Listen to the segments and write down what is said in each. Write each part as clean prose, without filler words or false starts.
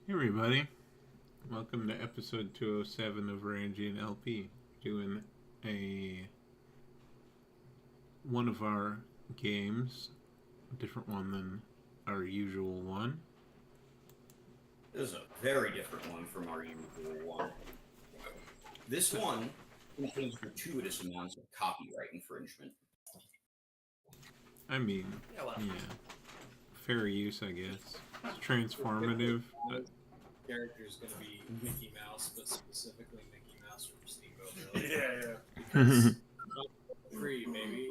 Hey everybody, welcome to episode 207 of VarangianLP. Doing a one of our games, a different one than our usual one. This is a very different one from our usual one. This one contains gratuitous amounts of copyright infringement. I mean, yeah, fair use, I guess. It's transformative. Character is going to be Mickey Mouse, but specifically Mickey Mouse from Steamboat Willie. Yeah. Because free, baby.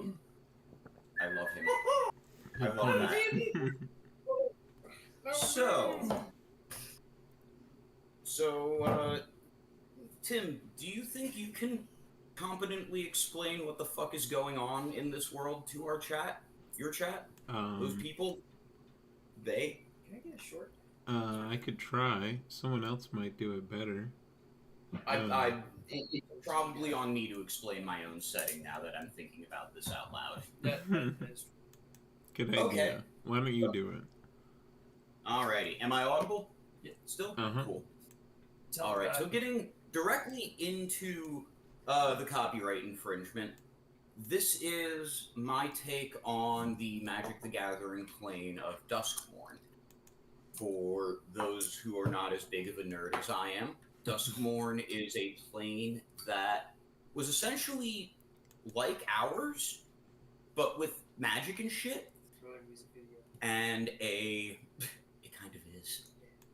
I love him. I love that. So, Tim, do you think you can competently explain what the fuck is going on in this world to our chat? Your chat? Those people? They? Can I get a short? I could try. Someone else might do it better. It's probably on me to explain my own setting now that I'm thinking about this out loud. Good idea. Okay. Why don't you do it? Alrighty. Am I audible? Yeah. Still? Uh-huh. Cool. Alright, so getting directly into the copyright infringement, this is my take on the Magic the Gathering plane of Duskmourn. For those who are not as big of a nerd as I am, Duskmourn is a plane that was essentially like ours, but with magic and shit. And it kind of is.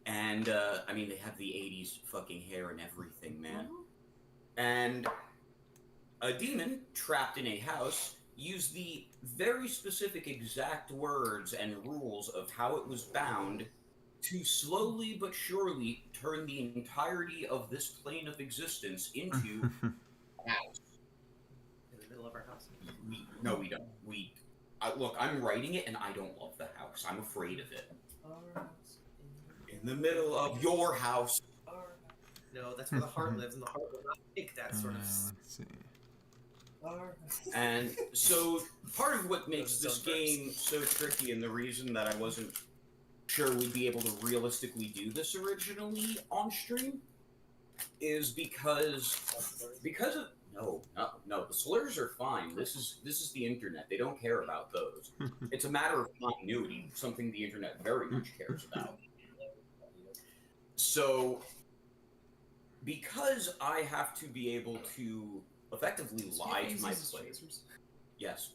And, I mean, they have the 80s fucking hair and everything, man. And a demon trapped in a house used the very specific exact words and rules of how it was bound to slowly but surely turn the entirety of this plane of existence into a house. In the middle of our house. No, we don't. Look, I'm writing it and I don't love the house. I'm afraid of it. In the middle of your house. No, that's where the heart lives, and the heart will not take that sort of. Let's see. And so part of what makes this game so tricky, and the reason that I wasn't sure we'd be able to realistically do this originally on stream, is because of no, the slurs are fine. This is the internet. They don't care about those. It's a matter of continuity, something the internet very much cares about. So, because I have to be able to effectively lie to my players. Yes.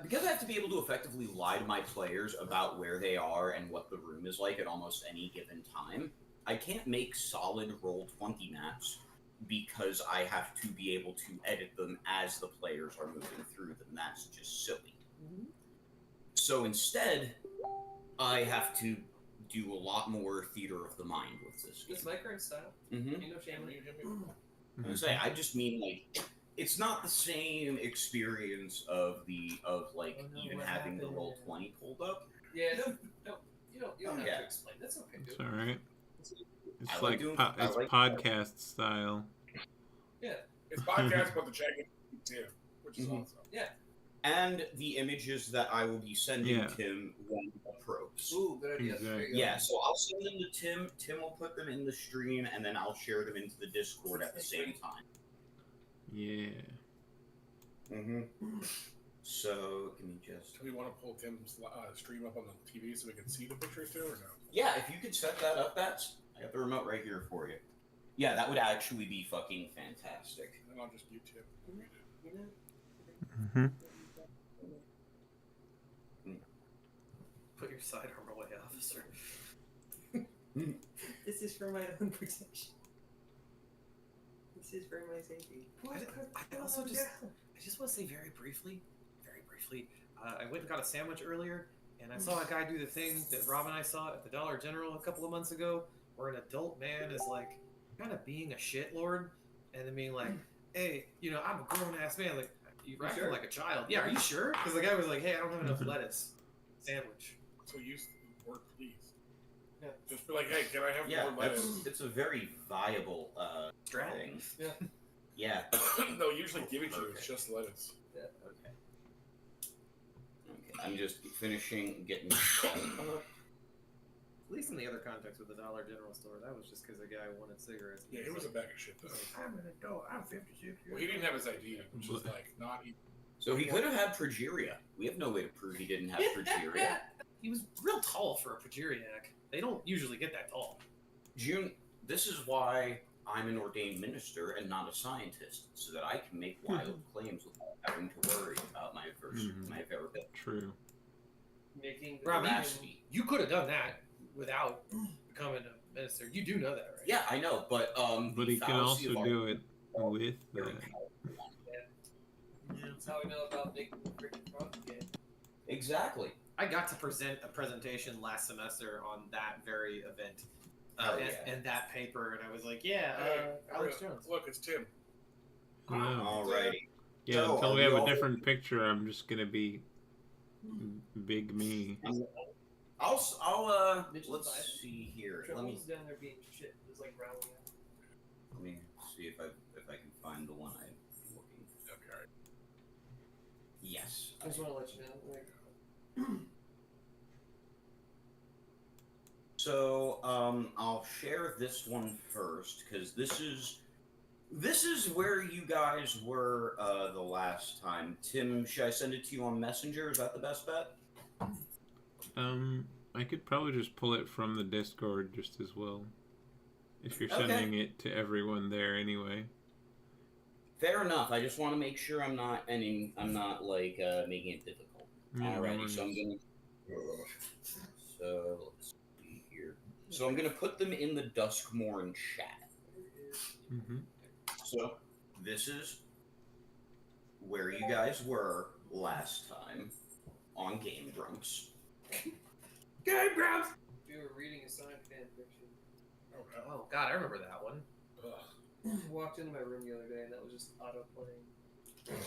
Because I have to be able to effectively lie to my players about where they are and what the room is like at almost any given time, I can't make solid Roll20 maps because I have to be able to edit them as the players are moving through them. That's just silly. So instead, I have to do a lot more theater of the mind with this game. It's my current style. Mm-hmm. You know, Shanley. I just mean, like, it's not the same experience of even having the Roll20 pulled up. Yeah, no, you don't have to explain. That's okay, dude. It's alright. It's I like podcast style. Yeah. It's podcast, but the check too, which is awesome. Yeah. And the images that I will be sending Tim when approach. Ooh, good idea. Exactly. Yeah, so I'll send them to Tim. Tim will put them in the stream, and then I'll share them into the Discord at the same time. Yeah. So, give me just... Do we want to pull Tim's stream up on the TV so we can see the pictures too, or no? Yeah, if you could set that up, I got the remote right here for you. Yeah, that would actually be fucking fantastic. And I'll just mute Tim. Put your sidearm away, officer. This is for my own protection. This is for my safety. I just want to say very briefly, I went and got a sandwich earlier, and I saw a guy do the thing that Rob and I saw at the Dollar General a couple of months ago, where an adult man is like, kind of being a shitlord, and then being like, hey, I'm a grown-ass man, like, you're acting like a child. Yeah, are you sure? Because the guy was like, hey, I don't have enough lettuce. Sandwich. So use the word please. Yeah. Just be like, hey, can I have more lettuce? It's a very viable thing. Yeah. Yeah. No, usually give it to you, it's just lettuce. Yeah, okay. I'm just finishing getting At least in the other context with the Dollar General store, that was just because a guy wanted cigarettes. Yeah, it was a bag of shit though. I'm an adult. I'm 56 years Well, he didn't have his ID, which is like not even. So he could have had progeria. We have no way to prove he didn't have progeria. He was real tall for a progeriac. They don't usually get that tall. June, this is why I'm an ordained minister and not a scientist, so that I can make wild claims without having to worry about my variability. True. Making Robbie, you could have done that without becoming a minister. You do know that, right? Yeah, I know, but But he can also do it with that. That's how we know about making the freaking front again. Exactly. I got to present a presentation last semester on that very event. And that paper, and I was like, Alex Jones. Look, it's Tim. Alrighty. Yeah, So, until we are have we a all- different picture, I'm just gonna be big me. I'll Mitchell's let's fine. see here. Let me Trevor's down there being shit. Just like growling at see if I can find the one I'm looking for. Okay, all right. Yes. I just want to let you know. Like, So I'll share this one first because this is where you guys were the last time. Tim, should I send it to you on Messenger? Is that the best bet? I could probably just pull it from the Discord just as well. If you're sending it to everyone there anyway. Fair enough. I just want to make sure I'm not making it difficult. Yeah, Alrighty, no so I'm gonna. So let's see here. So I'm gonna put them in the Duskmorn chat. Mm-hmm. So this is where you guys were last time on Game Grumps. Game Grumps! we were reading a science fan fiction. Oh no. Oh, God, I remember that one. Ugh. Walked into my room the other day and that was just auto playing.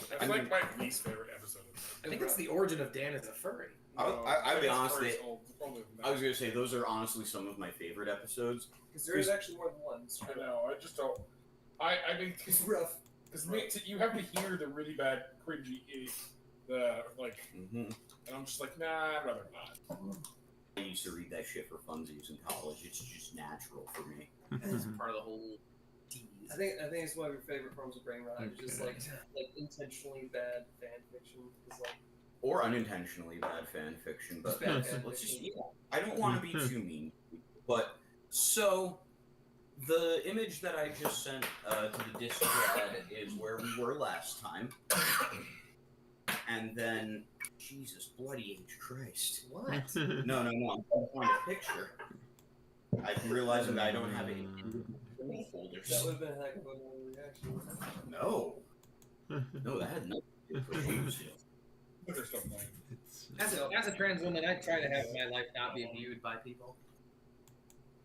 That's like my least favorite episode of I think it's the origin of Dan as a furry. I'll be honest. Older than I was that. gonna say those are honestly some of my favorite episodes. Because there is actually more than one. I know. I just don't. I mean, It's rough. because you have to hear the really bad, cringy, Mm-hmm. and I'm just like, nah, I'd rather not. I used to read that shit for funsies in college. It's just natural for me. It's part of the whole tease. I think it's one of your favorite forms of brain rot. It's just Okay. like intentionally bad fan fiction. Is like Or unintentionally bad fan fiction, but Just bad fan let's just, fiction. I don't want to be too mean. But, so, the image that I just sent to the Discord is where we were last time. And then, Jesus, bloody H Christ. What? No, I'm trying to find a picture. I'm realizing that I don't have it in folders. that would have been a heck of a reaction. No, that had nothing to do with shoes. But they're still playing. As a trans woman, I try to have my life not be viewed by people.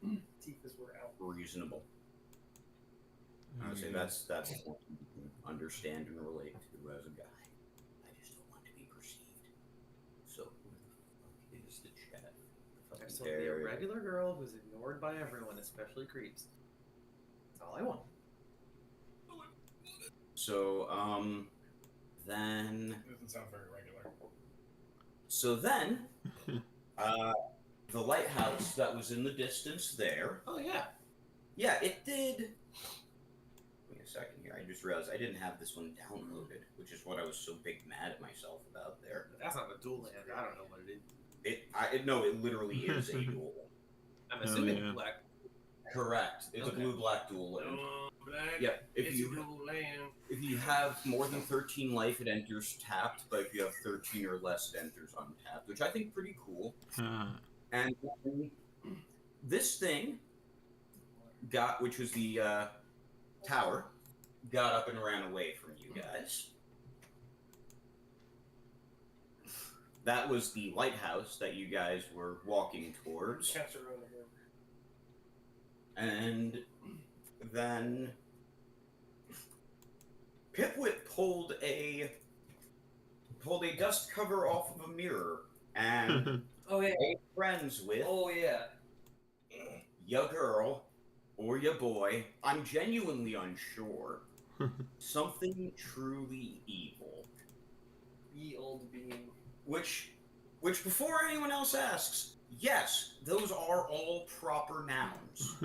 Teeth were out. Reasonable. I would say that's what you can understand and relate to as a guy. I just don't want to be perceived. So where the fuck is the chat? I just want to be a regular girl who's ignored by everyone, especially creeps. That's all I want. So then. It doesn't sound very regular. So then, the lighthouse that was in the distance there. Oh yeah. Yeah, it did. Wait a second here. I just realized I didn't have this one downloaded, which is what I was so big mad at myself about there. But that's not the dual land. I don't know what it is. It literally is a dual. I'm assuming yeah. black. Correct. It's Okay. a blue-black dual land. Black. Yeah, if It's you a dual land. if you have more than 13 life, it enters tapped. But if you have 13 or less, it enters untapped, which I think is pretty cool. And then this thing which was the tower, got up and ran away from you guys. That was the lighthouse that you guys were walking towards. Cats are around here. And then Pipwit pulled a dust cover off of a mirror and Oh yeah. made friends with Oh yeah. ya girl or ya boy. I'm genuinely unsure. Something truly evil. Ye old being. Which before anyone else asks, Yes, those are all proper nouns.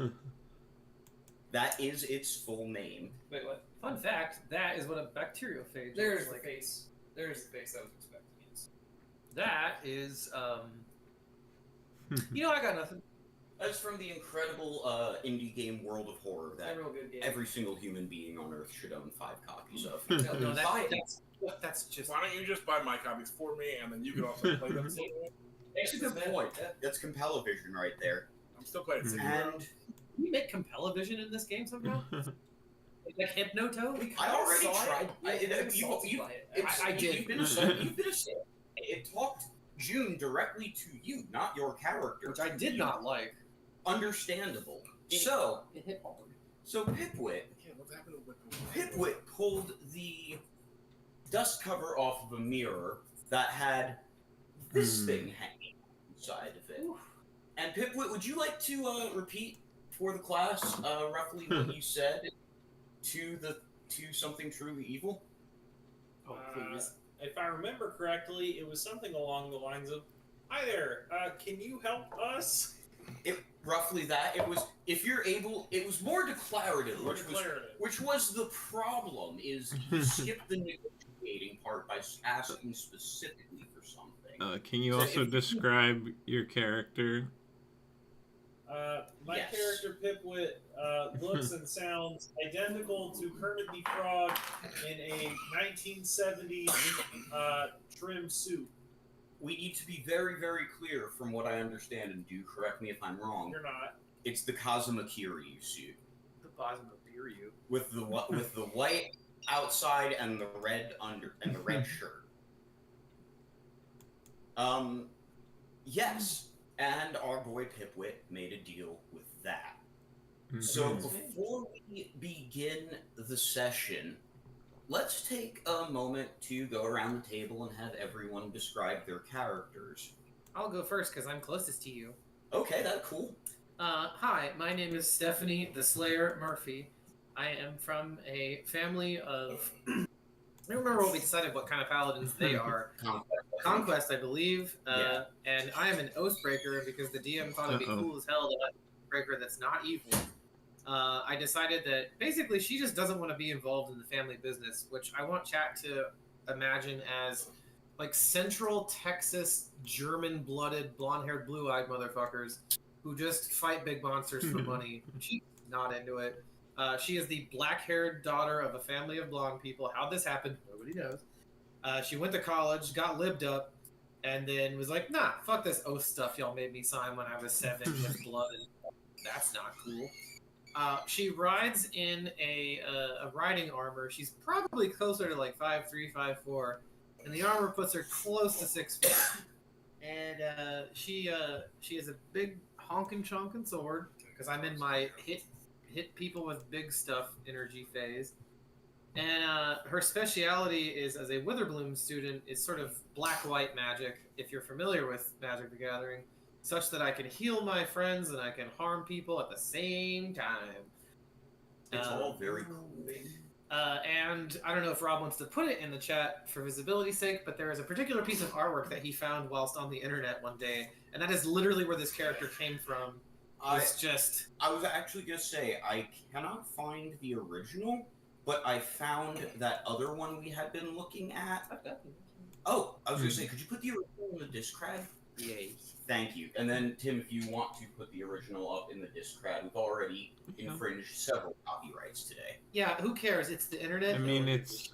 That is its full name. Wait, what? Fun fact, that is what a bacteriophage There's looks the like. face. There's the face I was expecting. Yes. That is, you know, I got nothing. That's from the incredible indie game World of Horror It's a that real good game. every single human being on Earth should own 5 copies of. No, Buy it. that's just... Why don't you just buy my copies for me, and then you can also play them for me? That's a good point. That's Campbell-vision right there. I'm still playing Secret. And Can we make Campbell-vision in this game somehow? Like Hypnotoad? I already saw it. tried. Yeah, I did. You've been a it talked June directly to you, not your character. Which I did not like. Understandable. It hit hard. So Pipwit Yeah, what's happening with Pipwit pulled the dust cover off of a mirror that had this thing hanging inside of it. And Pipwit, would you like to repeat for the class roughly what you said to something truly evil? Oh, please. If I remember correctly, it was something along the lines of, "Hi there, can you help us?" Roughly that. It was, if you're able, it was more declarative, which was the problem, is you skipped the negotiating part by asking specifically for something. Can you So also describe your character? My Yes. character Pipwit looks and sounds identical to Kermit the Frog in a 1970s trim suit. We need to be very, very clear from what I understand, and do correct me if I'm wrong. You're not. It's the Kazuma Kiryu suit The bottom of beer you. with the white outside and the red under and the red shirt. Yes, and our boy Pipwit made a deal with that. So before we begin the session, let's take a moment to go around the table and have everyone describe their characters. I'll go first because I'm closest to you. Okay, that's cool. Hi, my name is Stephanie the Slayer Murphy. I am from a family of... I don't remember what we decided what kind of paladins they are. Conquest, I believe. Yeah. And I am an Oathbreaker because the DM thought it'd be cool as hell to have an Oathbreaker that's not evil. I decided that basically she just doesn't want to be involved in the family business, which I want chat to imagine as like Central Texas German-blooded, blonde-haired, blue-eyed motherfuckers who just fight big monsters for money. She's not into it. She is the black-haired daughter of a family of blonde people. How'd this happen? Nobody knows. She went to college, got libbed up, and then was like, nah, fuck this oath stuff y'all made me sign when I was 7 with blood, and that's not cool. She rides in a riding armor. She's probably closer to like 5'3", 5'4", and the armor puts her close to 6 feet. And she has a big honkin' chonkin' sword, because I'm in my hit people with big stuff energy phase. And her speciality is, as a Witherbloom student, is sort of black-white magic, if you're familiar with Magic the Gathering, such that I can heal my friends and I can harm people at the same time. It's all very cool. And I don't know if Rob wants to put it in the chat for visibility's sake, but there is a particular piece of artwork that he found whilst on the internet one day, and that is literally where this character came from. I was actually going to say, I cannot find the original, but I found that other one we had been looking at. Oh, I was going to say, could you put the original in the Discrad? Yay. Thank you. And then, Tim, if you want to put the original up in the Discrad, we've already infringed several copyrights today. Yeah, who cares? It's the internet. I mean, it's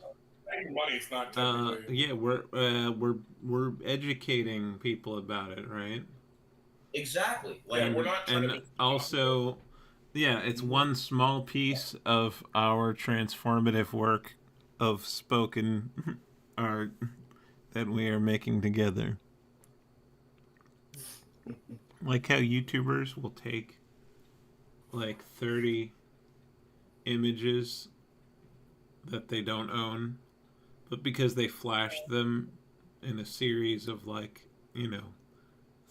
money's not technically. yeah, we're educating people about it, right? Exactly. Like, and we're not trying to also, yeah, it's one small piece of our transformative work of spoken art that we are making together. Like how YouTubers will take like 30 images that they don't own, but because they flashed them in a series of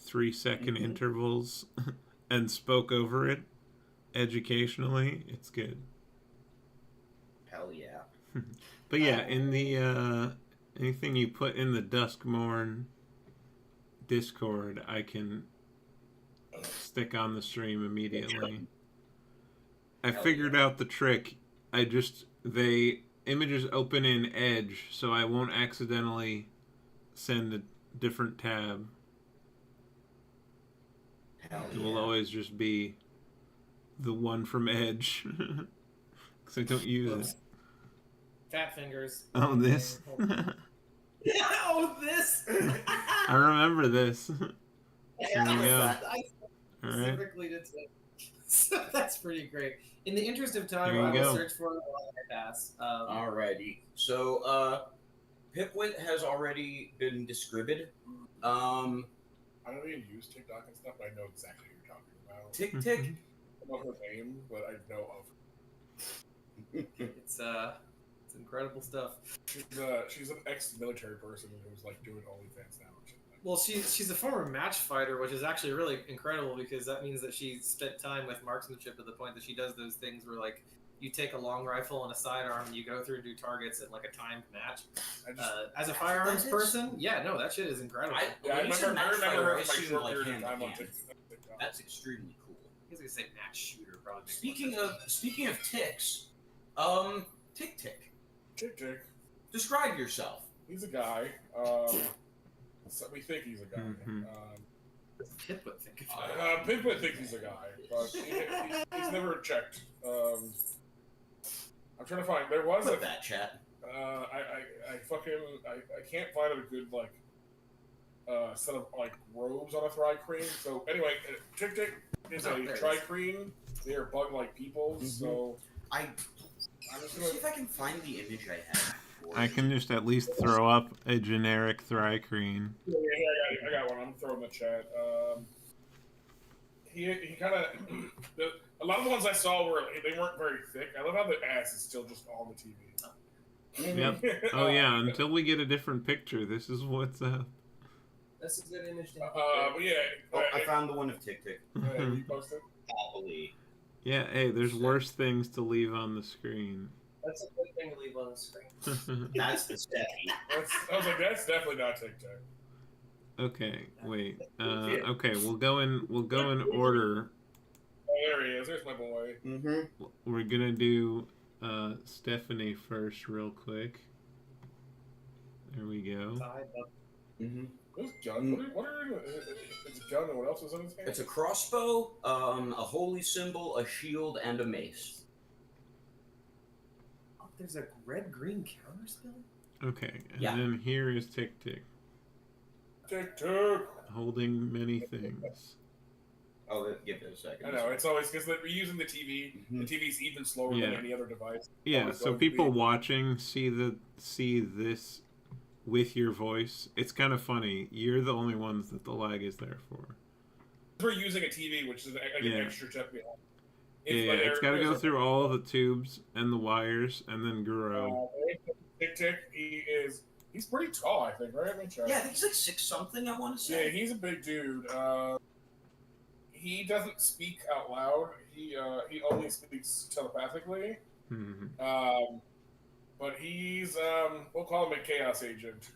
3-second intervals and spoke over it educationally, it's good. Hell yeah. But yeah, in the anything you put in the Duskmorn Discord, I can stick on the stream immediately. I Hell figured out the trick. Images open in Edge, so I won't accidentally send a different tab. Hell It will always just be the one from Edge. Because I don't use it. Fat fingers. Oh, this? Oh, this! I remember this. There we go. I Alright. specifically did say. So that's pretty great. In the interest of time, Here you I will go. search for it while I pass. Alrighty. So, Pipwit has already been described. I don't even use TikTok and stuff, but I know exactly what you're talking about. Tick Tick. I don't know her name, but I know of her. It's incredible stuff. She's an ex-military person who's like doing OnlyFans now. Or something. Well, she's a former match fighter, which is actually really incredible because that means that she spent time with marksmanship to the point that she does those things where like you take a long rifle and a sidearm and you go through and do targets in like a timed match. As a firearms person, yeah, no, that shit is incredible. I remember her in my short period of time on TikTok. That's extremely cool. I was gonna say match shooter, probably. Speaking of ticks, Tick Tick. Tick Tick. Describe yourself. He's a guy. So we think he's a guy. Pipwit think Pipwit thinks he's a guy, but he's never checked. I'm trying to find. There was Put that chat. I can't find a good like set of like robes on a Thri-Kreen. So anyway, Tick Tick is a Tri-Kreen. They are bug-like people. So I'm just gonna see if I can find the image I have. I can just at least throw up a generic Thri-Kreen. Yeah, I got one. I'm throwing the chat. He kind of a lot of the ones I saw they weren't very thick. I love how the ass is still just on the TV. Yep. Oh yeah. Until we get a different picture, this is what's up. That's a good image. But yeah. I found the one of Tick Tick. You posted? Happily. Yeah. Hey, there's worse things to leave on the screen. That's a good thing to leave on the screen. That's the Steffi. I was like, that's definitely not TikTok. Okay. Wait. Okay. We'll go in order. Oh, there he is. There's my boy. Mm-hmm. We're gonna do Stephanie first, real quick. There we go. Mm-hmm. This gun. What are it's a gun and what else is in his hand? It's a crossbow, a holy symbol, a shield, and a mace. Oh, there's a red-green counter spell? Okay. And Yeah. then here is Tick Tick, TikTok. holding many things. Oh, give it a second. I know, it's always because we're using the TV. The TV's even slower than Yeah. any other device. Yeah. Always So going to people be. watching see this with your voice. It's kind of funny. You're the only ones that the lag is there for. We're using a TV, which is an extra step behind. It's got to go through all the tubes and the wires and then grow. Tick Tick, he's pretty tall, I think, right? Let me check. Yeah, I think he's like 6 something. I want to say. Yeah, he's a big dude. He doesn't speak out loud. He only speaks telepathically. Mhm. But he's we'll call him a chaos agent.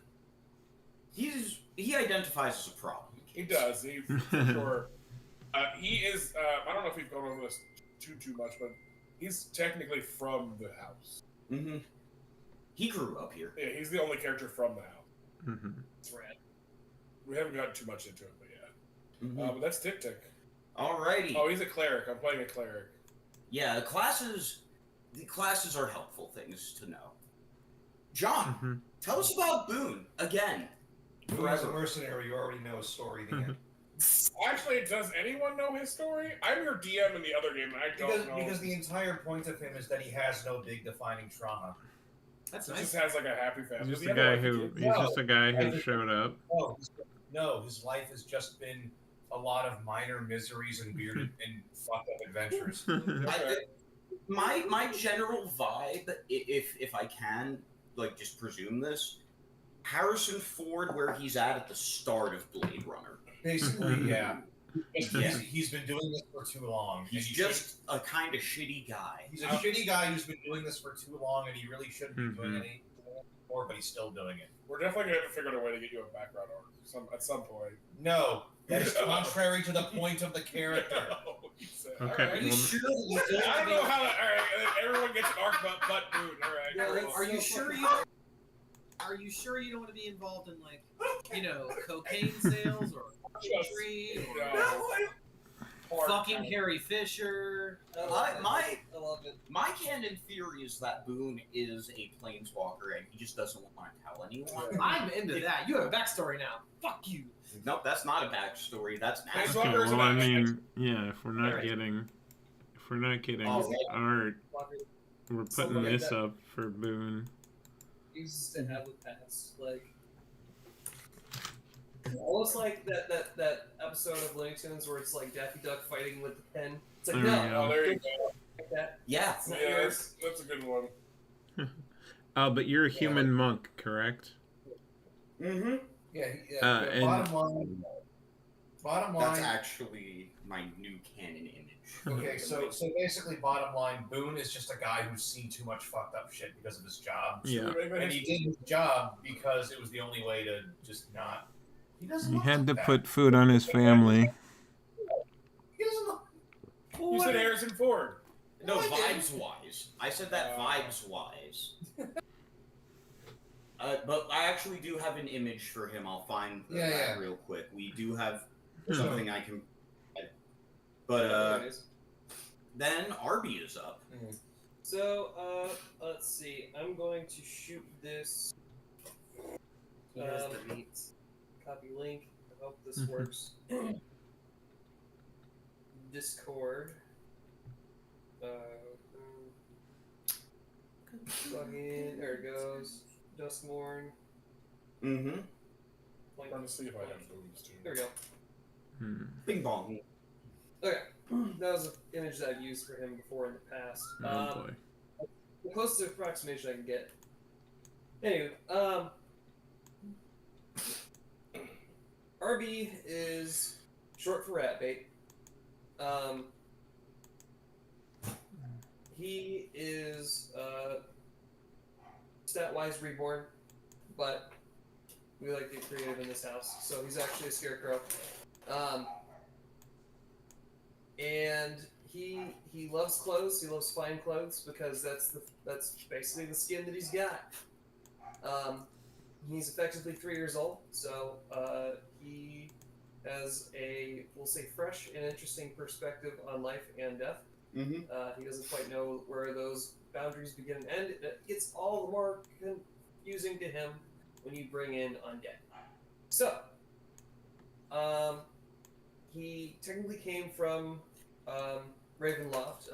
He identifies as a problem. He does. He for sure. He is. I don't know if we've gone over this too much, but he's technically from the house. Mm-hmm. He grew up here. Yeah, he's the only character from the house. Mhm. It's rad. We haven't gotten too much into it, but yeah. Mm-hmm. But that's Tick Tick. Alrighty. Oh, he's a cleric. I'm playing a cleric. Yeah, the classes are helpful things to know. John, Mhm. tell us about Boone again. As a mercenary, you already know his story. The end. Actually, does anyone know his story? I'm your DM in the other game, and I don't know. Because the entire point of him is that he has no big defining trauma. That's He nice. just has like a happy family. He's Does just he a have guy wife and who. kids? He's just a guy who showed up. No, his life has just been a lot of minor miseries and weird and fucked up adventures. My general vibe, if I can, like, just presume this, Harrison Ford, where he's at the start of Blade Runner. Basically, yeah. He's been doing this for too long. He's just a kind of shitty guy. He's a shitty guy who's been doing this for too long, and he really shouldn't be doing anything more, but he's still doing it. We're definitely gonna have to figure out a way to get you a background arc at some point. No, That is contrary to the point of the character. He said, Okay, "All right." you sure that you don't I don't wanna know how. All right, everyone gets an arc about butt boon. All right. Yeah, cool. like, Are you sure you? Are you sure you don't want to be involved in like, cocaine sales or tree or fucking Harry Fisher? I love it. My canon theory is that Boone is a planeswalker and he just doesn't want to tell anyone. I'm into that. You have a backstory now. Fuck you. Nope, that's not a backstory. That's an Planeswalker Okay, actual. is well, an I action. mean, yeah, if we're not Alright. getting Alright. art, we're putting Something like this that. up for Boone. Uses to have with pass, like almost like that episode of Looney Tunes where it's like Daffy Duck fighting with the pen. It's like There no, we Oh, go. there you go. like that. Yeah. It's not Yeah, yours. that's a good one. Oh, but you're a human monk, correct? Mm-hmm. Yeah, and- bottom That's line. actually my new canon image. Okay, so basically, bottom line, Boone is just a guy who's seen too much fucked up shit because of his job. Yeah. And he did his job because it was the only way to just not. He doesn't. He look had like to that. put food on his family. He doesn't look. You said Harrison Ford. No, No, I didn't. vibes wise. I said that vibes wise. But I actually do have an image for him. I'll find that real quick. We do have something I can. But then Arby is up. So, let's see. I'm going to shoot this. Copy link. I hope this works. Discord. Plugin. There it goes. Duskmorn. Mm-hmm. Point. Trying to see if I have boons too. There we go. Hmm. Bing bong. Okay. That was an image that I've used for him before in the past. Oh boy. The closest approximation I can get. Anyway, RB is short for rat bait. He is stat-wise reborn, but we like to get creative in this house, so he's actually a scarecrow. And he loves clothes. He loves fine clothes because that's basically the skin that he's got. He's effectively 3 years old, so he has a, we'll say, fresh and interesting perspective on life and death. Mm-hmm. He doesn't quite know where those boundaries begin and end. It gets all the more confusing to him when you bring in undead. So, he technically came from Ravenloft,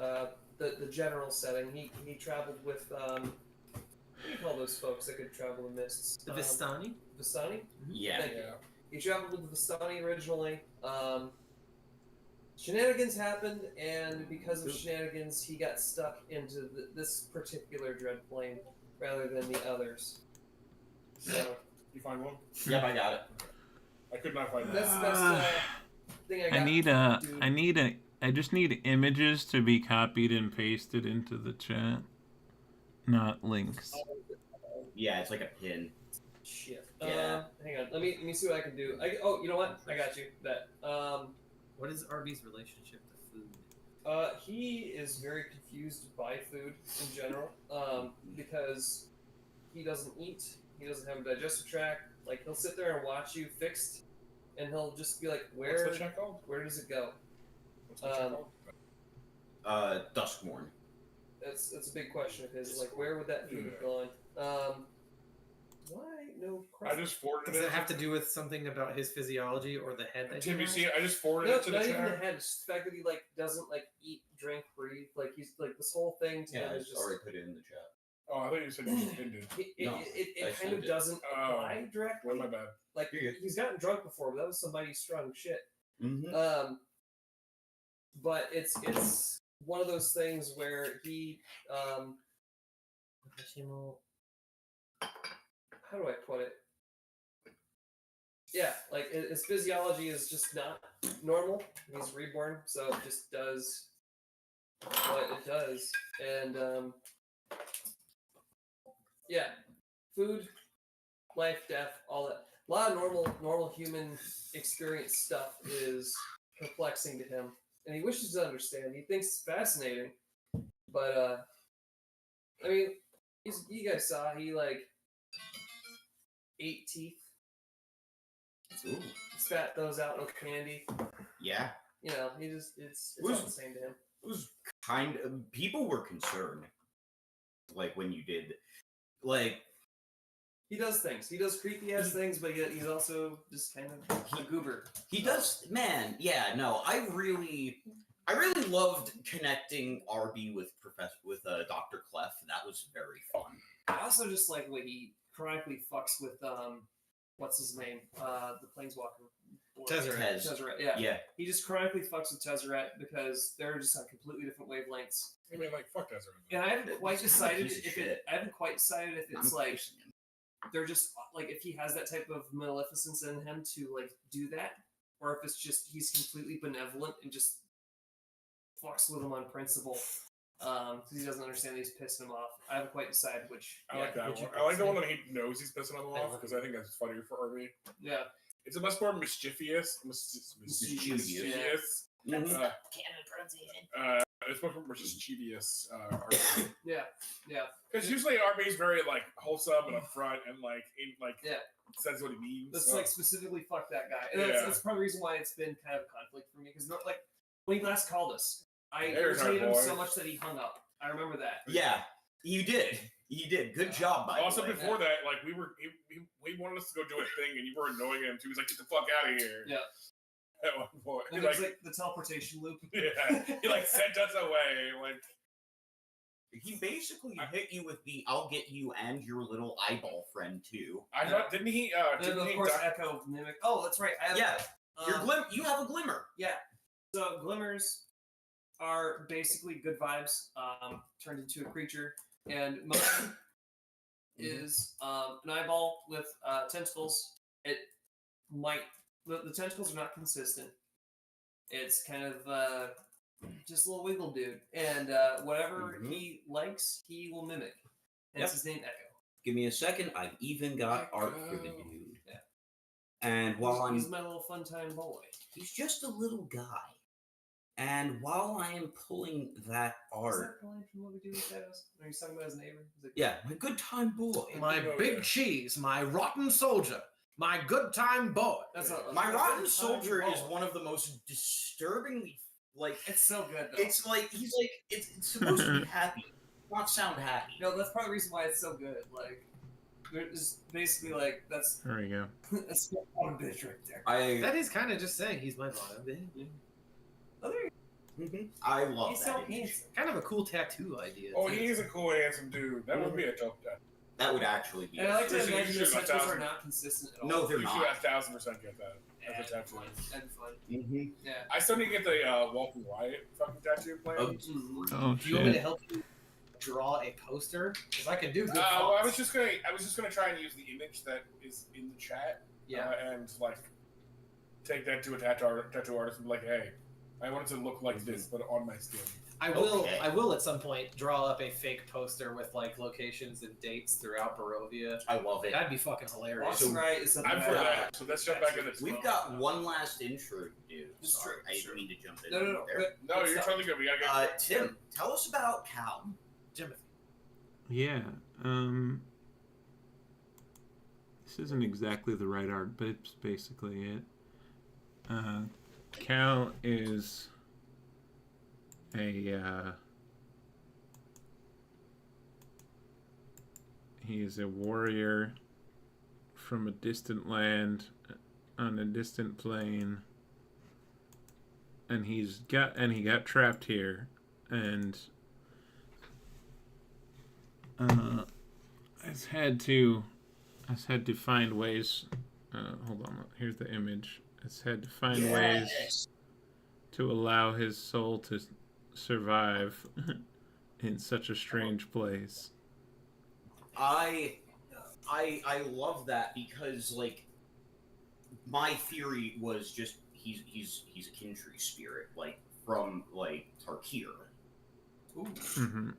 the general setting. He traveled with what do you call those folks that could travel in mists? The Vistani? Vistani? Yeah. Thank you. He traveled with the Vistani originally. Shenanigans happened, and because of shenanigans, he got stuck into this particular dread plane rather than the others. So You find one? Yep, I got it. I could not find that's that. the thing I got. I just need images to be copied and pasted into the chat, not links. Yeah, it's like a pin. Shit. Yeah. Hang on. Let me see what I can do. Oh, you know what? I got you. That. What is RB's relationship to food? He is very confused by food in general, because he doesn't eat. He doesn't have a digestive tract. Like, he'll sit there and watch you fixed, and he'll just be like, What's the check called? where does it go? What's the check called? Duskmorn. That's a big question of his. Like, where would that food have gone? Why no? I just forwarded Does it. it have to do with something about his physiology or the head that he Tim, you has? see, I just forwarded No, it to the not even the chat. head. It's just the fact that he like doesn't like eat, drink, breathe. Like he's like this whole thing to Yeah, him I is just. already put it in the chat. Oh, I thought you said you just ended. It No, I kind sent of it. doesn't Oh. apply directly. My bad. Like You're good. he's gotten drunk before, but that was some mighty strong shit. Mm-hmm. But it's one of those things where he how do I put it? Yeah, like his physiology is just not normal. He's reborn, so it just does what it does, and yeah, food, life, death, all that. A lot of normal human experience stuff is perplexing to him, and he wishes to understand. He thinks it's fascinating, but I mean, you guys saw he like 8 teeth. Ooh. Spat those out with candy. Yeah. You know, he just it's all the same to him. It was kind of, people were concerned, like when you did, like He does things. He does creepy ass things, but yet he's also just kind of a goober. he does. Man, yeah, no, I really loved connecting RB with Dr. Clef. That was very fun. I also just like when he chronically fucks with what's his name? The Planeswalker. Tezzeret. Tezzeret, yeah. Yeah. He just chronically fucks with Tezzeret because they're just on completely different wavelengths. I mean, like, fuck Desert. And I haven't quite decided Piece of if shit. I haven't quite decided if it's I'm like pushing him. they're just like if he has that type of maleficence in him to like do that, or if it's just he's completely benevolent and just fucks with him on principle. Because he doesn't understand that he's pissing him off. I haven't quite decided which. I like that one. I like the one that he knows he's pissing him off because I think that's funnier for RB. Yeah. It's a much more mischievous. Mischievous. That's Mhm. canon pronunciation. It's much more mischievous. Yeah. Because usually RB is very like wholesome and upfront and like Yeah. says what he means. Let's so. like specifically fuck that guy. And Yeah. that's probably the reason why it's been kind of a conflict for me. Because like when he last called us, I There's our irritated him boy. so much that he hung up. I remember that. Yeah, you did. You did. Good job, by Also, the way. before that, like he wanted us to go do a thing, and you were annoying him. He was like, "Get the fuck out of here!" Yeah. At one point, And he there's like, like the teleportation loop. yeah, he like sent us away. Like, He basically hit you with the "I'll get you and your little eyeball friend too." I thought, didn't he? And then, Didn't of he? course, Echo mimic. Oh, that's right. I have, Yeah, you have a glimmer. Yeah. So glimmers are basically good vibes turned into a creature, and motion is an eyeball with tentacles. It might the tentacles are not consistent. It's kind of just a little wiggle dude, and whatever he likes, he will mimic. And that's his name, Echo. Give me a second. I've even got art for the dude. Yeah. And while He's my little fun time boy. he's just a little guy. And while I am pulling that Is art, that the line from What We Do in Shadows? Are you talking about his neighbor? He's like, yeah, my good time boy. My big cheese, my rotten soldier, my good time boy. That's My rotten soldier is one of the most disturbingly like. It's so good though. It's like he's like it's supposed to be happy, not sound happy. No, that's part of the reason why it's so good. Like, there's basically like that's There we go. that's one bitch right there. That is kind of just saying he's my bottom bitch. I love He's that. so image. handsome. Kind of a cool tattoo idea. Oh, too. he is a cool, handsome dude. That would be a dope tattoo. That would actually be. And I like to You should- imagine you the should tattoos 1,000. are not consistent at all. No, they're You should not. 1,000% get that as a That'd tattoo. be fun. That'd be fun. Mm-hmm. Yeah. I still need to get the Walking Riot fucking tattoo plan. Oh, Mhm. Oh Do you want me to shit. help you draw a poster? Because I can do good. Well, I fonts. was just gonna try and use the image that is in the chat. Yeah. And like take that to a tattoo artist and be like, hey, I want it to look like this, but on my skin. I will. Okay. I will at some point draw up a fake poster with like locations and dates throughout Barovia. I love it. That'd be fucking hilarious. Walking right is something I'm for that- that. So let's jump back into this. We've got one last intro to do. It's Sorry, true, I it's didn't true. mean to jump in. No. there. Good, No, good you're stuff. totally good. We gotta get. Tim, tell us about Cal. Timothy. Yeah. This isn't exactly the right art, but it's basically it. Cal is a he is a warrior from a distant land on a distant plane, and he got trapped here, and has had to find ways. Hold on, here's the image. Has had to find ways to allow his soul to survive in such a strange place. I love that because like my theory was just he's a Kindry spirit like from like Tarkir. Mm-hmm.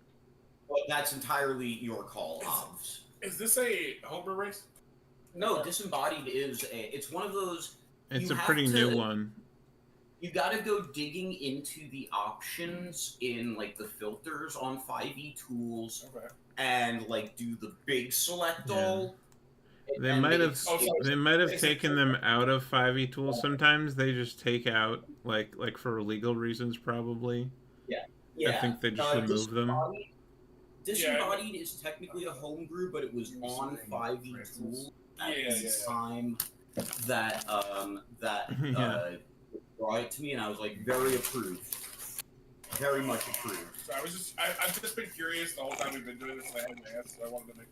But that's entirely your call, Obs. Is this a homebrew race? No, Disembodied is it's one of those. It's You a have pretty new to- one. You gotta go digging into the options in like the filters on 5e tools Okay. and like do the big select Yeah. all. They and might have it's- they might have it's- taken them out of 5e tools. Sometimes they just take out like for legal reasons probably. Yeah, I think they just remove them. Disembodied is technically a homebrew, but it was on 5e tools at the time that Yeah. brought it to me, and I was like very approved, very much approved. So I've just been curious the whole time we've been doing this, and I had to ask, so I wanted to make.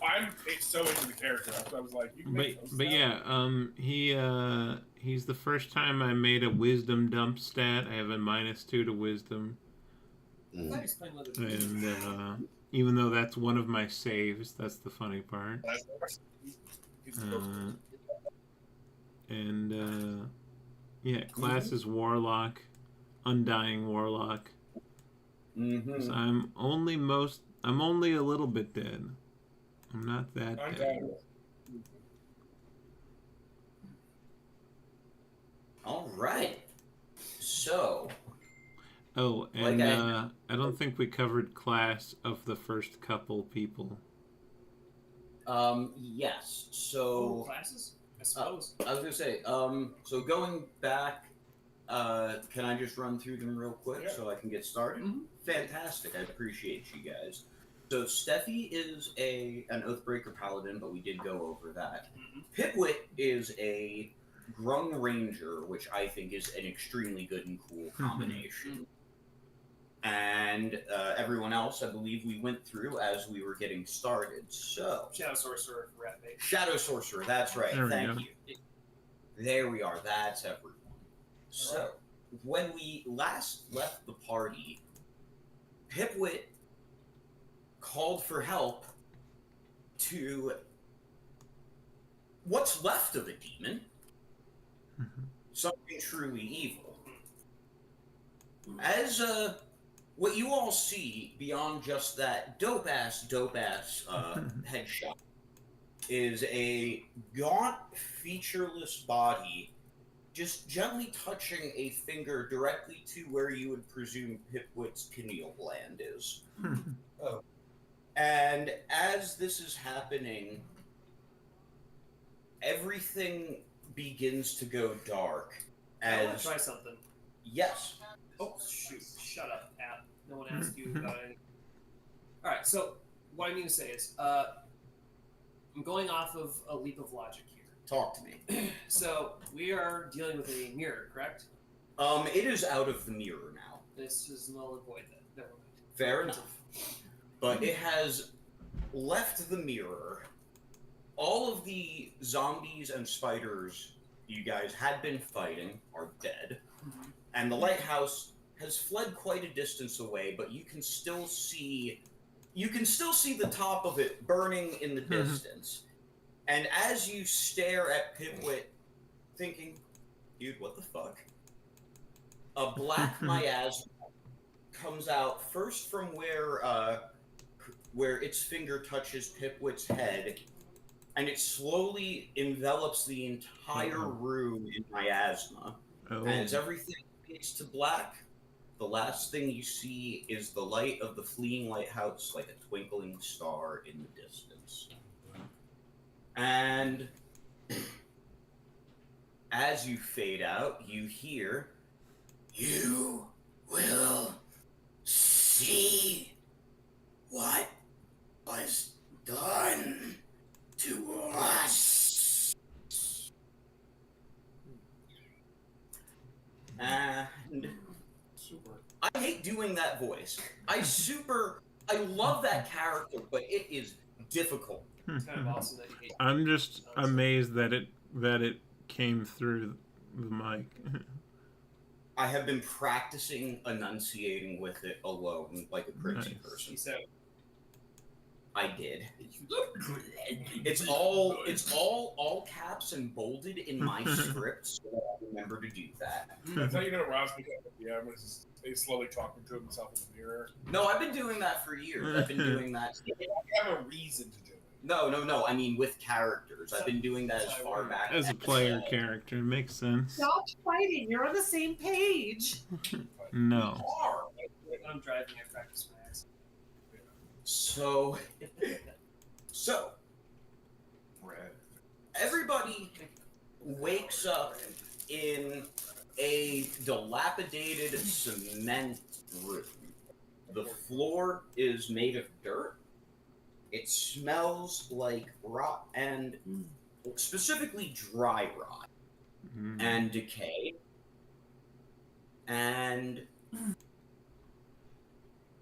I'm so into the character, so I was like, you can make those But yeah, he's the first time I made a wisdom dump stat. I have a -2 to wisdom, I thought he was playing with it. and even though that's one of my saves, that's the funny part. Yeah, class is warlock, undying warlock. Mm-hmm. So I'm only a little bit dead. I'm not that I'm dead. down. All right. So, Oh, Like and I- I don't think we covered class of the first couple people. yes. Oh, So classes? I suppose. I was gonna say, so going back, can I just run through them real quick Yeah. so I can get started? Mhm. Fantastic. I appreciate you guys. So Steffi is an Oathbreaker Paladin, but we did go over that. Pitwit is a Grung Ranger, which I think is an extremely good and cool combination. And everyone else, I believe we went through as we were getting started. So Shadow Sorcerer, Rat Bait. Shadow Sorcerer, that's right. There we Thank go. you. There we are. That's everyone. So, when we last left the party, Pipwit called for help to what's left of a demon, something truly evil. As what you all see beyond just that dope ass headshot is a gaunt, featureless body just gently touching a finger directly to where you would presume Pipwit's pineal gland is. Oh. And as this is happening, everything begins to go dark. I want As to try something. yes, Oh, shoot. Shut up, app. No one asked you about anything. Alright, so what I mean to say is, I'm going off of a leap of logic here. talk to me. So, we are dealing with a mirror, correct? It is out of the mirror now. This is null and void then. Never mind. Fair enough. But it has left the mirror. All of the zombies and spiders you guys had been fighting are dead. And the lighthouse has fled quite a distance away, but you can still see the top of it burning in the distance. And as you stare at Pipwit, thinking, dude, what the fuck? A black miasma comes out first from where its finger touches Pipwit's head, and it slowly envelops the entire room in miasma. Oh. And as everything fades to black, the last thing you see is the light of the fleeing lighthouse like a twinkling star in the distance. And as you fade out, you hear, "You will see what was done to us." And I hate doing that voice. I love that character, but it is difficult. It's kind of awesome that you hate I'm just amazed that it came through the mic. I have been practicing enunciating with it alone like a crazy Nice. person. Peace out. I did. It's all caps and bolded in my script, so that I remember to do that. That's how you know Rob's becoming a DM, is he's slowly talking to himself in the mirror. No, I've been doing that for years. I've been doing that. You have a reason to do it. No. I mean with characters. I've been doing that as far back As a player character, makes sense. Stop fighting. You're on the same page. No. I'm driving. I practice my accent. So, everybody wakes up in a dilapidated cement room. The floor is made of dirt. It smells like rot and specifically dry rot and decay. And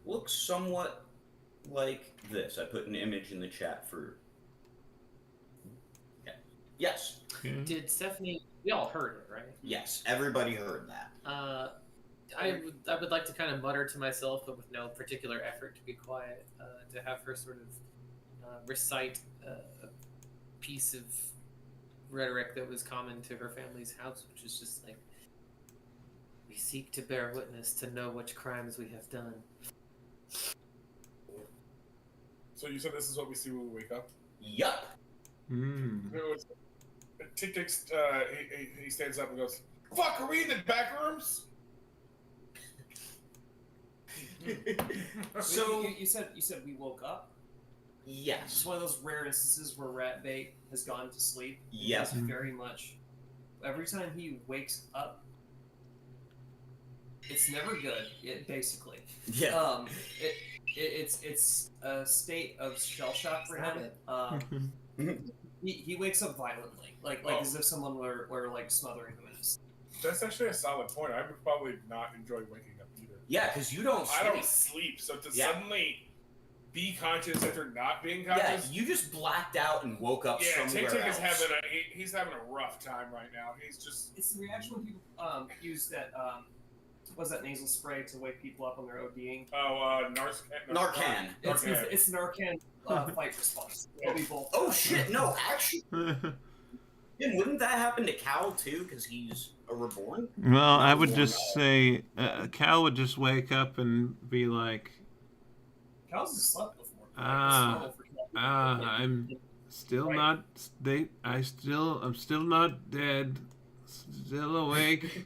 looks somewhat like this. I put an image in the chat for... Okay. Yes. Okay. Did Stephanie? We all heard it, right? Yes, everybody heard that. I would like to kind of mutter to myself, but with no particular effort to be quiet, to have her sort of recite a piece of rhetoric that was common to her family's house, which is just like, we seek to bear witness to know which crimes we have done. So you said this is what we see when we wake up? Yup. Tick Tick, he stands up and goes, "Fuck, are we in the back rooms?" So you said we woke up. It's yes, one of those rare instances where Rat Bait has gone to sleep. yes. He's very much. Every time he wakes up, it's never good. Basically, Yeah. It's a state of shell shock for him. He wakes up violently, like as if someone were like smothering him in his. That's actually a solid point. I would probably not enjoy waking up either. Yeah, because you don't sleep. I don't sleep, so to suddenly be conscious after not being Yeah, conscious. you just blacked out and woke up Yeah, somewhere Tick Tick else. is he's having a rough time right now. He's just It's the reaction when people use that what's that nasal spray to wake people up when they're ODing. Narcan. It's Narcan fight response. We both. Oh shit! No, actually, wouldn't that happen to Cal too? Because he's a reborn. Well, I would just say Cal would just wake up and be like, Cal's has slept before. I'm still not. I'm still not dead. Still awake.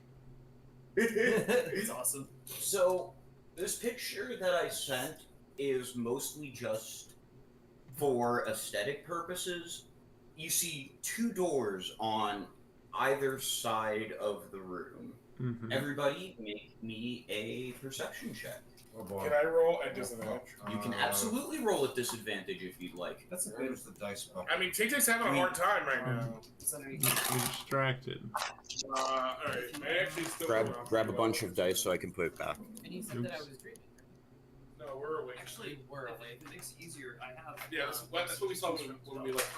It's awesome. So, this picture that I sent is mostly just for aesthetic purposes. You see two doors on either side of the room. Everybody make me a perception check. Oh boy. Can I roll at disadvantage? You can absolutely roll at disadvantage if you'd like. That's a good. Where's the dice bucket? I mean, Tick Tick's having a hard time right now. It's underneath. You're distracted. Alright, I actually still Grab a bunch of dice so I can put it back. And you said that I was dreaming. No, we're awake. Actually, we're awake. It makes it easier. I have. Yeah, that's what we saw when we left.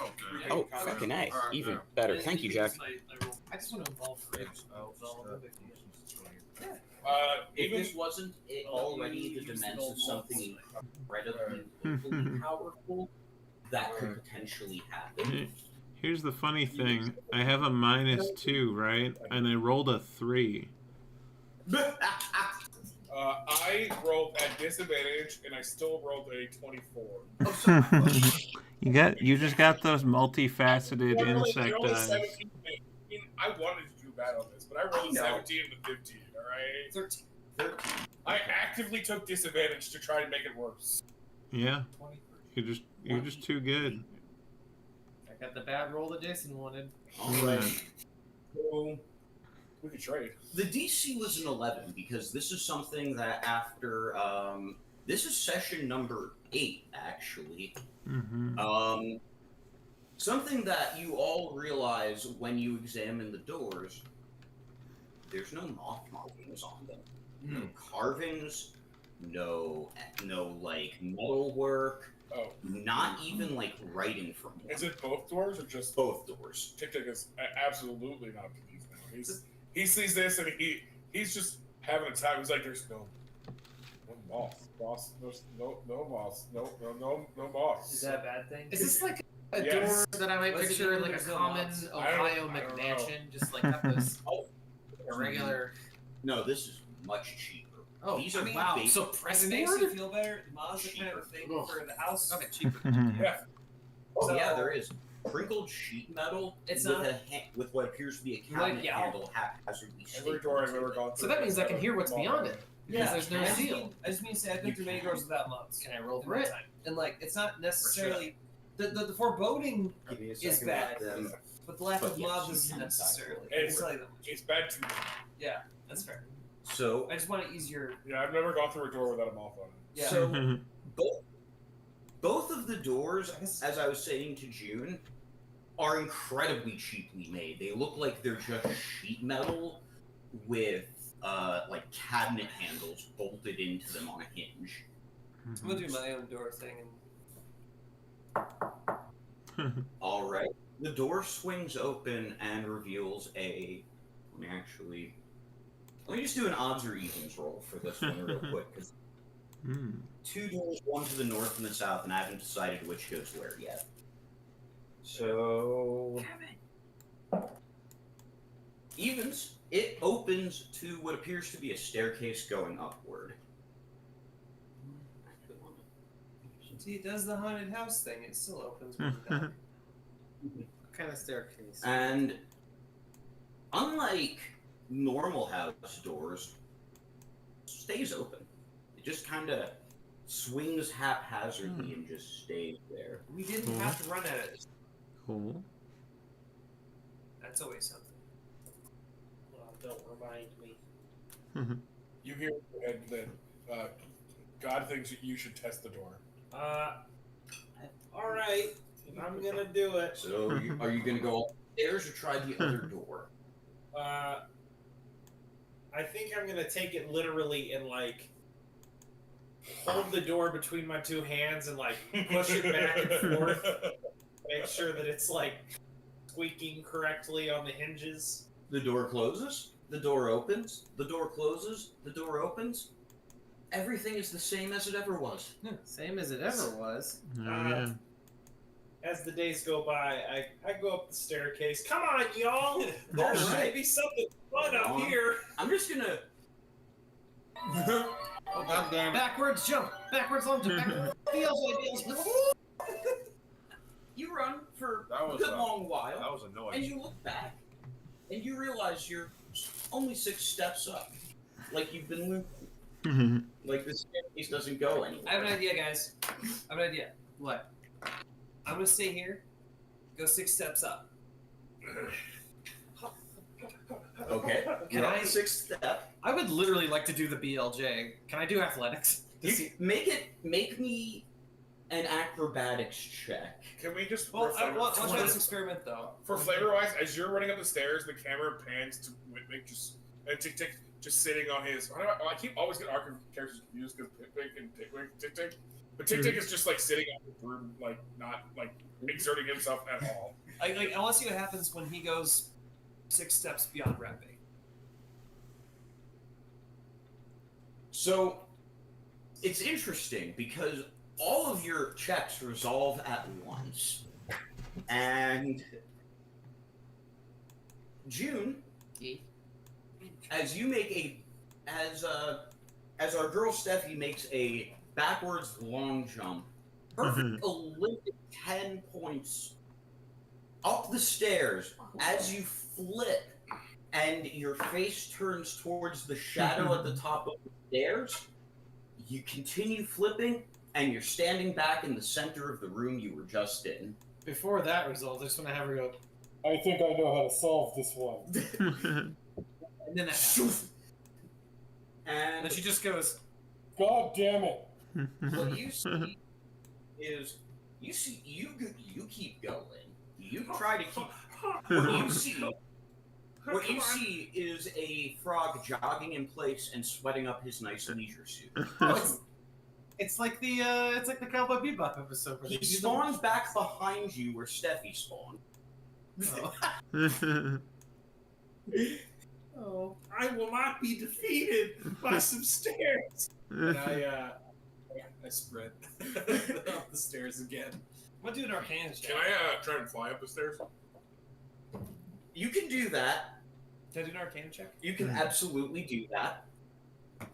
Oh, fucking A. Even better. Thank you, Jack. I just want to involve Fritz. If Even this wasn't already the demands of something incredibly powerful, that could potentially happen. Here's the funny thing. I have a -2, right? And I rolled a 3. I rolled at disadvantage, and I still rolled a 24. You just got those multifaceted They're only insect eyes. 17. I wanted to do bad on this, but I rolled a 17 and a 15. All right. 13. I actively took disadvantage to try and make it worse. Yeah. You're just too good. I got the bad roll that Jason wanted. Alright. So, We could trade. the DC was an 11 because this is something that after this is session number 8 actually. Something that you all realize when you examine the doors, there's no moth markings on them. No carvings, no like metal work, Oh, not even like writing from one. is it both doors or just Both doors. Tick Tick is absolutely not confused now. He sees this and he's just having a time. He's like, "There's no boss. There's no boss. No boss." Is that a bad thing? Is this like a Yes. door that I might Was it picture even like a there's no common mods? Ohio I don't McMansion? Just like have this a regular. No, this is much cheaper. Oh, These are wow. basic. So press It makes you feel better. Mods are kind of a thing for the house. Okay, cheaper. Yeah. Oh So- yeah, there is crinkled sheet metal It's with not- with what appears to be a Like, cabinet yeah. handle haphazardly Every stapled door I've to ever it. gone through. So that means I can hear what's beyond it. Yeah, Because there's no I just seal. I just mean to say I've been You through many can. doors without mods. Can I roll in for my it? time. And like it's not necessarily the foreboding, Give me a Is second. bad. Then. but the lack But of yes, mobs you isn't can necessarily. It's- I'll tell you that. It's bad to me. Yeah, that's fair. So, I just want to ease your Yeah, I've never gone through a door without a moth on it. yeah. so both of the doors, I guess- as I was saying to June, are incredibly cheaply made. They look like they're just sheet metal with like cabinet handles bolted into them on a hinge. I'm gonna do my own door thing and All right. The door swings open and reveals let me just do an odds or evens roll for this one real quick, because two doors, one to the north and the south, and I haven't decided which goes where yet. So evens. It opens to what appears to be a staircase going upward. see, it does the haunted house thing. It still opens when you die. What kind of staircase? And unlike normal house doors, stays open. It just kind of swings haphazardly and just stays there. We didn't have to run at it. Cool. That's always something. Don't remind me. You hear in your head that God thinks that you should test the door. All right, I'm gonna do it. So, are you going to go upstairs or try the other door? I think I'm gonna take it literally and like hold the door between my two hands and like push it back and forth. Make sure that it's like squeaking correctly on the hinges. The door closes, the door opens, the door closes, the door opens. Everything is the same as it ever was. Same as it ever was. Yeah. As the days go by, I go up the staircase. Come on, y'all! There All should right. be something fun up On. here. I'm just gonna. Oh, God damn it. Backwards jump. Backwards lunge. Backwards feels. You run for That a was good a- long while. That was annoying. And you look back, and you realize you're only 6 steps up. Like you've been looping. Like this staircase doesn't go anywhere. I have an idea, guys. I have an idea. What? I'm gonna stay here. Go 6 steps up. Okay. Can You're on I- the 6th step. I would literally like to do the BLJ. Can I do athletics? To see- Make me an acrobatics check. Can we just Well, for flavor, let's try this experiment though. for flavor wise, as you're running up the stairs, the camera pans to Whitmick and Tick Tick just sitting on his. I keep always get our characters confused because Whitmick and Tick Tick, but Tick Tick is just like sitting on the room, like not like exerting himself at all. I want to see what happens when he goes 6 steps beyond rapping. So it's interesting because all of your checks resolve at once. And June, as you make as our girl Steffi makes a backwards long jump, perfect Olympic 10 points up the stairs as you flip and your face turns towards the shadow at the top of the stairs. You continue flipping and you're standing back in the center of the room you were just in. Before that result, I just want to have her go. I think I know how to solve this one. And then that happens. And And then she just goes, God damn it. what you see is you keep going. You try to keep. What you see is a frog jogging in place and sweating up his nice leisure suit. It's like the Cowboy Bebop episode. Where He they do the- spawns back behind you where Steffi spawned. Oh. I will not be defeated by some stairs. And I spread up the stairs again. I'm gonna do an arcana check. Can I try and fly up the stairs? You can do that. Can I do an arcana check? You can absolutely do that.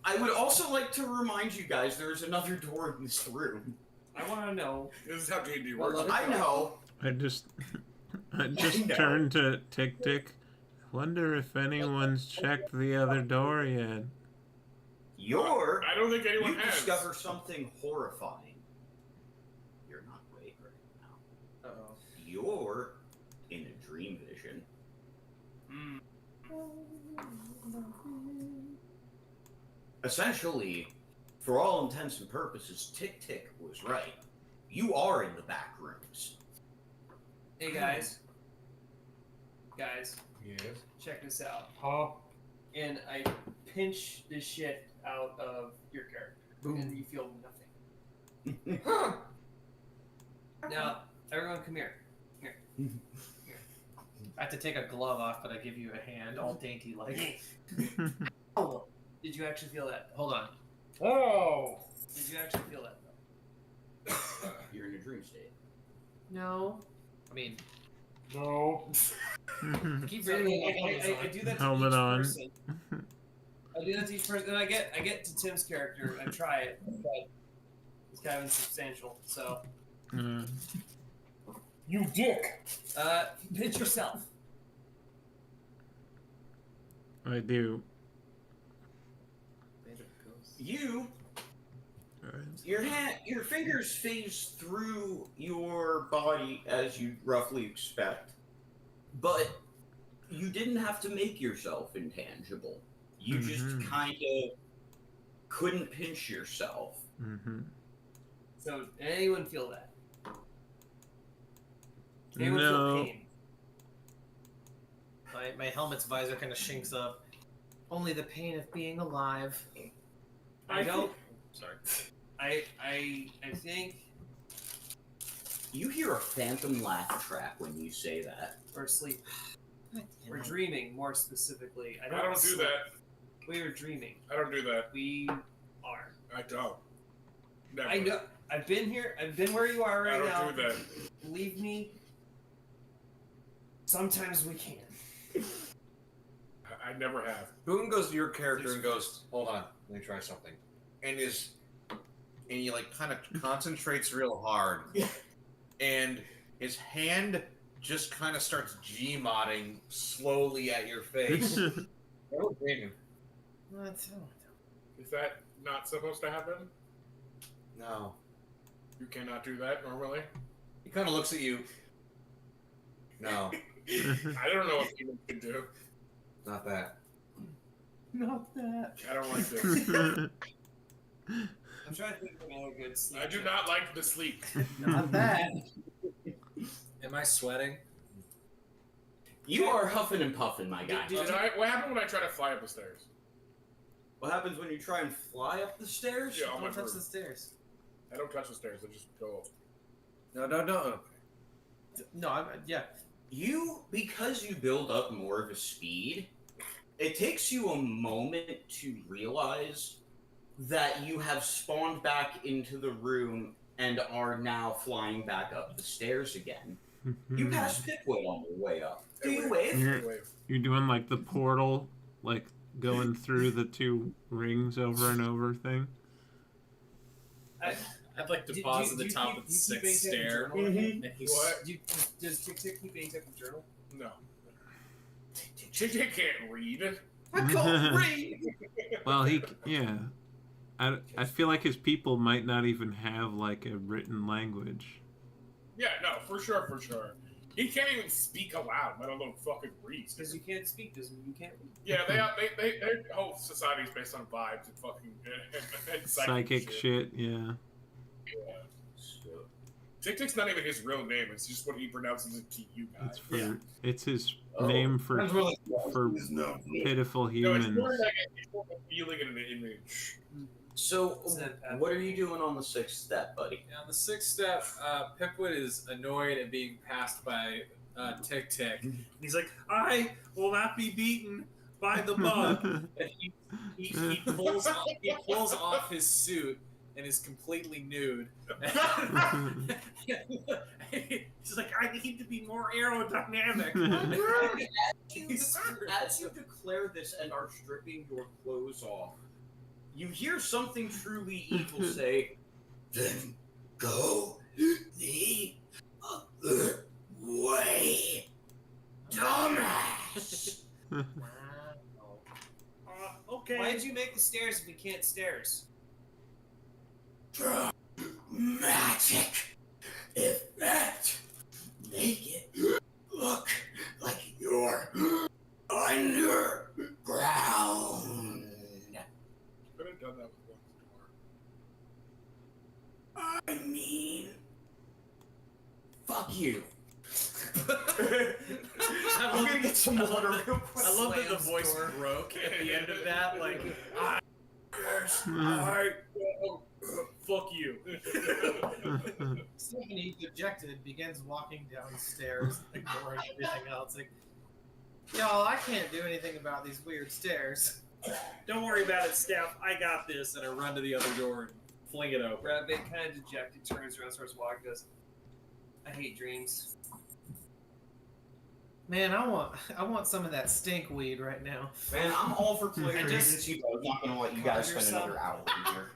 I would also like to remind you guys there's another door in this room. I want to know. This is how D&D works. I know. I just turned to Tick Tick. Wonder if anyone's checked the other door yet. I don't think anyone You has. discover something horrifying. You're not awake right now. Uh-oh. You're in a dream vision. Essentially, for all intents and purposes, Tick Tick was right. You are in the back rooms. Hey guys. Guys, Yes. check this out. Huh? And I pinch the shit out of your character, and you feel nothing. Now, everyone, come here. Here. I have to take a glove off, but I give you a hand, all dainty like. Oh, did you actually feel that? Hold on. Oh! Did you actually feel that? Though? You're in a dream state. No. I mean, No. keep So, reading. I do that to Helmet each on. person. I do that to each person, and I get to Tim's character. I try it, but it's kind of insubstantial. So, You dick! pinch yourself. I do. You, your fingers phase through your body as you'd roughly expect, but you didn't have to make yourself intangible. You just kind of couldn't pinch yourself. So, did anyone feel that? Anyone No. feel pain? My helmet's visor kind of shinks up. Only the pain of being alive. I don't. Sorry. I think You hear a phantom laugh track when you say that. we're asleep. We're dreaming, more specifically. I don't do sleep. that. We are dreaming. I don't do that. We are. I don't. Never. I know. I've been here. I've been where you are I right now. don't do that. Believe me. Sometimes we can. I never have. Boone goes to your character and goes, "Hold on, let me try something," and he like kind of concentrates real hard, and his hand just kind of starts G-modding slowly at your face. Oh, damn. Is that not supposed to happen? No, You cannot do that normally. he kind of looks at you. No, I don't know what people can do. not that. Not that. I don't like this. I'm trying to think of another good sleep. I do not like the sleep. Not that. Am I sweating? You are huffing and puffing, my guy. What happened when I try to fly up the stairs? What happens when you try and fly up the stairs? Yeah, on my Don't touch bird. the stairs. I don't touch the stairs. I just go up. No. No, yeah. Because you build up more of a speed, it takes you a moment to realize that you have spawned back into the room and are now flying back up the stairs again. You pass Pickwood on your way up. Do you wave? You're doing like the portal, like going through the two rings over and over thing. I'd like to pause at the top of the sixth stair. Mm-hmm. And he's What? Does Tick Tick keep any type of journal? No. Chick can't read. I can't read. Well, yeah. I feel like his people might not even have like a written language. Yeah, no, for sure. He can't even speak aloud, let alone fucking read. Because you can't speak doesn't mean you can't read. Yeah, their whole society is based on vibes and fucking and Psychic shit, yeah. Yeah. Tick Tick's not even his real name. It's just what he pronounces it to you guys. It's his name for pitiful No, it's humans. more like a feeling and an image. So, what are you doing on the sixth step, buddy? On the sixth step, Pickwood is annoyed at being passed by Tick Tick. He's like, I will not be beaten by the bug. And he pulls off his suit and is completely nude. He's like, I need to be more aerodynamic. As you declare this and are stripping your clothes off, you hear something truly evil say, "Then Go the other way, dumbass. Okay. Why'd you make the stairs if we can't stairs? Magic effect. Make it look like you're underground. Could have done that with one door. I mean, fuck you. I'm gonna get some water real quick. I love that the Slams voice door. broke at the end of that. Like, fuck you. Stephanie, dejected, begins walking downstairs, ignoring everything else. Like, y'all, I can't do anything about these weird stairs. Don't worry about it, Steph. I got this. And I run to the other door and fling it open. Rabbit kind of dejected, turns around, starts walking, goes, I hate dreams. Man, I want some of that stink weed right now. Man, I'm all for player I just- agency, but I'm not gonna let you guys spend another hour in here.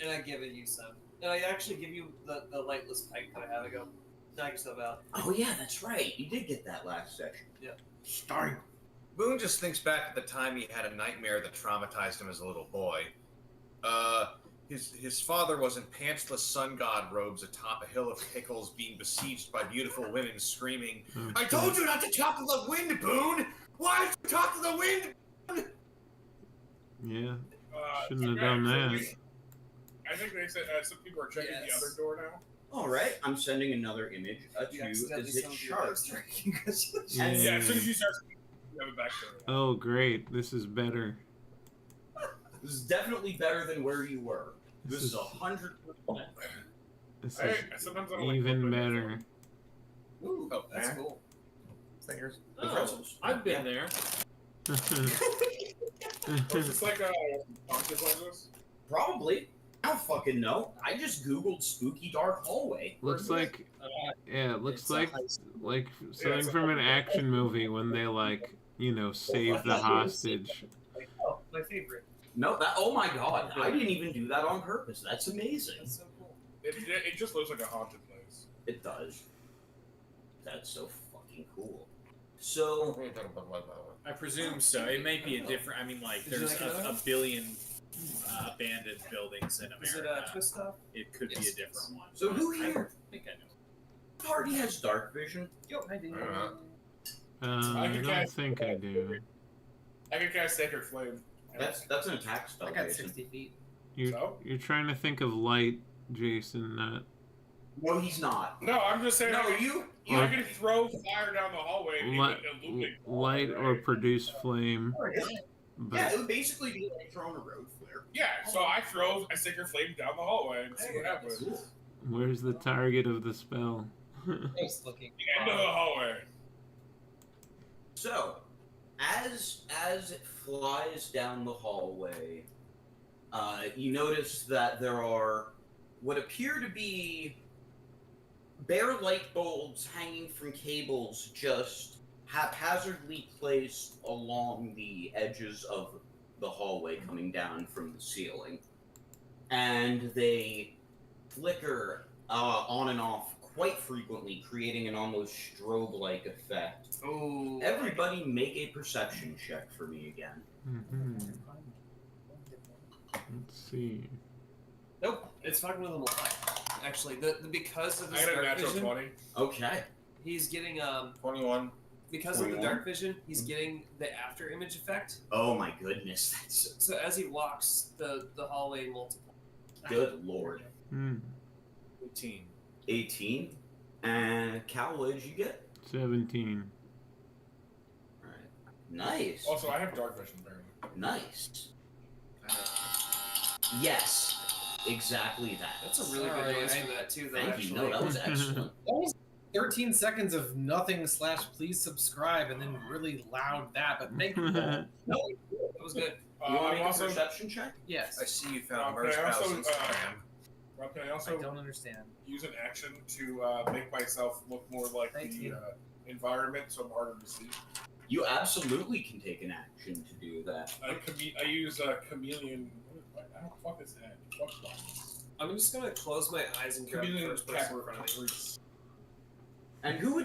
And I give it you some. And I actually give you the lightless pipe that I have. I go, knock yourself out. Oh yeah, that's right. You did get that last session. Yeah. Starting. Boone just thinks back at the time he had a nightmare that traumatized him as a little boy. His father was in pantsless sun god robes atop a hill of pickles, being besieged by beautiful women screaming, "I told you not to talk to the wind, Boone! Why did you talk to the wind?" Yeah, Uh, shouldn't have okay, done so that. I think they said some people are checking the Yes. other door now. All right, I'm sending another image to You accidentally is it summoned your sharp? lives drinking. Yeah. Yeah, as soon as you start speaking, you have it back there. Oh, great. This is better. This is definitely better than where you were. This is 100%. This Hey, is sometimes I don't like even opening better. Ooh, Oh, That's man. cool. Fingers. The Oh, pretzels. I've been Yeah. there. Was this like a just like this? Probably. I don't fucking know. I just googled spooky dark hallway. Looks like, yeah, it looks It's a like high something it's a from an high- action movie when they save the hostage. Oh, my favorite. No, that. Oh my god! I didn't even do that on purpose. That's amazing. That's so cool. It just looks like a haunted place. It does. That's so fucking cool. So I presume so. It may be a different. I mean, like, Did you there's like another a one? billion abandoned buildings in Is it America. Twist Off? It could be Yes. a different one. So who I here think I know. party has dark vision? Yo, I do. I don't think I do. I can cast Sacred Flame. That's an attack spell. I got Jason. 60 feet. You're trying to think of light, Jason, not. No, he's not. No, I'm just saying. No, I Or- can throw fire down the hallway and Light, illuminate. the light or hallway. produce flame. Yeah, But it would basically be like throwing a road flare. Yeah, so I throw a Sacred Flame down the hallway and see what happens. Cool. where's the target of the spell? Nice looking. The end of the hallway. So, as it flies down the hallway, you notice that there are what appear to be bare light bulbs hanging from cables just haphazardly placed along the edges of the hallway coming down from the ceiling. And they flicker on and off quite frequently, creating an almost strobe-like effect. Oh. Everybody make a perception check for me again. Let's see. Nope, it's fucking with him a lot. Actually, the because of I his got a dark natural vision, 20. Okay. he's getting 21. because of the 21? dark vision, he's getting the after image effect. Oh my goodness, that's So as he walks, the hallway multiplies. good lord. 18. 18. And Cal, what did you get? 17. Alright. Nice. Also, I have dark vision, apparently. Nice. Yes. Exactly that. That's a really Sorry, good noise I- for that too. Though, Thank actually. you. No, that was excellent. That was 13 seconds of nothing / please subscribe and then really loud that, but thank you all. That was good. You want to I'm make also, a perception check? Yes. I see you found Okay, Merch also, House Instagram. Rob, can I I also don't understand. use an action to make myself look more like Thank the you. environment so I'm harder to see? You absolutely can take an action to do that. I use a chameleon. How the fuck is that? Fuck buttons. I'm just gonna close my eyes and grab the first person in front of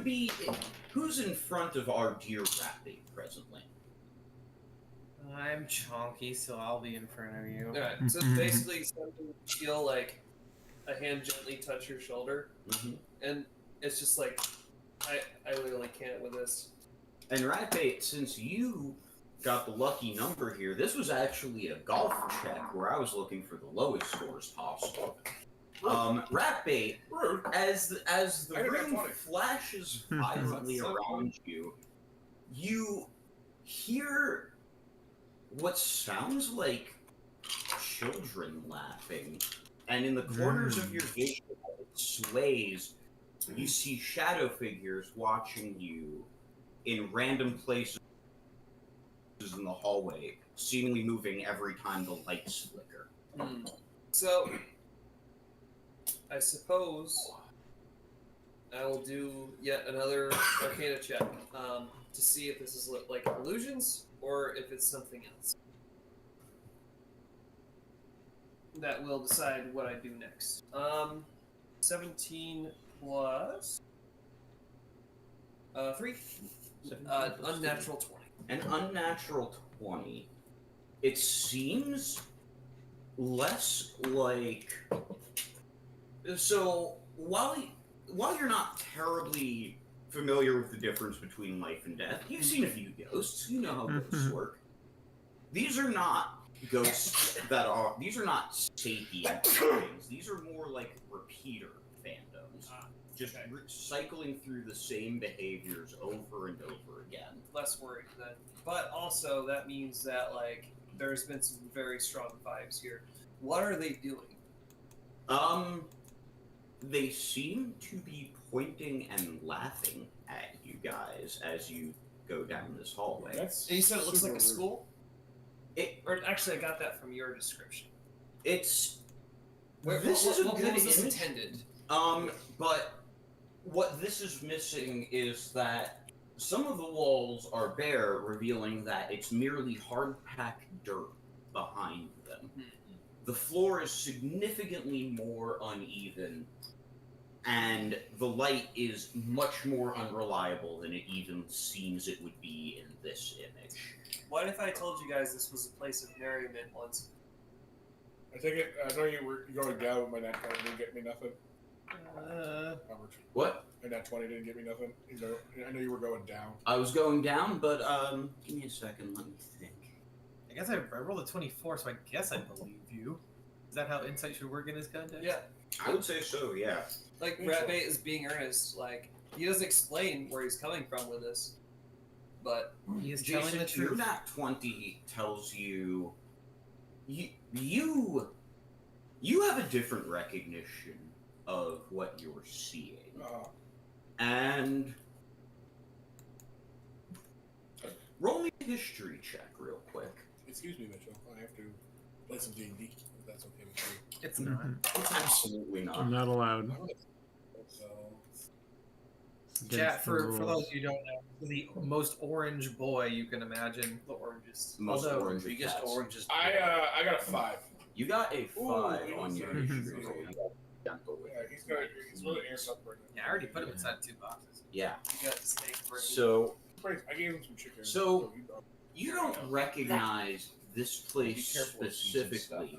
me. And who's in front of our dear Rappy presently? I'm chonky, so I'll be in front of you. Alright, so basically something you feel like a hand gently touch your shoulder, and it's just like, I literally can't with this. And Rappy, since you got the lucky number here, this was actually a golf check where I was looking for the lowest scores possible. Rappy, as the room flashes violently around you, you hear what sounds like children laughing, and in the corners of your vision, as it sways, you see shadow figures watching you in random places in the hallway, seemingly moving every time the lights flicker. So, I suppose I will do yet another Arcana check to see if this is like illusions or if it's something else. That will decide what I do next. 17 plus 3. Unnatural 20. An unnatural 20. It seems less like... So, while you're not terribly familiar with the difference between life and death, you've seen a few ghosts. You know how ghosts work. These are not ghosts these are not sapient things. These are more like repeater phantoms. Just cycling through the same behaviors over and over again. Less worried then. But also, that means that, like, there's been some very strong vibes here. What are they doing? They seem to be pointing and laughing at you guys as you go down this hallway. And you said it looks like a school? Or actually, I got that from your description. It's... What was this intended? But what this is missing is that some of the walls are bare, revealing that it's merely hard-packed dirt behind them. The floor is significantly more uneven, and the light is much more unreliable than it even seems it would be in this image. What if I told you guys this was a place of merriment once? I know you were going down with my nat 20 didn't get me nothing. What? My nat 20 didn't get me nothing. I know you were going down. I was going down, but give me a second, let me think. I guess I rolled a 24, so I guess I believe you. Is that how insight should work in this context? Yeah. I would say so, yeah. Like, Ratbait is being earnest. Like, he doesn't explain where he's coming from with this. But he is Jason, telling the truth. Your nat 20 tells you you have a different recognition of what you're seeing. And roll me a history check real quick. Excuse me, Mitchell. I have to play some D&D, if that's okay with you. It's not. It's absolutely not. I'm not allowed. Chat, for those who don't know, the most orange boy you can imagine. The orangest. Most orange biggest cats. oranges. I got a 5. You got a 5 on your Mhm. history. So you got gentle with it. He's really air stuff right now. Yeah, I already put him inside 2 boxes. Yeah. You got the snake brain. So I gave him some chicken. So you don't recognize this place specifically,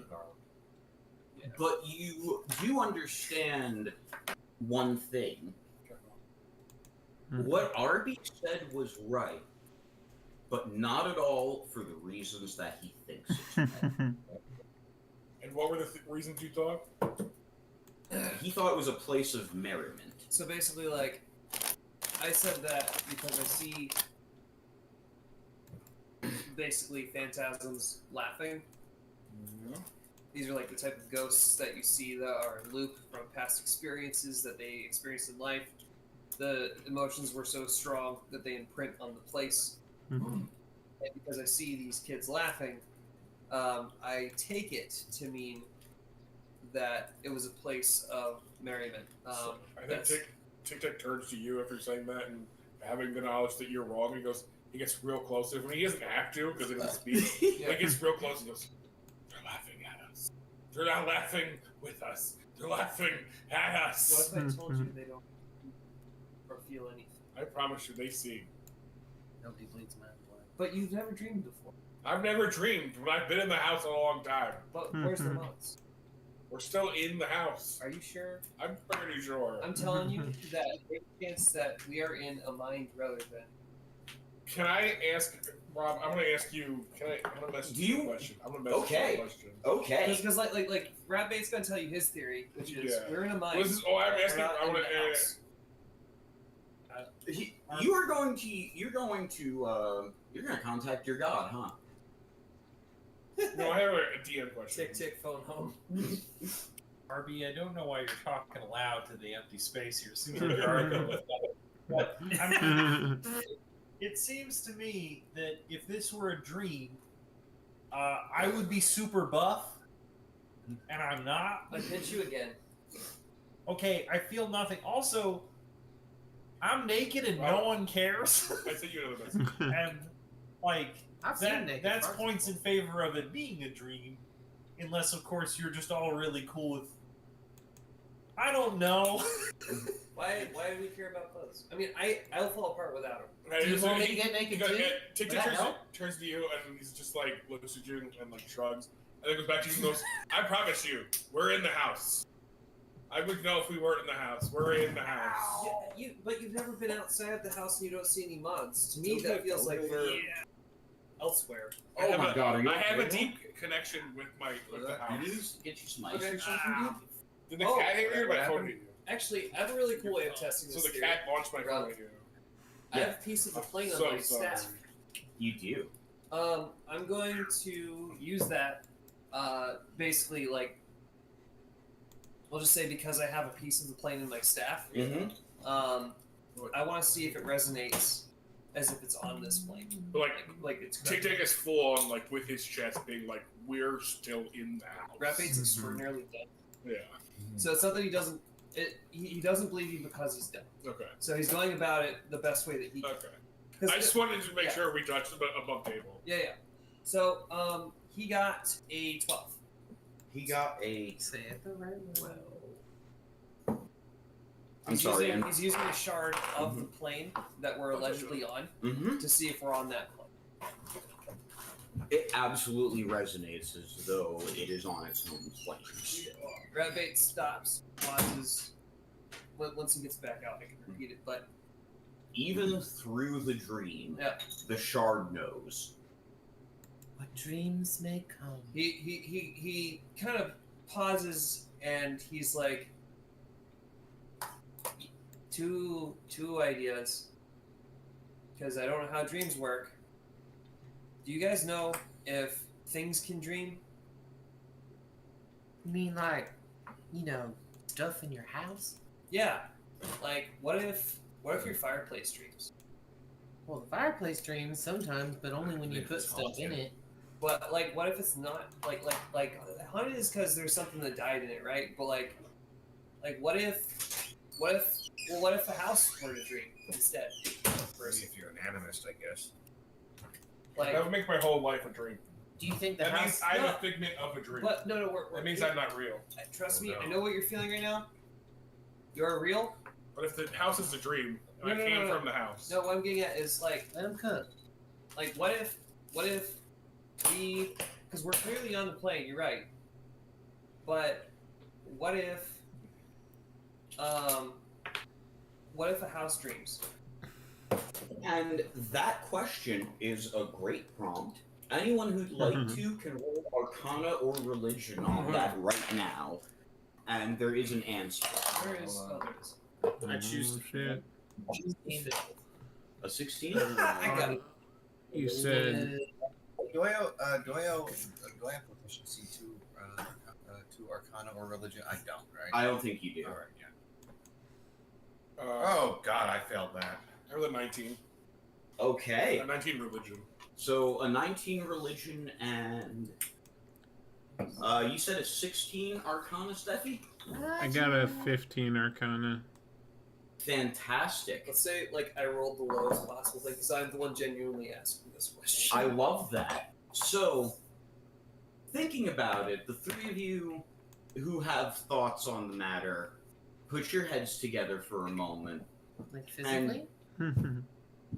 but you do understand one thing. What Arby said was right, but not at all for the reasons that he thinks it's right. And what were the reasons you thought? He thought it was a place of merriment. So basically, like, I said that because I see basically phantasms laughing. These are like the type of ghosts that you see that are in loop from past experiences that they experienced in life. The emotions were so strong that they imprint on the place. And because I see these kids laughing, I take it to mean that it was a place of merriment. I think Tic Tac turns to you after saying that, and having the knowledge that you're wrong, he gets real close. I mean, he doesn't have to because he doesn't speak. He gets real close and goes, "They're laughing at us. They're not laughing with us. They're laughing at What us. if I told you they don't or feel anything? I promise you, they see. Nobody bleeds mind blood. But you've never dreamed before. I've never dreamed, but I've been in the house a long time. But where's the mods? We're still in the house. Are you sure? I'm pretty sure. I'm telling you that there's a chance that we are in a mind rather than. Can I ask, Rob? I'm going to ask you. I'm going to message you a question. I'm going to message you a question. Okay. Because like Ratbait's gonna tell you his theory, which is we're in a mind. Well, this is, oh, I'm we're asking. not I in want the house. You're going to contact your god, huh? No, I have a DM question. Tick tick phone home. RB, I don't know why you're talking aloud to the empty space here. It seems like you're arguing with that. But I mean, it seems to me that if this were a dream, I would be super buff, and I'm not. I hit you again. Okay, I feel nothing. Also, I'm naked and no one cares. I sent you another message. And like I've seen naked that's parts points in before. favor of it being a dream, unless of course you're just all really cool with. I don't know. Why do we care about clothes? I mean, I'll fall apart without them. Right, Do you so want me he- to get naked he goes, too? Tick Would that Tick help? turns to you and he's just like looks at you and like shrugs, and then goes back to you and goes, "I promise you, we're in the house. I would know if we weren't in the house. We're in the house." Yeah, but you've never been outside the house and you don't see any mods. To me, that feels like we're elsewhere. Oh my god, are you I have a okay? deep connection with the You need house. to get you some ice Okay. or something, Did the Oh, cat hit me or what my phone happened? hit you? Actually, I have a really cool way of testing So this the theory. cat launched my phone at you. I have a piece of the plane on So my sorry. staff. You do. I'm going to use that, basically, like, we'll just say because I have a piece of the plane in my staff, Mm-hmm. I want to see if it resonates as if it's on this plane. But Like it's Tick Tick is full on like with his chest being like, "We're still in the house." Ratbait's extraordinarily dead. Yeah. So it's not that he doesn't. He doesn't believe you because he's dead. Okay. So he's going about it the best way that he can. Okay. 'Cause I just wanted to make yeah. sure we touched above table. Yeah. So he got a 12. He got a. Say it the right way. I'm sorry. He's using a shard of the plane that we're allegedly on Mm-hmm. to see if we're on that plane. It absolutely resonates as though it is on its own plane still. Ratbait stops, pauses. Once he gets back out, I can repeat it. But Even through the dream, yeah, the shard knows. What dreams may come. he kind of pauses and he's like, two ideas, because I don't know how dreams work. Do you guys know if things can dream? You mean like, stuff in your house? Yeah. Like, what if your fireplace dreams? Well, the fireplace dreams sometimes, but only when you put stuff in it. But like, what if it's not like haunted is because there's something that died in it, right? But like what if a house were to dream instead? If you're an animist, I guess. Like, That would make my whole life a dream. Do you think the That house? means I'm No. a figment of a dream. but no, we're That means I'm not real. Trust Oh, me, no. I know what you're feeling right now. You're real. But if the house is a dream, and I No, came no. from the house. No, what I'm getting at is like Let him cook. what if we, because we're clearly on the plane. You're right. But what if a house dreams? And that question is a great prompt. Anyone who'd like to can roll Arcana or Religion on that right now, and there is an answer. There is. Oh, there is. I choose shit. A 16? I got it. You said Do I have proficiency to Arcana or Religion? I don't, right? I don't think you do. All right, yeah. Oh, Oh God, I failed that. I rolled a 19. Okay. A 19 religion. So a 19 Religion and you said a 16 Arcana, Steffi? I got a 15 Arcana. Fantastic. Let's say like I rolled the lowest possible thing because I'm the one genuinely asking this question. I love that. So, thinking about it, the three of you who have thoughts on the matter, put your heads together for a moment. Like physically?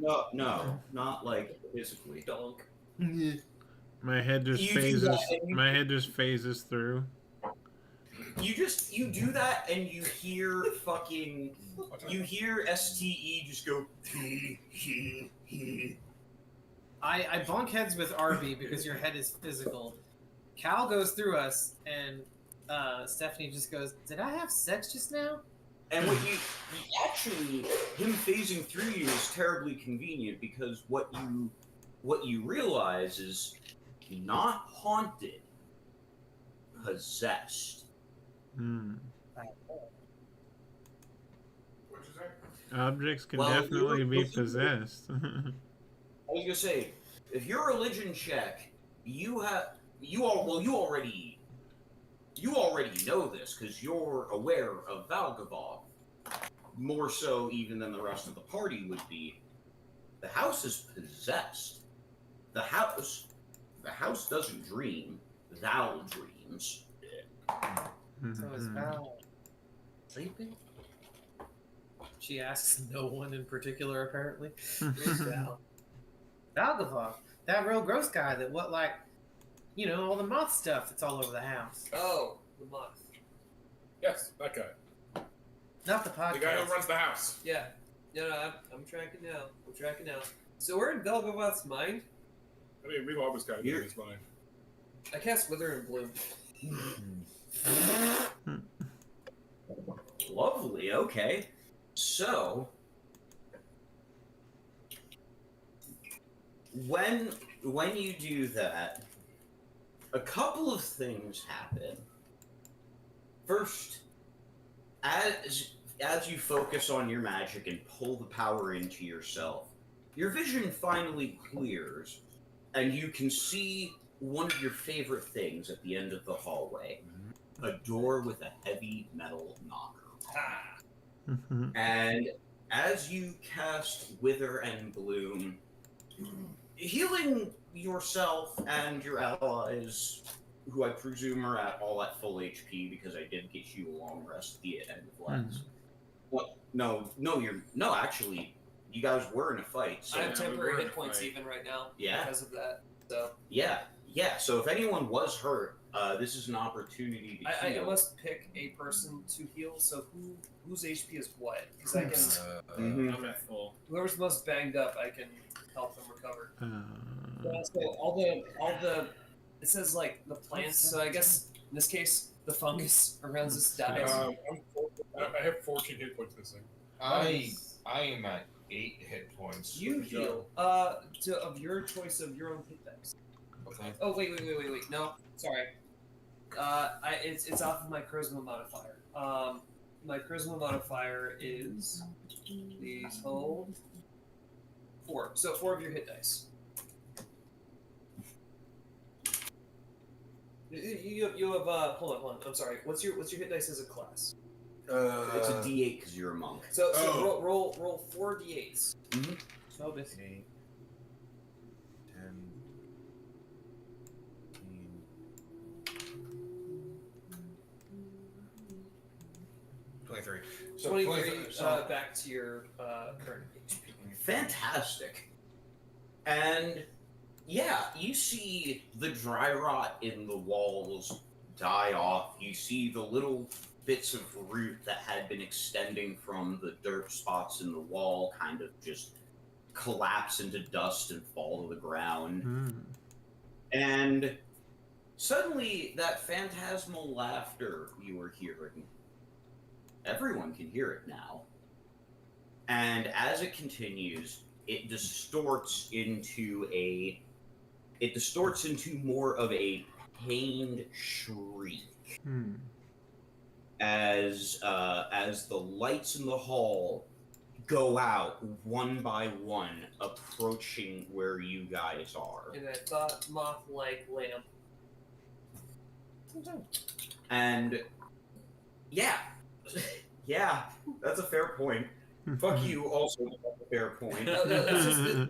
No, not like physically. Donk. My head just You do phases. that and you- My head just phases through. You do that and you hear fucking you hear STE just go I bonk heads with RB because your head is physical. Cal goes through us, and Stephanie just goes, "Did I have sex just now?" and what you actually him phasing through you is terribly convenient because what you realize is not haunted, possessed. Hmm. What'd you say? Objects can Well, definitely you're- be possessed. I was gonna say, if your religion check, you already know this because you're aware of Valgavoth, more so even than the rest of the party would be. The house is possessed. The house doesn't dream. Val dreams. So is Val sleeping? She asks no one in particular, apparently. Where's Val? Valgavoth, that real gross guy that all the moth stuff that's all over the house. Oh, the moth. Yes, that guy. Not the podcast. The guy who runs the house. Yeah. No, I'm tracking now. So we're in Velgavoth's mind. I mean, we've always got to get in his mind. I cast Wither and Bloom. Lovely. Okay. So, when you do that, a couple of things happen. First, as you focus on your magic and pull the power into yourself, your vision finally clears, and you can see one of your favorite things at the end of the hallway. A door with a heavy metal knocker. And as you cast Wither and Bloom, healing yourself and your allies, who I presume are all at full HP because I did get you a long rest at the end of last. What? No, actually, you guys were in a fight. So I have we were temporary in hit a points fight. even right now Yeah. because of that. So yeah. So if anyone was hurt, this is an opportunity to I heal. must pick a person to heal. So whose HP is what? Because I can Mhm. I'm at full. whoever's most banged up, I can help them recover. Uh, So all the it says like the plants. So I guess in this case the fungus around this dies. I have 14 hit points missing. I am at 8 hit points. You Good job. heal of your choice of your own hit dice. Okay. Oh wait. No, sorry. It's off of my charisma modifier. My charisma modifier is please hold 4. So 4 of your hit dice. You have hold on. I'm sorry. What's your hit dice as a class? It's a D8 because you're a monk. So Oh. roll 4 d8s. So this 8, 10, 23. So 23 so back to your current HP. Fantastic. And yeah, you see the dry rot in the walls die off. You see the little bits of root that had been extending from the dirt spots in the wall kind of just collapse into dust and fall to the ground. And suddenly, that phantasmal laughter you were hearing, everyone can hear it now. And as it continues, it distorts into more of a pained shriek as the lights in the hall go out one by one, approaching where you guys are. And I thought moth like lamp. And yeah, yeah, that's a fair point. Fuck you, also that's a fair point. That's just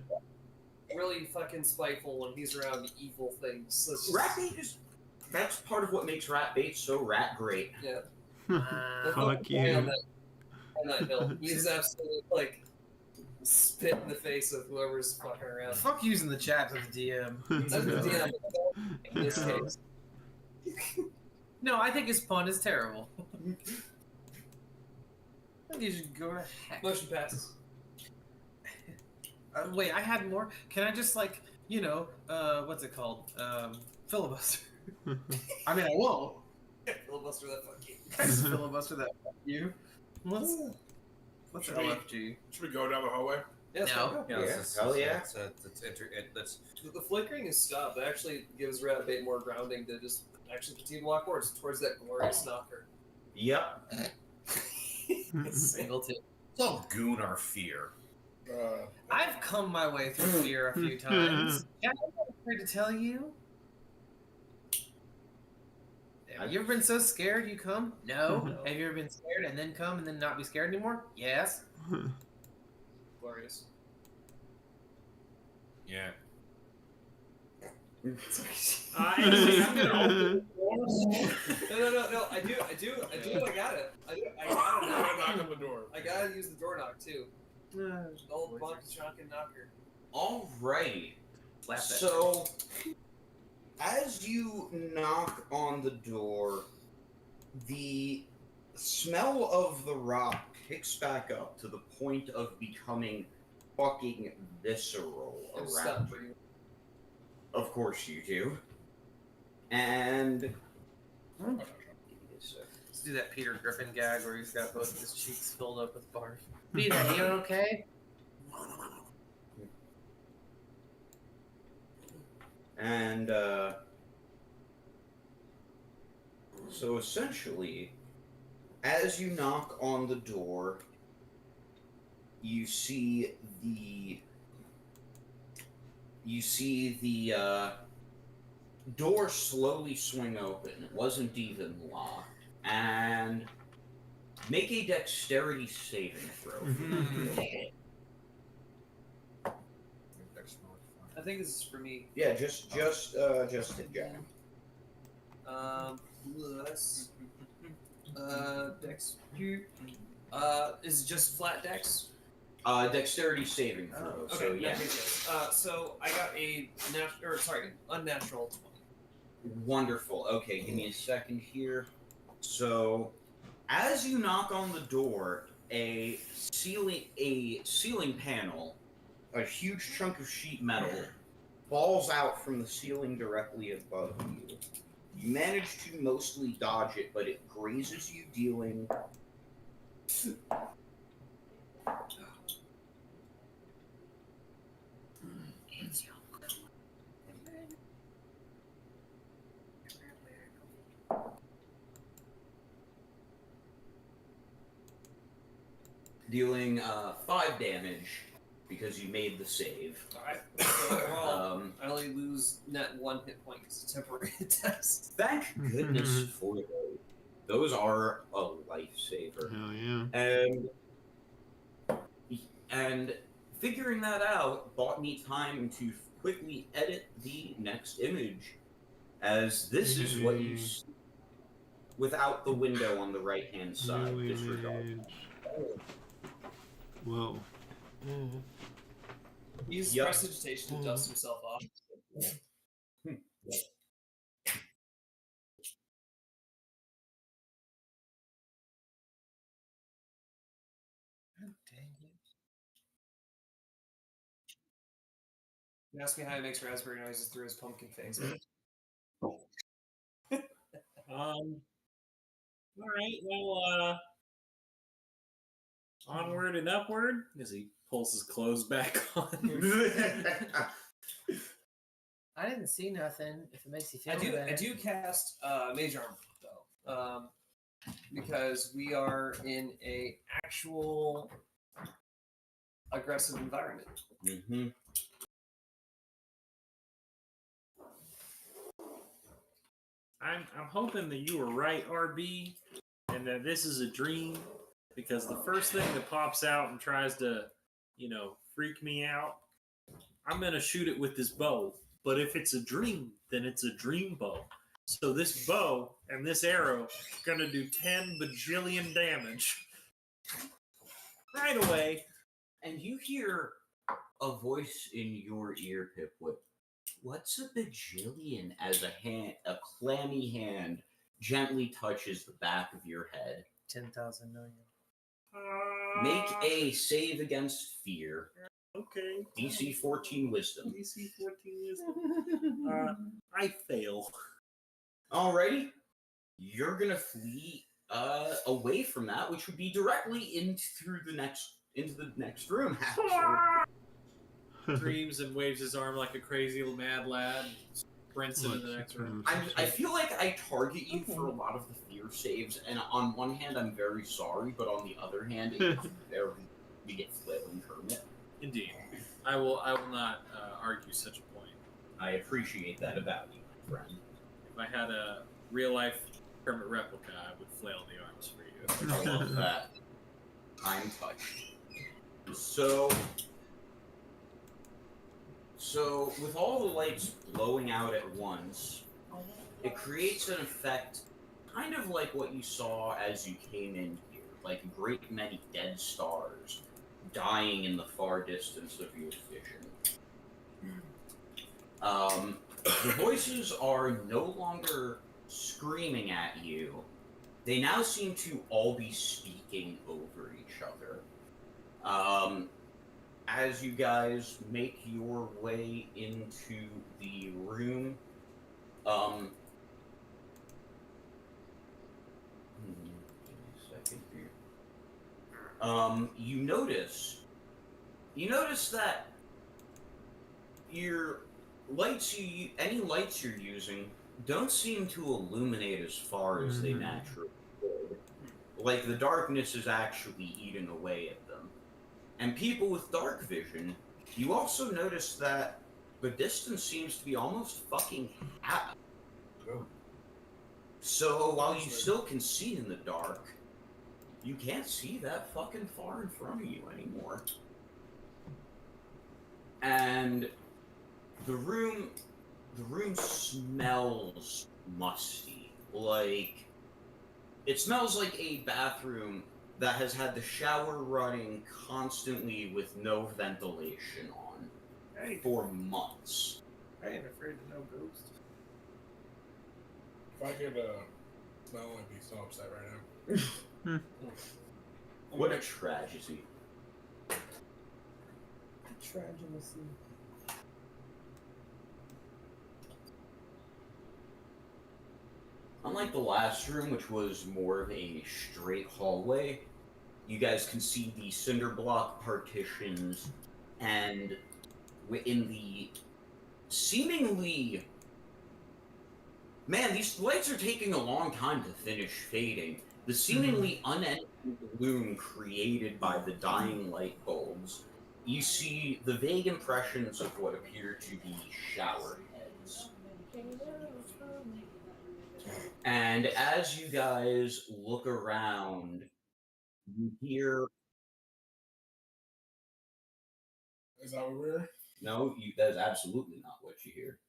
really fucking spiteful when he's around the evil things. Let's just... Rappy is That's part of what makes rat bait so rat great. Yeah. Fuck On you. that hill. He's absolutely like spit in the face of whoever's fucking around. Fuck using the chat to the DM. That's the DM in this case. No, I think his pun is terrible. I think you should go to heck. Motion passes. Wait, I had more. Can I just what's it called? Filibuster. I mean, I won't. Filibuster that fuck you. I just filibuster that. Fuck you. What's Should we- LFG? Should we go down the hallway? Yes, No. no. Hell yeah. The flickering is stopped. It actually gives rat bait more grounding to just actually continue to walk towards that glorious knocker. Yep. Single tip. It's all goon or fear. I've come my way through fear a few times. Yeah, I'm not afraid to tell you. Have you ever been so scared you come? No. No. Have you ever been scared and then come and then not be scared anymore? Yes. Glorious. Yeah. Anyway, I'm gonna open the door. No. I do. I got it. I got it. Knock on the door. I gotta use the door knock too. The old Bonk-Chonkin knocker. All right. Slap that. So, as you knock on the door, the smell of the rock kicks back up to the point of becoming fucking visceral I'm around stuck you. for you. Of course you do. And Let's do that Peter Griffin gag where he's got both of his cheeks filled up with barf. Peter, you okay? And, so essentially, as you knock on the door, you see the door slowly swing open. It wasn't even locked. And make a dexterity saving throw. I think this is for me. Yeah, just hit Jack. Plus, dex. Is it just flat dex? Dexterity saving throw. Okay, So yeah. So I got a unnatural 20. Wonderful. Okay, give me a second here. So, as you knock on the door, a ceiling panel, a huge chunk of sheet metal, falls out from the ceiling directly above you. You manage to mostly dodge it, but it grazes you, dealing dealing 5 damage because you made the save. Alright. So overall, I only lose net 1 hit point because it's a temporary test. Thank goodness for those. Those are a lifesaver. Hell yeah. And figuring that out bought me time to quickly edit the next image, as this is what you see without the window on the right-hand side. New Disregard. image. Whoa. He uses Yep. prestidigitation to dust himself off. You ask me how he makes raspberry noises through his pumpkin face. All right. Well, onward and upward as he pulls his clothes back on. I didn't see nothing. If it makes you feel I better. do cast Mage Armor though, because we are in a actual aggressive environment. Mm-hmm. I'm hoping that you were right, RB, and that this is a dream, because the first thing that pops out and tries to, freak me out, I'm gonna shoot it with this bow. But if it's a dream, then it's a dream bow. So this bow and this arrow are gonna do 10 bajillion damage. Right away. And you hear a voice in your ear, Pipwood. What's a bajillion? As a clammy hand gently touches the back of your head. 10,000 million. Make a save against fear. Okay. DC 14 Wisdom. DC 14 Wisdom. I fail. Alrighty. You're gonna flee away from that, which would be directly into the next room. Screams and waves his arm like a crazy mad lad. Sprints into the next room. I feel like I target you for a lot of the fear saves, and on one hand, I'm very sorry, but on the other hand, we get flailing Kermit. Indeed. I will not argue such a point. I appreciate that about you, my friend. If I had a real-life Kermit replica, I would flail the arms for you. I love that. I'm touched. So, with all the lights blowing out at once, it creates an effect kind of like what you saw as you came in here, like a great many dead stars dying in the far distance of your vision. The voices are no longer screaming at you. They now seem to all be speaking over each other. As you guys make your way into the room, you notice that your lights, any lights you're using, don't seem to illuminate as far as they naturally would. Like the darkness is actually eating away at them. And people with dark vision, you also notice that the distance seems to be almost fucking half. So while you still can see in the dark, you can't see that fucking far in front of you anymore. And the room smells musty. Like, it smells like a bathroom that has had the shower running constantly with no ventilation on for months. I ain't afraid of no ghosts. If I could smell, I'd be so upset right now. What a tragedy. Tragedy. Unlike the last room, which was more of a straight hallway, you guys can see the cinder block partitions, and in the seemingly... Man, these lights are taking a long time to finish fading. The seemingly unending gloom created by the dying light bulbs, you see the vague impressions of what appear to be shower heads. And as you guys look around, you hear... Is that what we're... No, that is absolutely not what you hear.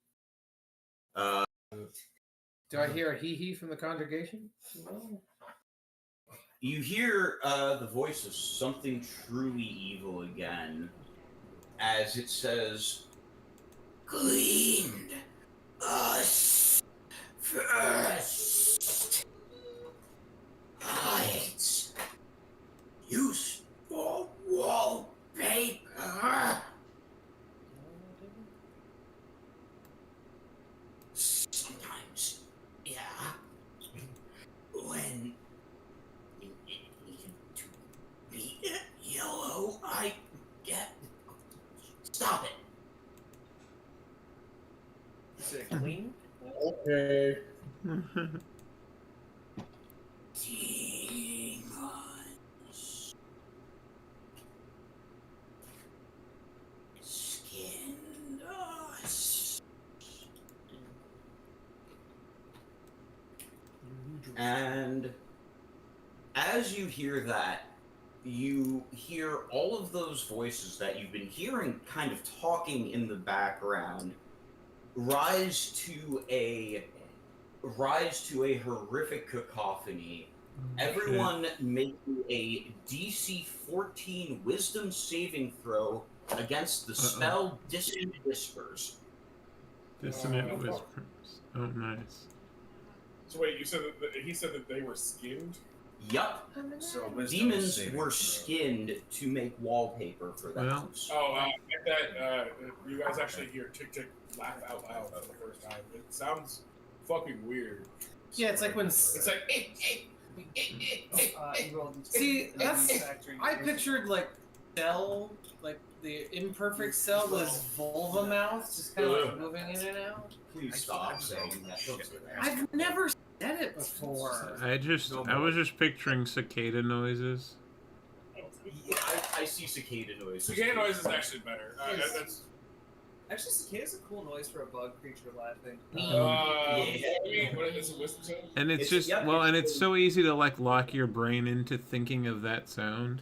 Do I hear a hee-hee from the congregation? No. You hear the voice of something truly evil again, as it says, "Cleaned us first. Hides used for wallpaper. Sometimes, yeah, when it needed to be yellow, I get... Stop it. Is it clean? Okay. Demons. Skinned us. And as you hear that, you hear all of those voices that you've been hearing kind of talking in the background rise to a rise to a horrific cacophony. Everyone making a DC 14 Wisdom saving throw against the spell Dissonant Whispers. Dissonant Whispers. Oh, nice. So wait, you said that he said that they were skinned? Yup. So Demons were skinned to make wallpaper for that Well. house. You guys actually hear Tick Tick laugh out loud for the first time. It sounds fucking weird. Yeah, it's like when. It's like. See, I pictured like Cell, like the imperfect Cell with vulva mouth, just kind of like moving in and out. Please stop saying that shit. I've never said it before. I was just picturing cicada noises. Yeah, I see cicada noises. Cicada noise is actually better. Actually, cicadas a cool noise for a bug creature laughing. What is a whisper sound? And it's just and it's so easy to like lock your brain into thinking of that sound.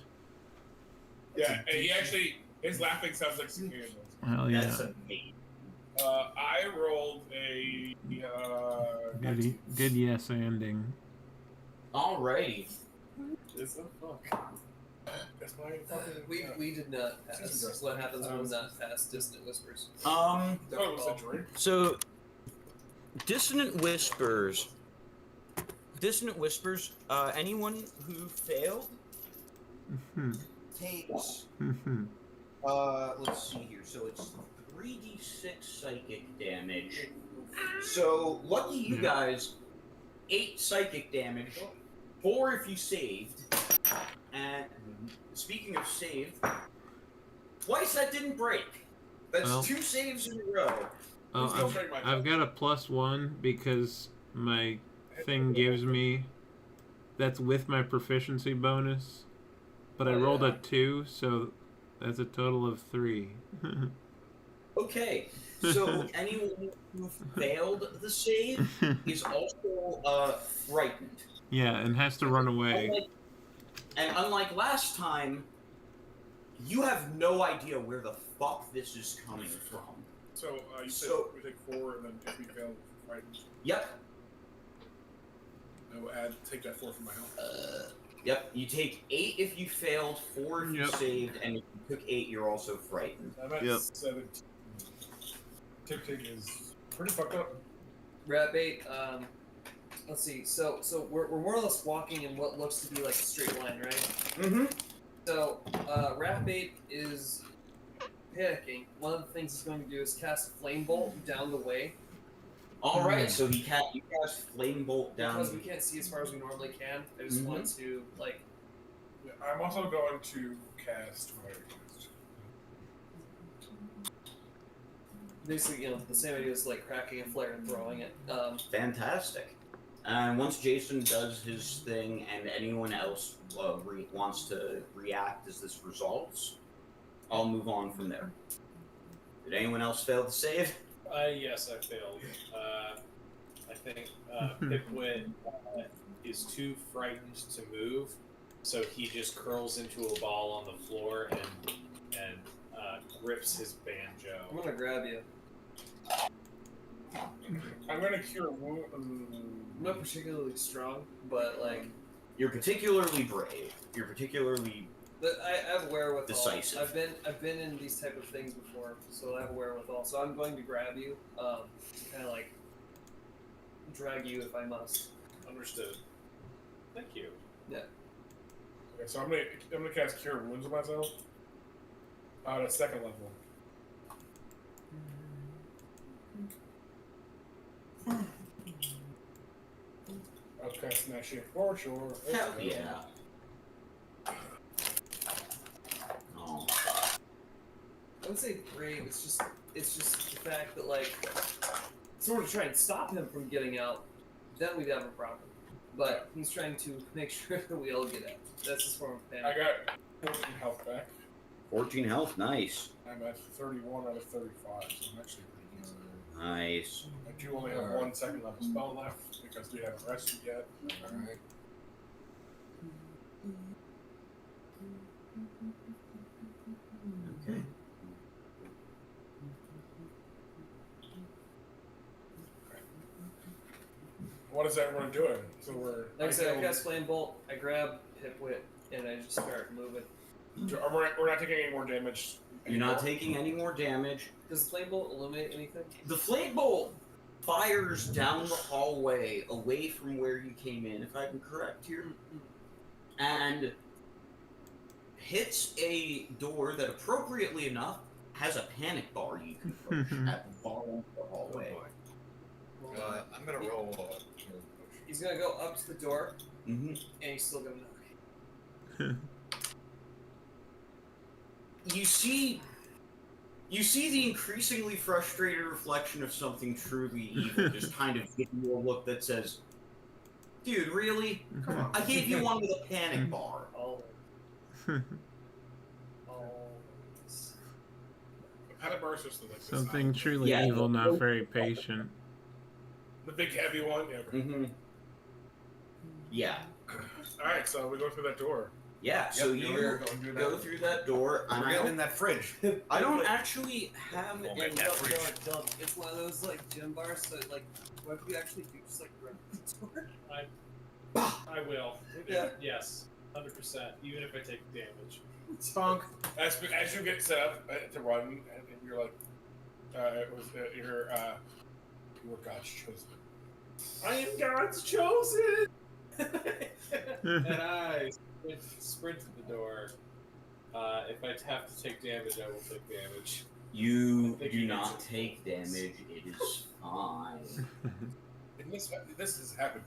Yeah, and his laughing sounds like cicada noise. Hell yeah. That's amazing. I rolled a Good yes ending. Alrighty. It's a fuck. That's my fucking. We did not pass. What happens when we not pass Dissonant Whispers? Oh, it was a drink. So, Dissonant Whispers. Anyone who failed takes. Let's see here. So it's 3d6 psychic damage. So lucky you guys, 8 psychic damage, 4 if you saved. And speaking of saved, twice that didn't break. That's 2 saves in a row. I've got a +1 because my thing gives me. That's with my proficiency bonus, but I rolled a 2, so that's a total of 3. Okay, so anyone who failed the save is also frightened. Yeah, and has to run away. Unlike last time, you have no idea where the fuck this is coming from. So you said we take 4, and then if we fail, right? Yep. I will take that 4 from my health. Yep. You take 8 if you failed, 4 if you saved, and if you took 8, you're also frightened. I'm at 17. Tick Tick is pretty fucked up. Ratbait, let's see. So we're more or less walking in what looks to be like a straight line, right? Mm-hmm. So Ratbait is panicking. One of the things he's going to do is cast Flame Bolt down the way. All right, so you cast Flame Bolt down. Because we can't see as far as we normally can. I just want to like. Yeah, I'm also going to cast. Basically, the same idea as like cracking a flare and throwing it. Fantastic. And once Jason does his thing, and anyone else wants to react as this resolves, I'll move on from there. Did anyone else fail to save? Yes, I failed. I think Pipwit is too frightened to move, so he just curls into a ball on the floor and grips his banjo. I'm gonna grab you. I'm gonna cure wound. I'm not particularly strong, but like. You're particularly brave. You're particularly. I have wherewithal. Decisive. I've been in these type of things before, so I have wherewithal. So I'm going to grab you, kind of like drag you if I must. Understood. Thank you. Yeah. Okay, so I'm gonna cast Cure Wounds on myself. At 2nd level. I'll cast that shit for sure. Hell yeah. Oh. I would say brave. It's just the fact that like, in order to try and stop him from getting out, then we'd have a problem. But he's trying to make sure that we all get out. That's his form of panic. I got 14 health back. 14 health, nice. I'm at 31 out of 35, so I'm actually pretty decent. Nice. I do only have 1 second level spell left because we haven't rested yet. Alright. Okay. What is everyone doing? So we're. Like I said, I cast Flame Bolt, I grab Pipwit, and I just start moving. We're not taking any more damage. You're not taking any more damage. Does the Flame Bolt illuminate anything? The flame bolt fires down the hallway away from where you came in, if I'm correct here, and hits a door that, appropriately enough, has a panic bar you can push at the bottom of the hallway. I'm gonna roll. He's gonna go up to the door, Mm-hmm. and he's still gonna knock. You see the increasingly frustrated reflection of something truly evil just kind of giving you a look that says, "Dude, really? Come on. I gave you one with a panic bar." Panic bar is just like this. Something truly evil, not very patient. The big heavy one. Yeah. Mm-hmm. Yeah. All right, so we go through that door. Yeah, so you go through that door. We're getting in that fridge. I don't actually have We'll any. make that fridge. Don't. It's one of those like gym bars. So like, what if you actually do just like run the door? I will. Yeah. Yes. 100%. Even if I take damage. Spunk. As you get set up to run, and you're like, you were God's chosen. I am God's chosen. And I sprint to the door. If I have to take damage, I will take damage. You do not take damage. It is fine. And this has happened.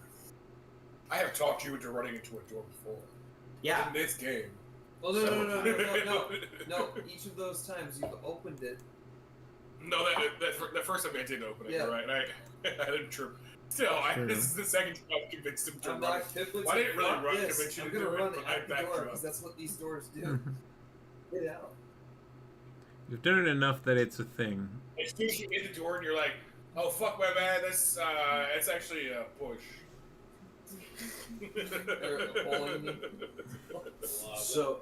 I have talked you into running into a door before. Yeah. In this game. Oh no! Each of those times you've opened it. No, the first time I didn't open it. Yeah. Right? I didn't trip. Still, this is the second time I've convinced him to I'm run. not Pipwit's Well, I didn't really like, run "Fuck this, convince you I'm to gonna do run it, but out I the backed door you because up. that's what these doors do. Get out. You've done it enough that it's a thing. As soon as you hit the door and you're like, "Oh fuck, my bad. That's it's actually a push." They're pulling me. So,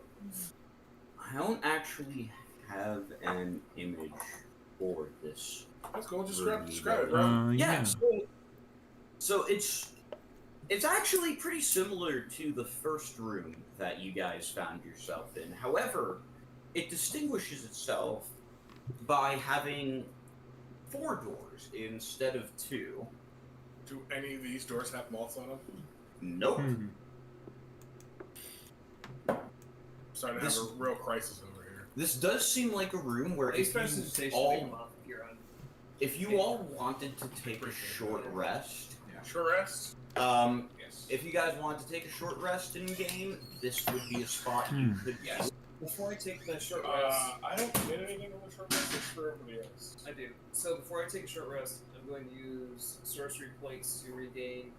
I don't actually have an image for this. Let's go. Just describe it, bro. Yeah. So it's actually pretty similar to the first room that you guys found yourself in. However, it distinguishes itself by having 4 doors instead of 2. Do any of these doors have moths on them? Nope. Starting to have a real crisis over here. This does seem like a room where if you all wanted to take a short rest, if you guys wanted to take a short rest in game, this would be a spot you could. Yes. Before I take the short rest, I don't get anything on the short rest. It's for everybody else. I do. So before I take a short rest, I'm going to use sorcery points to regain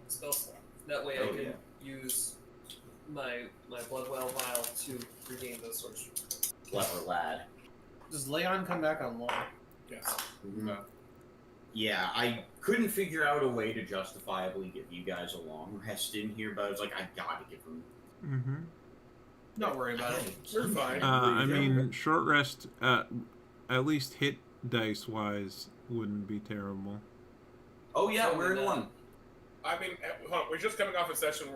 spell slot. That way I can use my blood well vial to regain those sorcery points. Clever lad. Does Leon come back online? Yes. Yeah, I couldn't figure out a way to justifiably give you guys a long rest in here, but I was like, I gotta give them. Don't worry about it. We're fine. I mean, short rest, at least hit dice wise, wouldn't be terrible. Oh yeah, we're in one. I mean, we're just coming off a session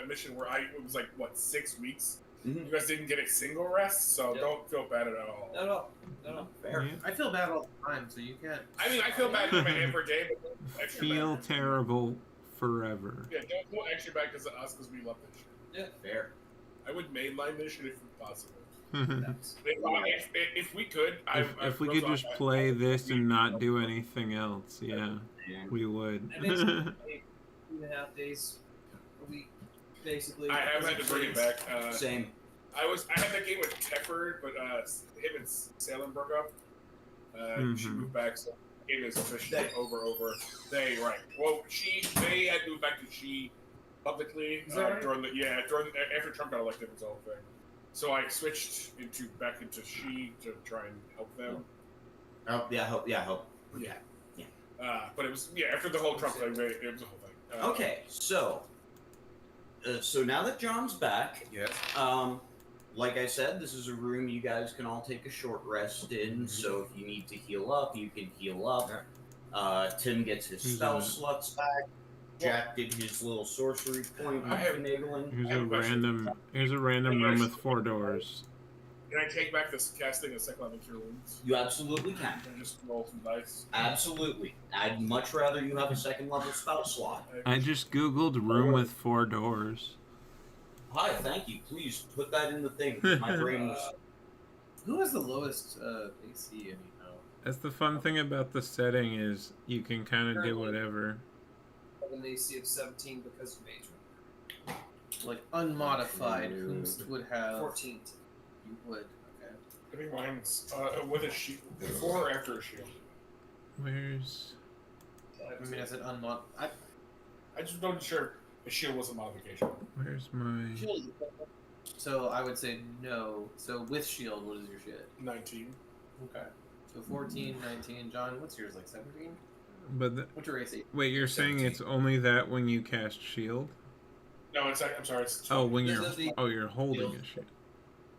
a mission where it was like, what, 6 weeks? You guys didn't get a single rest, so don't feel bad at all. Not at all. Not at all. Fair. I feel bad all the time, so you can't. I mean, I feel bad for my every day, but extra Feel bad. terrible forever. Yeah, don't feel extra bad because of us, because we love this shit. Yeah. Fair. I would mainline this shit if possible. if If we could, we could just play this and not do anything else, yeah, we would. It makes 2.5 days a week, basically. I have had to bring it back. Same. I had that game with Teford, but him and Salem broke up. She moved back, so the game is officially over. Well, they had moved back to she publicly after Trump got elected, it was the whole thing. So I switched back into she to try and help them. Help. But it was after the whole Trump thing, it was a whole thing. Okay, so now that John's back, Yes. like I said, this is a room you guys can all take a short rest in. So if you need to heal up, you can heal up. Tim gets his Who's spell that? slots back. Jack did his little sorcery point I have- finagling. Here's a random room with 4 doors. Can I take back this casting a second level cure wounds? You absolutely can. Can I just roll some dice? Absolutely. I'd much rather you have a second level spell slot. I just googled room with 4 doors. Hi, thank you. Please put that in the thing. My brain was. Who has the lowest AC anyhow? That's the fun thing about the setting is you can kind of do whatever. I have an AC of 17 because of Mage. Like unmodified, who would have 14. You would. Okay. I think mine's with a shield. Before or after a shield? Where's... I mean, as an I just wasn't sure if a shield was a modification. Where's my... So I would say no. So with shield, what is your shit? 19. Okay. So 14, 19. John, what's yours? Like 17? But the... What's your AC? Wait, you're 17. saying it's only that when you cast shield? No, it's I'm sorry. It's Oh, when This you're... is the- Oh, you're holding a shield.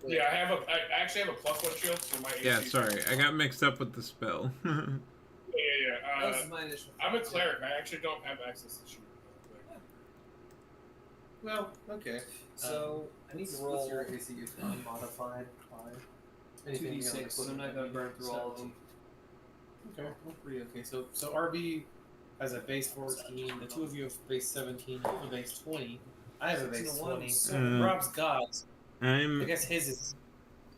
yeah. I actually have a +1 shield, so my AC. Yeah, sorry. I got mixed up with the spell. Yeah. That was my initial. I'm a cleric. I actually don't have access to shield. Well, okay. So I need to What's roll your AC? Unmodified 5. Anything beyond 2d6, so I'm not going to burn through all of them. Okay, well, pretty okay. So RB has a base 14. The two of you have base 17. You have a base 20. I have a base 20. Rob's gods. I guess his is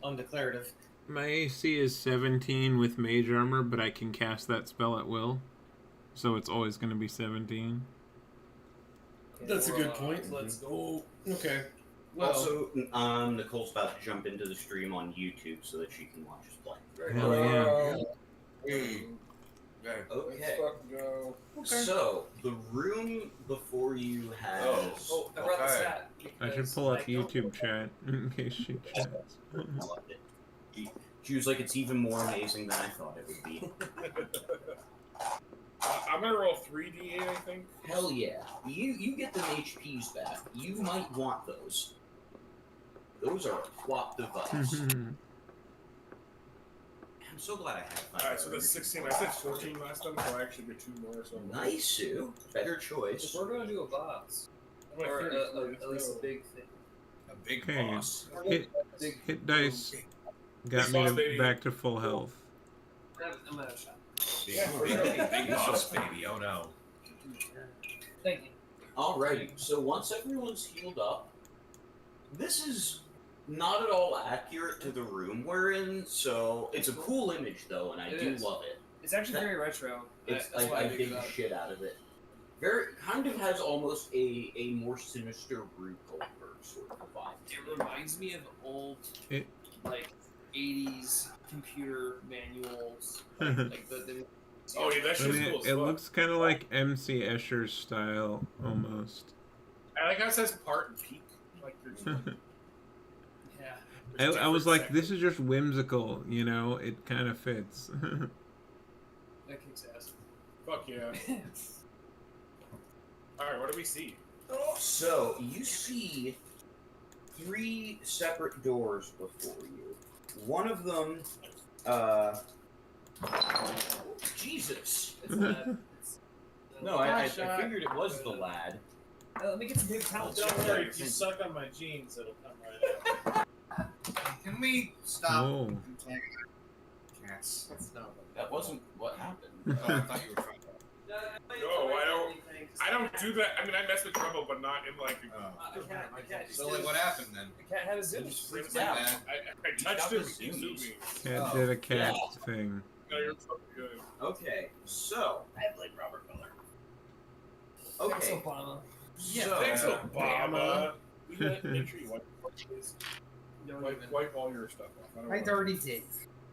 undeclarative. My AC is 17 with mage armor, but I can cast that spell at will. So it's always going to be 17. That's a good point. Let's go. Okay. Well, Also, Nicole's about to jump into the stream on YouTube so that she can watch us play. Hell yeah. Okay. Let's fucking go. So, the room before you has... Oh, I brought the stat. I should pull up YouTube chat in case she chats. I loved it. She was like, it's even more amazing than I thought it would be. I'm gonna roll 3d8, I think. Hell yeah. You get them HPs back. You might want those. Those are a plot device. I'm so glad I have my Alright, so that's 16. I said 14 last time, so I actually get 2 more. So Nice, Sue. Better choice. If we're going to do a boss, I'm at or 33, at least a big thing. A big Okay. boss. Hit dice got me back to full health. I'm going to have a shot. Big boss, baby. Oh no. Thank you. Alrighty, so once everyone's healed up, this is not at all accurate to the room we're in, so it's a cool image though, and I do love it. It's actually very retro. It's That's why I dig dig it the up. shit out of it. Very kind of has almost a more sinister Rube Goldberg sort of vibe. It reminds me of old, It- like 80s computer manuals. Like the Oh yeah, that I shit's mean, cool as it fuck. looks kind of like MC Escher's style, almost. I like how it says part and peak. Like there's, yeah. I was like, this is just whimsical, you know? It kind of fits. That kicks ass. Fuck yeah. Alright, what do we see? So you see 3 separate doors before you. One of them, Jesus. It's not, it's, No, I figured it was the lad. let me get some paper towels. Don't worry, if you suck on my jeans, it'll come right out. Can we stop? Oh. Cats. that's not That wasn't what happened. Oh, I thought you were trying to. No, I don't do that. I mean, I mess with trouble, but not in like. So like, what happened then? The cat had a zoom. Freaked Yeah. out, man. I touched it. He sued me. Cat did a cat thing. No, you're fucking good. Okay, so. I blame Robert Miller. Okay. Thanks, Obama. So, Thanks, Obama. We let make sure you wipe all your stuff off. I don't I wanna- already did.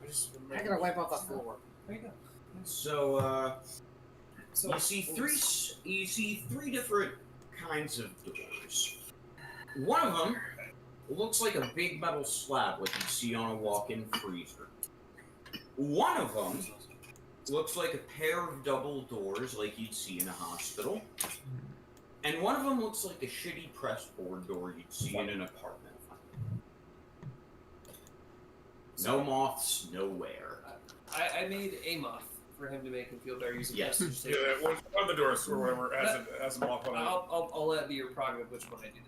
I just I gotta wipe off the floor. There you go. So, So you see three different kinds of doors. One of them looks like a big metal slab like you see on a walk-in freezer. One of them looks like a pair of double doors like you'd see in a hospital. And one of them looks like a shitty pressboard door you'd see in an apartment. No moths, nowhere. I made a moth for him to make him feel better using Yes. prestige. Yeah, that one of the doors or whatever has a lock on it. I'll let it be your prerogative which one I do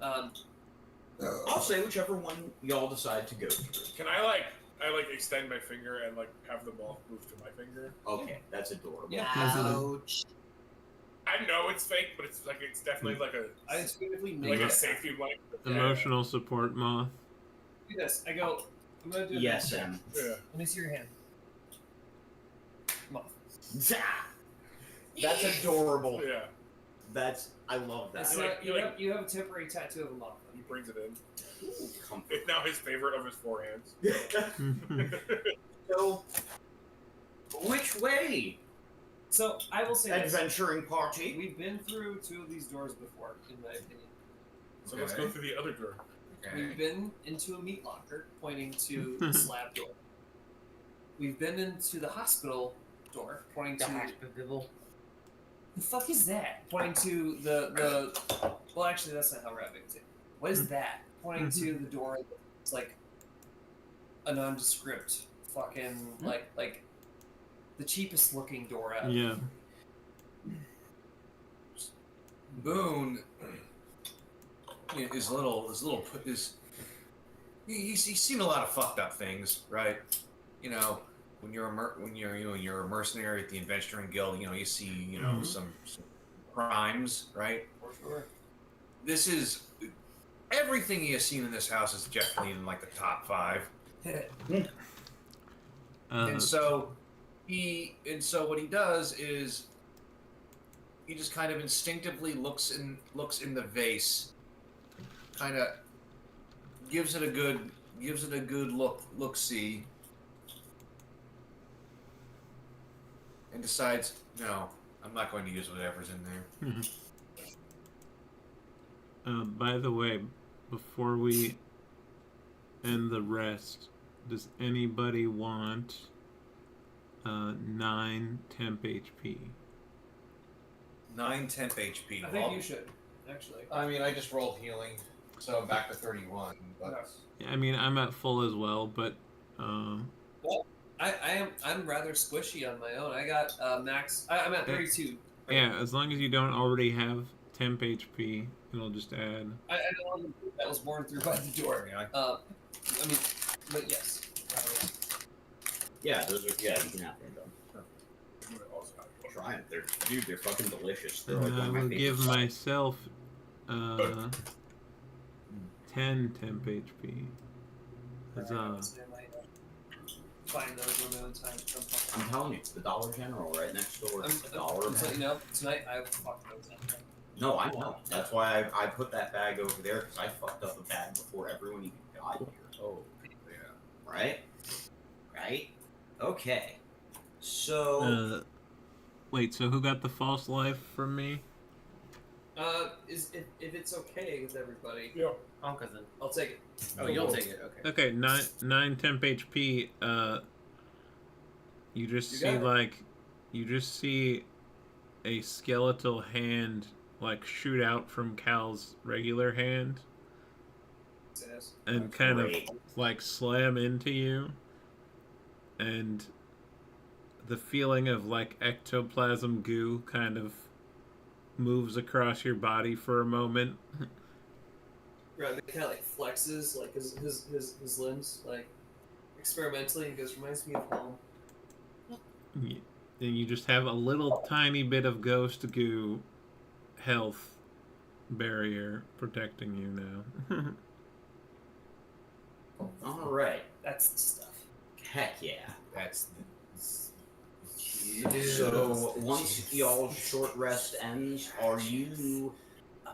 that to. I'll say whichever one y'all decide to go through. Can I extend my finger and have the ball move to my finger? Okay, that's adorable. Yeah. Ouch. I know it's fake, but it's definitely I intuitively like make a safety blanket. Emotional support moth. do this. I go. I'm gonna do Yes, this. Em. Yeah. Let me see your hand. Moth. Zah! That's adorable. Yeah. I love that. It's not, you have a temporary tattoo of a moth. He brings it in. Comfort. It's now his favorite of his four hands. So, which way? So I will say this. Adventuring party. We've been through 2 of these doors before, in my opinion. So let's go through the other door. We've been into a meat locker, pointing to the slab door. We've been into the hospital door, pointing to the fuck is that? Pointing to the well, actually, that's not how rabbits. What is that? Pointing to the door. It's like a nondescript, fucking like the cheapest looking door out. Yeah. Boone is he's seen a lot of fucked up things, right? You know, when you're a mercenary at the Adventuring Guild, you see some crimes, right? For sure. This is everything he has seen in this house is definitely in the top 5. And so what he does is he just kind of instinctively looks in the vase, kind of gives it a good look see, and decides, no, I'm not going to use whatever's in there. By the way, before we end the rest, does anybody want 9 temp HP? 9 temp HP. I think you should, actually. I mean, I just rolled healing, so I'm back to 31. But Yeah, I mean, I'm at full as well, but I'm rather squishy on my own. I got max. I'm at 32. yeah, as long as you don't already have temp HP, it'll just add. I don't know that was born through by the door. I mean, but yes. Yeah, those are you can have them done. Try them. They're fucking delicious. They're And like one I of my will favorite give stuff. myself 10 temp HP. Huzzah. Find those on my own time. I'm telling you, it's the Dollar General right next door. It's the dollar I'm bag. letting you know, tonight I fucked those up. No, I know. That's why I put that bag over there, because I fucked up a bag before everyone even got here. oh, Right? Right? Okay. So... Wait, so who got the false life from me? If it's okay with everybody, Yeah. I'll take it. Oh, you'll take it. Okay. Okay, 9 temp HP. You just see a skeletal hand shoot out from Cal's regular hand and kind of slam into you, and the feeling of ectoplasm goo kind of moves across your body for a moment. Right, it kind of flexes his limbs experimentally. He goes, reminds me of home. And you just have a little tiny bit of ghost goo health barrier protecting you now. All right. That's the stuff. Heck yeah. that's So once y'all's short rest ends,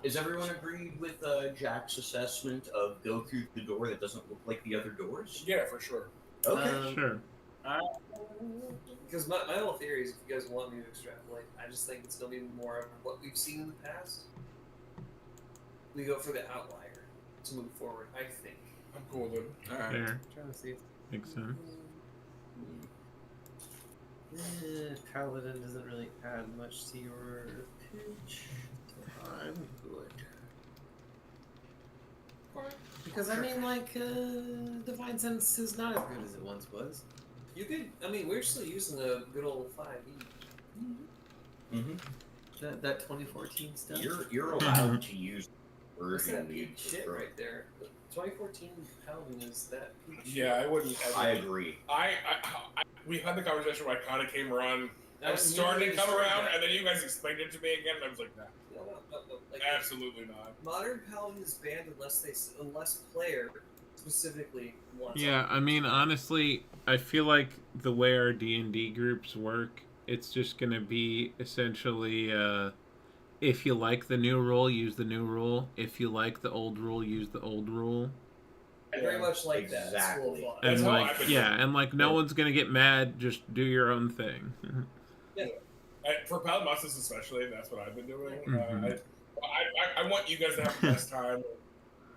is everyone agreed with Jack's assessment of go through the door that doesn't look like the other doors? Yeah, for sure. Okay. Sure. Because my whole theory is, if you guys want me to extrapolate, I just think it's going to be more of what we've seen in the past. We go for the outlier to move forward, I think. I'm cool with it. all right. Fair. Trying to see. Makes sense. Paladin doesn't really add much to your pitch. So I'm good. Because I mean, Divine Sense is not as good as it once was. You could. I mean, we're still using the good old 5e. Mm-hmm. That 2014 stuff. You're allowed to use What's version that you peak shit prefer. right there? 2014 Paladin is that peak shit. Yeah, I wouldn't. I agree. We had the conversation where I kind of came around. I That was was starting to immediately come destroyed around, that. and then you guys explained it to me again, and I was like, nah, No. Like, absolutely not. modern Paladin is banned unless player specifically wants. Yeah, I mean, honestly, I feel like the way our D&D groups work, it's just going to be essentially, if you like the new rule, use the new rule. If you like the old rule, use the old rule. I very much like that school of Exactly. thought. That's And how like, I've been yeah, doing and like, no one's going to get mad, just do your own thing. For Paladin Masters especially, that's what I've been doing. Mhm. I want you guys to have the best time.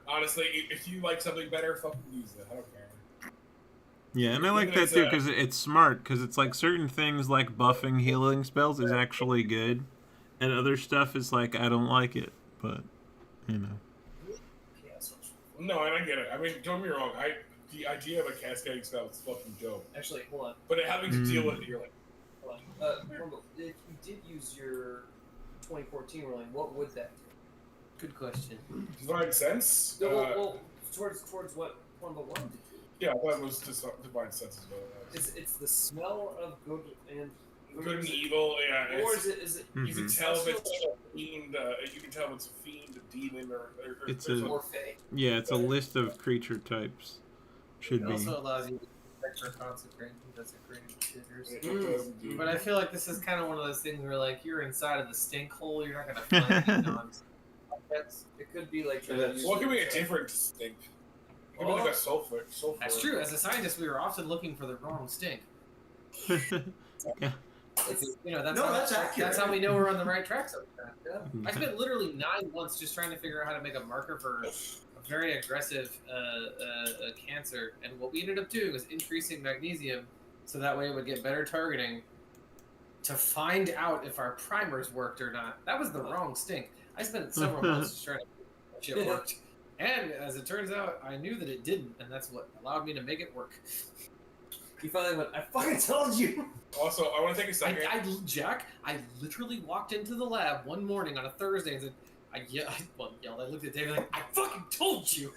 Honestly, if you like something better, fucking use it. I don't care. Yeah, and I like that too, because it's smart, because it's like certain things like buffing healing spells is actually good, and other stuff is like, I don't like it, but, you know. No, and I get it. I mean, don't get me wrong. The idea of a cascading spell is fucking dope. Actually, hold on. But having to deal with it, you're like, Hold on. If you did use your 2014 ruling, what would that do? Good question. divine sense. No, well, towards what Pornhub 1 did do? Yeah, that was just divine sense as well. It's the smell of good and Good and evil. Yeah, or it's, is it you can Mhm. tell if it's a fiend. You can tell if it's a fiend, a demon, or It's there's a- or fey? Yeah, it's a list of creature types. Should It be. also allows you to extra consecrate desecrated shitters. It doesn't do- But I feel like this is kind of one of those things where, like, you're inside of the stink hole, you're not gonna find any nonsense. It could be like Sure, that's- Well, it could be a different stink. It could be like a sulfur. That's true. As a scientist, we were often looking for the wrong stink. It's, You know, that's No, how, that's accurate. That's how we know we're on the right track sometimes. yeah. I spent literally 9 months just trying to figure out how to make a marker for a very aggressive cancer, and what we ended up doing was increasing magnesium so that way it would get better targeting to find out if our primers worked or not. That was the wrong stink. I spent several months just trying to figure out if shit worked. And as it turns out, I knew that it didn't, and that's what allowed me to make it work. You finally went, I fucking told you! Also, I want to take a second. Jack, I literally walked into the lab one morning on a Thursday and said, I looked at David like, I fucking told you!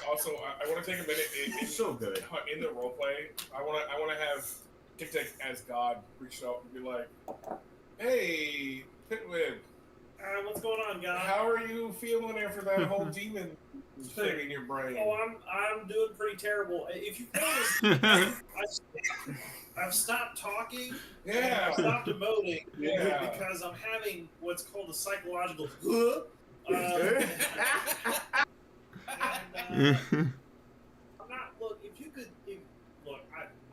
Also, I want to take a minute in So good. in the roleplay. I want to have Tic Tac as God reach out and be like, "Hey, Pitwin, What's going on, guys? how are you feeling after that whole demon thing in your brain?" Oh, I'm doing pretty terrible. If you notice, I've stopped talking. And Yeah. I've stopped emoting. Yeah. Because I'm having what's called a psychological. I'm not. Look, if you could. Look,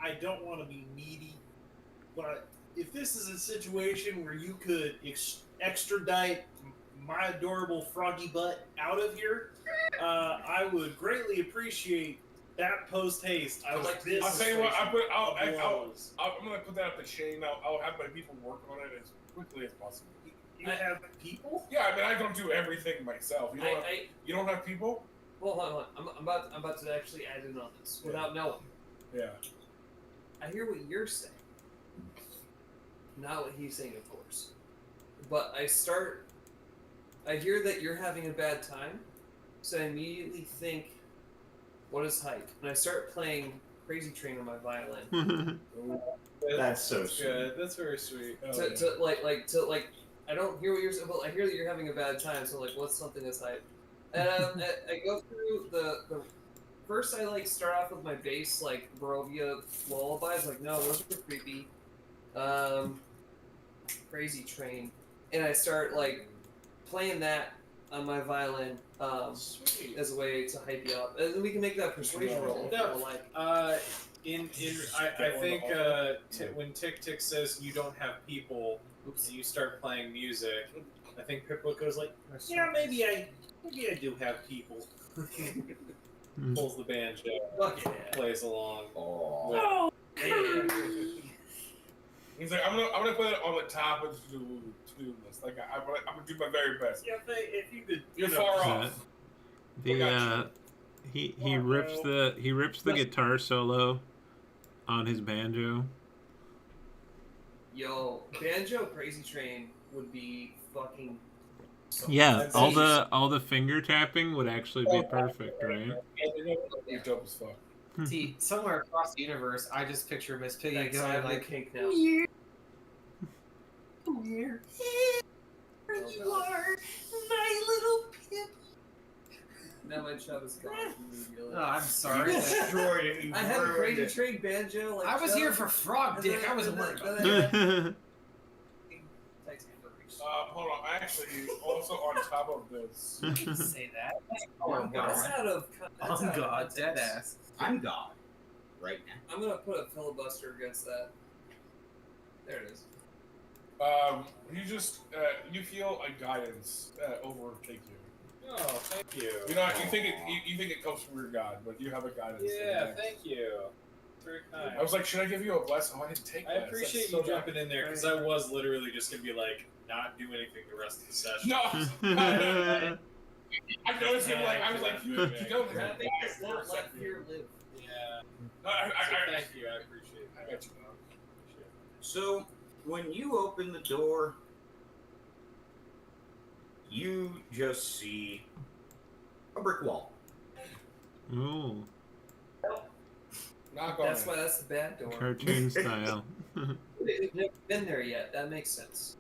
I don't want to be needy, but if this is a situation where you could extradite my adorable froggy butt out of here, I would greatly appreciate that post haste. I like this. I'll tell you what. I'm blows. gonna put that up the chain. I'll have my people work on it as quickly as possible. You have people? Yeah, I mean, I don't do everything myself. You don't have people? Well, hold on. I'm about to actually add in on this without knowing. Yeah. I hear what you're saying. Not what he's saying, of course. But I hear that you're having a bad time, so I immediately think, what is hype? And I start playing Crazy Train on my violin. That's so sweet. Good. That's very sweet. to I don't hear what you're saying, but I hear that you're having a bad time, so like, what's something that's hype? And I go through the first. I start off with my bass, like Barovia lullabies. Like, no, those are creepy. Crazy Train, and I start playing that on my violin as a way to hype you up, and then we can make that persuasion roll. No. Like, I think when Tic Tic says you don't have people, you start playing music. I think Piplup goes like, yeah, maybe I do have people. Pulls the banjo, fuck yeah. plays along. Oh. He's like, I'm gonna put it on the top of the to-do list. Like, I'm gonna do my very best. Yeah, if you could. You're far off. He rips the guitar solo on his banjo. Yo, Banjo Crazy Train would be fucking. Yeah, That's all the finger tapping would actually be perfect, right? You're dope as fuck. See, somewhere across the universe, I just picture Miss Piggy Thanks, I going have your like, cake now. "Here, Oh, you God. are, my little pip." Now my chub is gone immediately. Oh, I'm sorry. Destroyed it. You I had a ruined Crazy it. Train banjo. Like I was chub, here for frog and dick. then- I wasn't and worried then- about then that. I got Titanic. Hold on. Actually, also on top of this, Say that. Oh, that's out of. That's Oh out of God, context. dead ass. I'm God. Right now. I'm gonna put a filibuster against that. There it is. you just you feel a guidance overtake you. Oh, thank you. You know, you think it comes from your God, but you have a guidance. Yeah, thank you. Very kind. I was like, should I give you a blessing? Oh, I didn't take I that. appreciate That's you so jumping in there because I was literally just gonna be like, not do anything the rest of the session. No. I noticed him like I was like, you don't I have think that it's for a not let second. fear live. Yeah. No, So thank you. I appreciate it. I got you, dog. Appreciate it. So, when you open the door, you just see a brick wall. Ooh, Knock on That's it. why that's the bad door. cartoon style. We've never been there yet. That makes sense.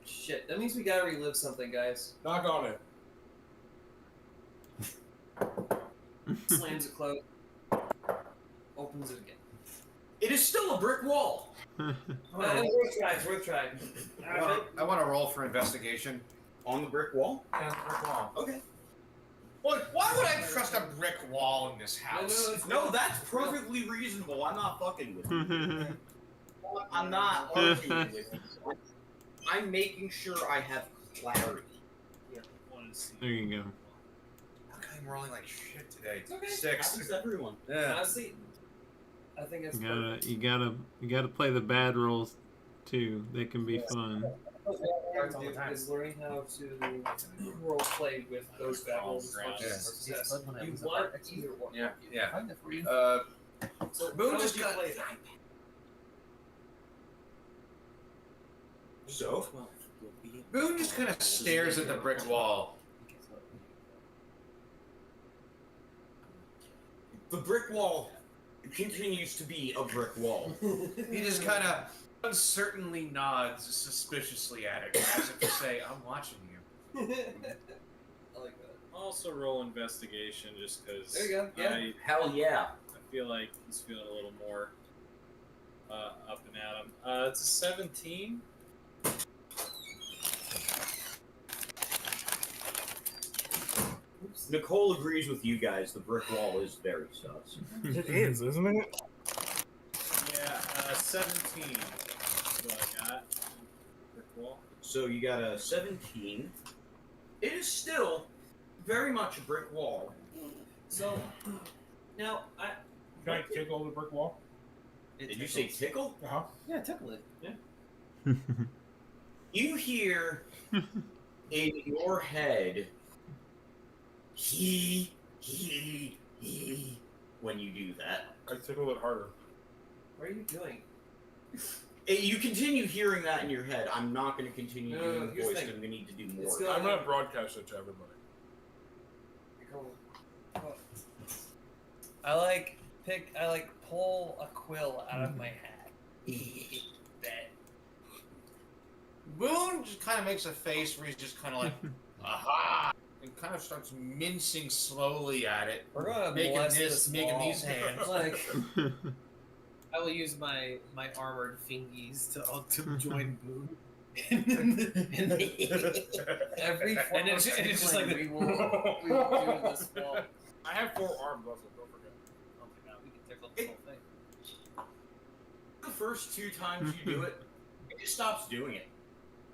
Shit, that means we gotta relive something, guys. Knock on it. Slams it closed. Opens it again. It is still a brick wall. Worth trying. It's worth trying. I want to roll for investigation. On the brick wall? Okay. Look, why would I trust a brick wall in this house? No, that's perfectly reasonable. I'm not fucking with you. I'm not arguing with you. I'm making sure I have clarity. There you go. I'm rolling like shit today. It's okay. 6. Happens to everyone. Yeah. Honestly, I think it's You gotta play the bad rolls too. They can be fun. is learning how to role play with those battles as much as success. You want either one. Yeah. So Boone how just would you got- play it? So, Boone just kind of stares at the brick wall. the brick wall continues to be a brick wall. He just kind of uncertainly nods suspiciously at it, as if to say, "I'm watching you." I like that. Also roll investigation just because. There you go, yeah. Hell yeah. I feel like he's feeling a little more up and at him. It's a 17. Nicole agrees with you guys. The brick wall is very sus. It is, isn't it? Yeah, 17 is what I got. Brick wall. So you got a 17. It is still very much a brick wall. So now Can I tickle the brick wall? Did you say tickle? Uh huh. Yeah, tickle it. Yeah. You hear in your head, he, when you do that. I tickle it harder. what are you doing? You continue hearing that in your head. I'm not going to continue No, doing no, the here's the voice. thing. I'm going to need to do It's more. gonna- I'm gonna broadcast it to everybody. I like pull a quill out of my hat. Bet. Boone just kind of makes a face where he's just kind of like, aha, and kind of starts mincing slowly at it, We're gonna making bless this, making wall. these hands. Like I will use my armored fingies to join Boone. every form And it's- of and it's just tickling like we will do this wall. I have 4 arms also, don't forget. Oh my god, we can tickle this whole thing. The first 2 times you do it, it just stops doing it.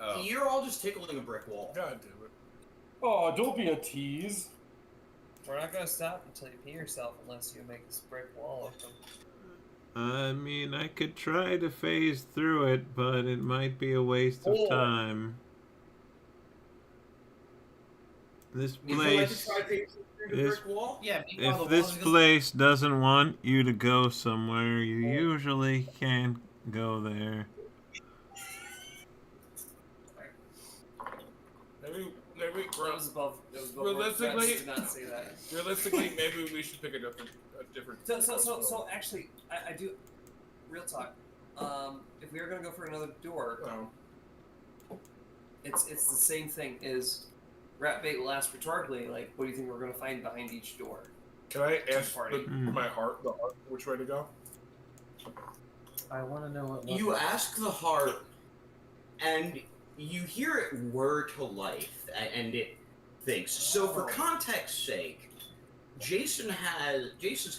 Oh. You're all just tickling a brick wall. God damn it. Oh, don't be a tease. We're not gonna stop until you pee yourself unless you make this brick wall open. I mean, I could try to phase through it, but it might be a waste of time. this Would you like to place, try taking through the this- brick wall? Yeah, meanwhile, if the this walls are place doesn't want you to go somewhere, you usually can't go there. Maybe That was above. That was above. Realistically- Rex did not say that. realistically, maybe we should pick a different. So actually, I do. Real talk. If we are gonna go for another door, it's the same thing. Is Rat Bait will ask rhetorically, like, what do you think we're gonna find behind each door? Can I ask party. my heart, which way to go? I want to know what. You ask the heart, and you hear it whir to life, and it thinks. So, for context's sake, Jason's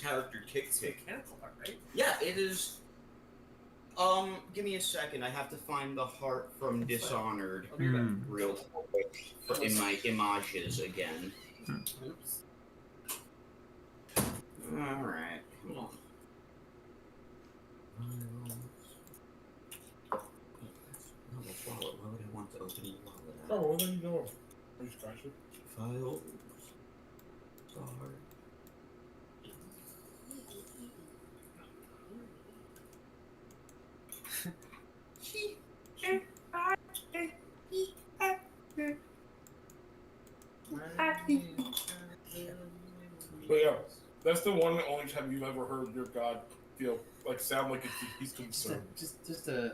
character Tick Tick. Mechanical heart, right? Yeah, it is. Give me a second. I have to find the heart from Dishonored I'll be back. real quick in my images again. Oops. All right, come on. Wallet. Why would I want to open the wallet? Oh, well, then you know. Are you scratch it? Files. Start. But yeah, that's the one and only time you've ever heard your god feel sound like he's concerned. Just a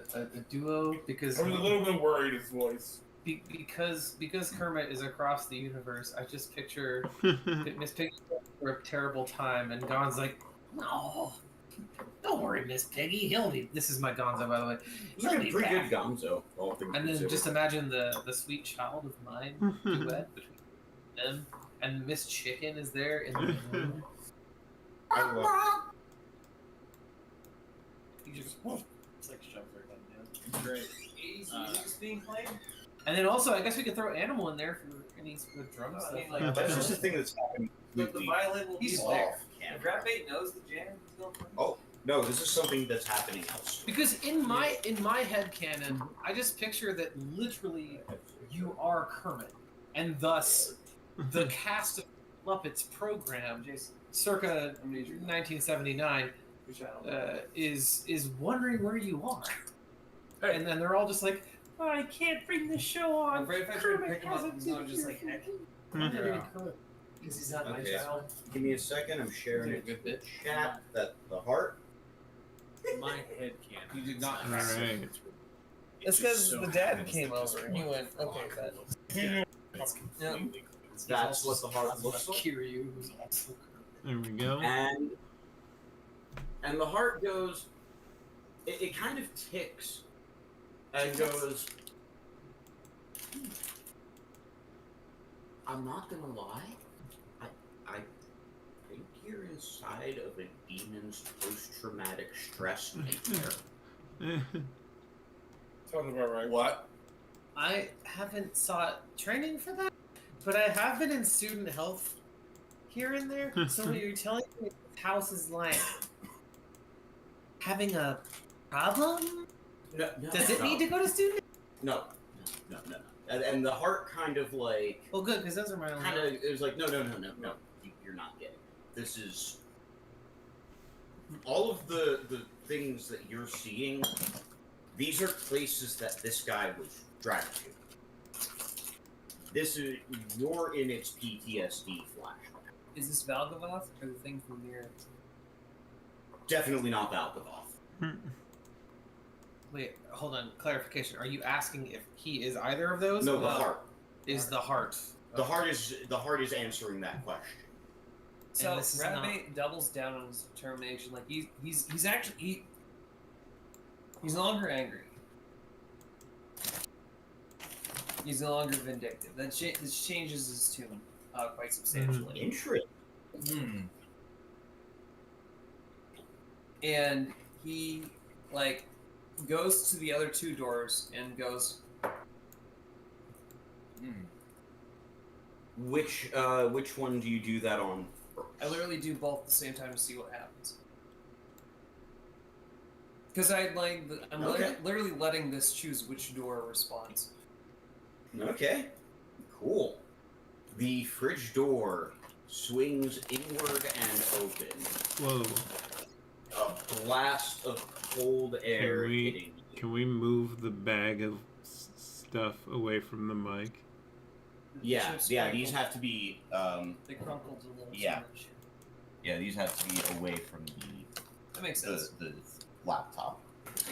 duo because I was a little bit worried his voice. because Kermit is across the universe. I just picture Miss Piggy for a terrible time, and Gon's like, no, don't worry, Miss Piggy. He'll be. This is my Gonzo, by the way. He's He'll a be pretty back. good Gonzo. All things And then considered. just imagine the sweet child of mine duet between them, and Miss Chicken is there in the room. I love You just It's like Shuffler done, Great. 80s music's being played. and then also, I guess we could throw Animal in there for any with drum I stuff. mean, like, That's just the thing that's happening. But the violin will be He's there. off If camera. Rat Bait knows the jam, he's going for it. Oh no, this is something that's happening else. Because in my head canon, I just picture that literally you are Kermit, and thus the cast of Muppets program, circa 1979, is wondering where you are, and then they're all just like, oh, I can't bring the show on. I'm afraid if I try to pick him up, he's going to just like heck. Yeah. Because he's not my Okay. child. Give me a second. I'm sharing You're a it good with bitch. the chat. That the heart. My head can't. You did not. All right. It's because the dad came over and he went, okay, that. Yeah. That's what the heart looks like. Kiryu, who's also There we go. And the heart goes. It kind of ticks, and goes. I'm not gonna lie. I think you're inside of a demon's post-traumatic stress nightmare. Sounds about right. What? I haven't sought training for that, but I have been in student health here and there. So you're telling me this house is like having a problem? No, Does it need to go to student? No. And the heart kind of like. Well, good, because those are my only. Kind of. It was like no. You're not getting. This is. All of the things that you're seeing. These are places that this guy was dragged to. This is you're in its PTSD flashback. Is this Valgavoth or the thing from near? Definitely not Valgavoth. Wait, hold on. Clarification. Are you asking if he is either of those? No, or the heart. is the heart. The heart is answering that question. So this is Rat not- Bait doubles down on his determination. Like he's actually he's no longer angry. He's no longer vindictive. This changes his tune quite substantially. Interesting. And he like goes to the other two doors and goes. Which one do you do that on? I literally do both at the same time to see what happens. Because I'm Okay. literally letting this choose which door responds. Okay. Cool. The fridge door swings inward and open. Whoa. A blast of cold air hitting you. Can we move the bag of stuff away from the mic? Yeah, these have to be, They crumpled a little yeah. too much. Yeah, these have to be away from That makes sense. the laptop.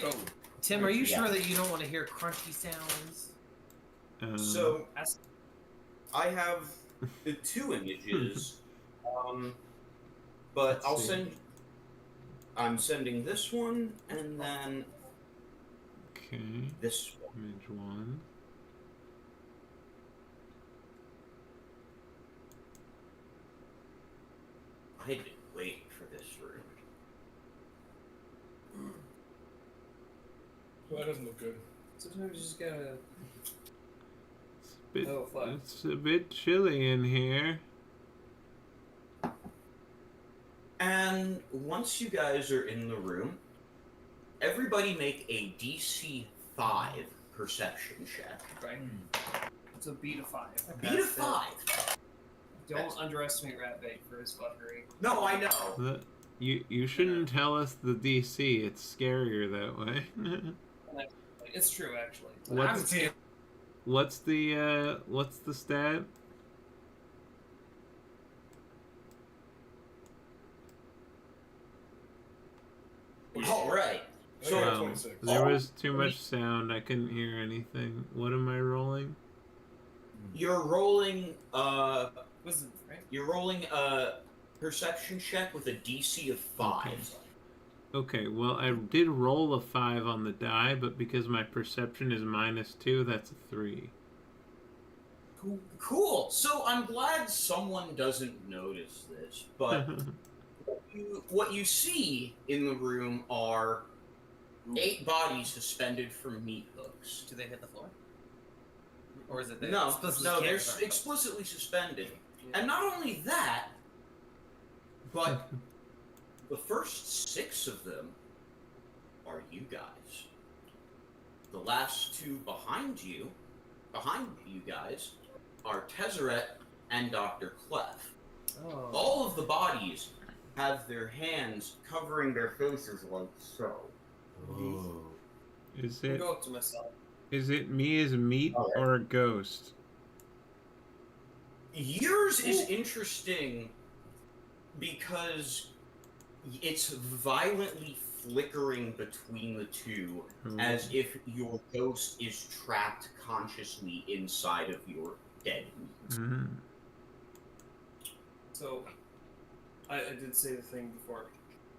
Oh. Tim, are you sure that you don't want to hear crunchy sounds? So, I have the 2 images, but I'm sending this one, and then this one. Image 1. I didn't wait for this room. Well, that doesn't look good. Sometimes you just gotta. It's a bit chilly in here. And once you guys are in the room, everybody make a DC 5 perception check. Right. It's a B to 5. B to 5. Don't underestimate Ratbait for his fuckery. No, I know. You shouldn't tell us the DC. It's scarier that way. It's true, actually. What's the stat? All right. So there was too much sound. I couldn't hear anything. What am I rolling? You're rolling. Wisdom, right? You're rolling a perception check with a DC of 5. Okay, well, I did roll a 5 on the die, but because my perception is -2, that's a 3. Cool. So I'm glad someone doesn't notice this, but what you see in the room are 8 bodies suspended from meat hooks. Do they hit the floor? Or is it No, they're explicitly suspended. Yeah. And not only that, but the first 6 of them are you guys. The last 2 behind you guys, are Tezzeret and Dr. Clef. Oh. All of the bodies have their hands covering their faces like so. Oh. I'll go up to myself. Is it me as meat or a ghost? Yours is interesting because it's violently flickering between the two, as if your ghost is trapped consciously inside of your dead meat. So, I did say the thing before.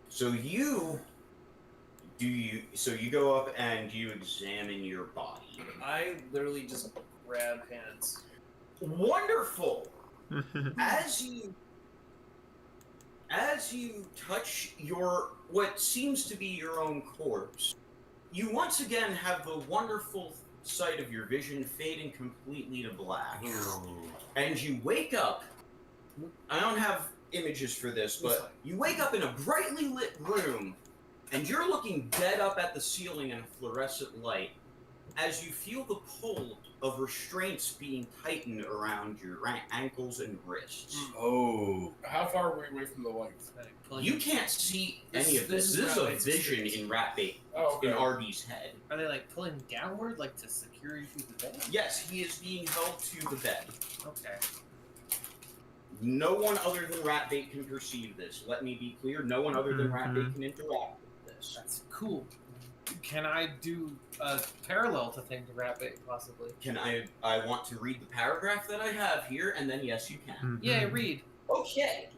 So you go up and you examine your body. I literally just grab hands. Wonderful. As you touch your what seems to be your own corpse, you once again have the wonderful sight of your vision fading completely to black. And you wake up. I don't have images for this, but you wake up in a brightly lit room, and you're looking dead up at the ceiling in a fluorescent light as you feel the pull of restraints being tightened around your ankles and wrists. Oh. How far are we away from the lights? You can't see any of this. This is a vision in Ratbait, in RB's head. Are they like pulling downward, like to secure you to the bed? Yes, he is being held to the bed. Okay. No one other than Ratbait can perceive this. Let me be clear, no one other than Ratbait can interact with this. That's cool. Can I do a parallel to thing to Ratbait, possibly? Can I want to read the paragraph that I have here, and then yes, you can. Yeah, read. Okay.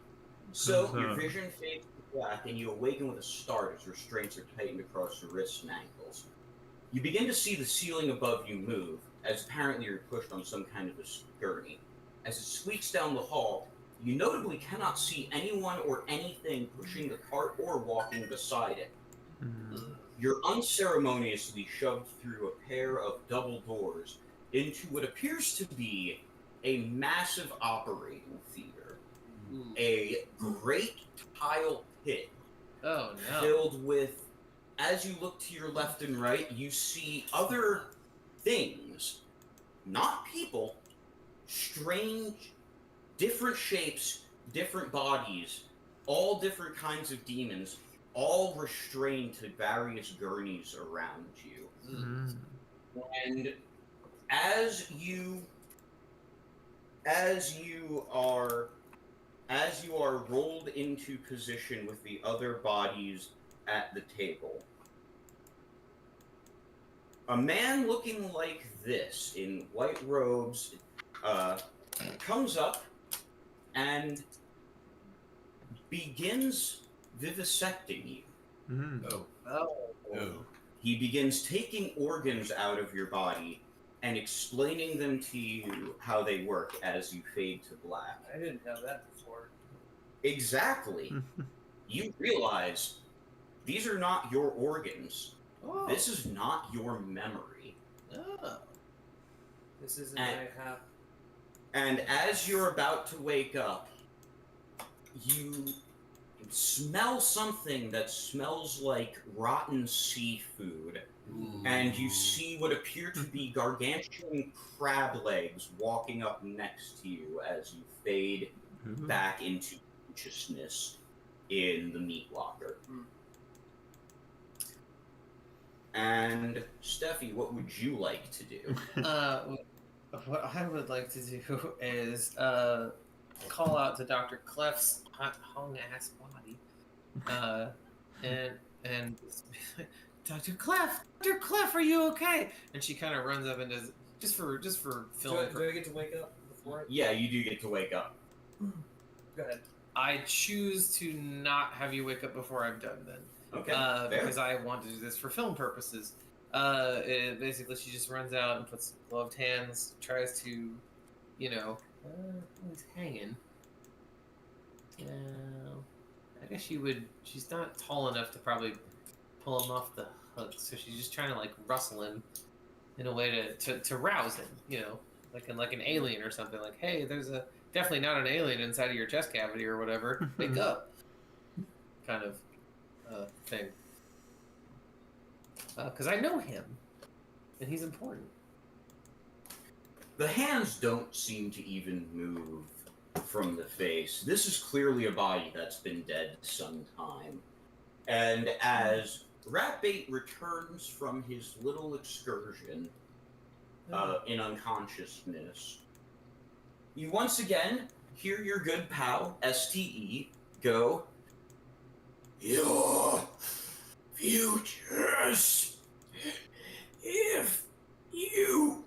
So, your vision fades to black, and you awaken with a start as restraints are tightened across your wrists and ankles. You begin to see the ceiling above you move, as apparently you're pushed on some kind of a gurney. As it squeaks down the hall, you notably cannot see anyone or anything pushing the cart or walking beside it. You're unceremoniously shoved through a pair of double doors into what appears to be a massive operating theater. A great tile pit filled with, as you look to your left and right, you see other things, not people, strange different shapes, different bodies, all different kinds of demons, all restrained to various gurneys around you. And as you are rolled into position with the other bodies at the table, a man looking like this in white robes comes up and begins vivisecting you. He begins taking organs out of your body and explaining them to you how they work as you fade to black. I didn't have that before. Exactly. You realize these are not your organs. Oh. This is not your memory. Oh. This isn't my half. And as you're about to wake up, you smell something that smells like rotten seafood. And you see what appear to be gargantuan crab legs walking up next to you as you fade back into consciousness in the meat locker. And Steffi, what would you like to do? What I would like to do is call out to Dr. Clef's hung ass body, and Dr. Clef, are you okay? And she kind of runs up and does just for film. Do I get to wake up before it? Yeah, you do get to wake up. Go ahead. I choose to not have you wake up before I'm done then. Okay. Because I want to do this for film purposes. Basically, she just runs out and puts gloved hands, tries to, he's hanging. I guess she's not tall enough to probably pull him off the hook, so she's just trying to, rustle him in a way to rouse him, like an alien or something. Like, hey, there's definitely not an alien inside of your chest cavity or whatever. Wake up. Kind of thing. Because I know him, and he's important. The hands don't seem to even move from the face. This is clearly a body that's been dead some time. And as Ratbait returns from his little excursion in unconsciousness, you once again hear your good pal, STE, go, "Your futures, if you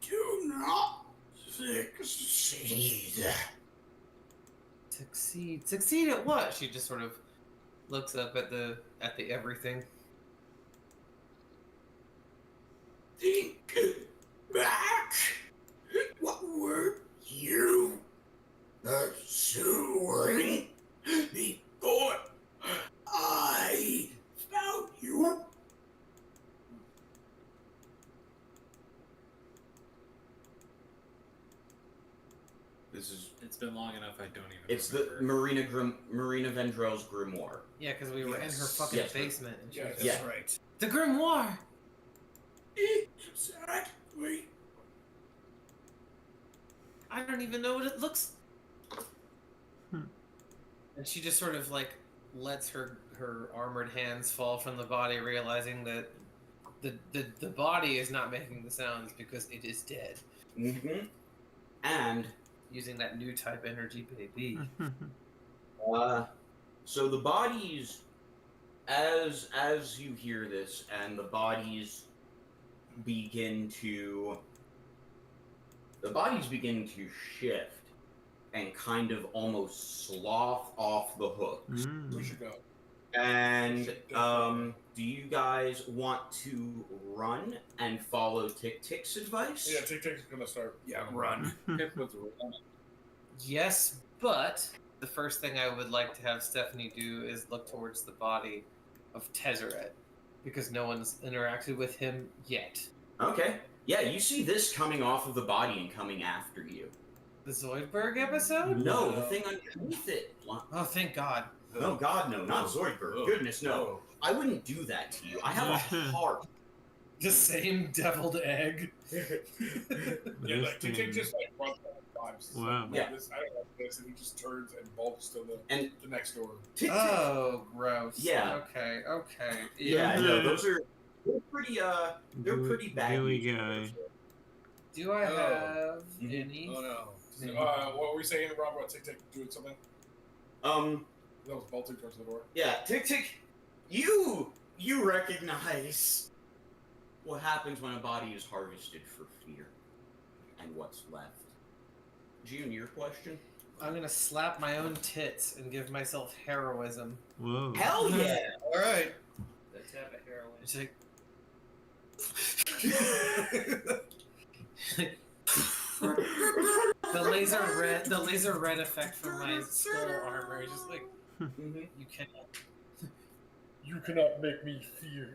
do not succeed." Succeed at what? She just sort of looks up at the everything. Think back. What were you pursuing before I found you? It's been long enough. I don't even. It's remember. the Marina Vendrell's grimoire. Yeah, because we were in her fucking basement. And she was Yeah. just, right. The grimoire. Exactly. I don't even know what it looks. And she just sort of lets her armored hands fall from the body, realizing that the body is not making the sounds because it is dead. Mm-hmm. And using that new type energy, baby. So the bodies, as you hear this, and the bodies begin to shift and kind of almost slough off the hooks. We should go. And do you guys want to run and follow Tick Tick's advice? Yeah, Tick Tick's gonna start. Yeah, run. Yes, but the first thing I would like to have Stephanie do is look towards the body of Tezzeret, because no one's interacted with him yet. Okay. Yeah, you see this coming off of the body and coming after you. The Zoidberg episode? No, the thing underneath it. Oh, thank God. Oh, God, no, not Zoidberg. Goodness, no. I wouldn't do that to you. I have a heart. The same deviled egg. Yeah, Tick Tick just runs by times. Wow. So, Yeah. This, I don't like this, and he just turns and bolts to the next door. Tick-tick. Oh, gross. Yeah. Okay. Yeah, no, they're pretty they're pretty bad. Gooey news guy. stories. Do I have Mhm. any? Oh no. What were we saying, Rob, about Tick Tick doing something? That was bolting towards the door. Yeah, Tick Tick, you recognize what happens when a body is harvested for fear, and what's left. June, your question? I'm gonna slap my own tits and give myself heroism. Whoa. Hell yeah! All right. The tap of heroin. It's like the laser red effect from my skull armor is just like you cannot. You cannot make me fear.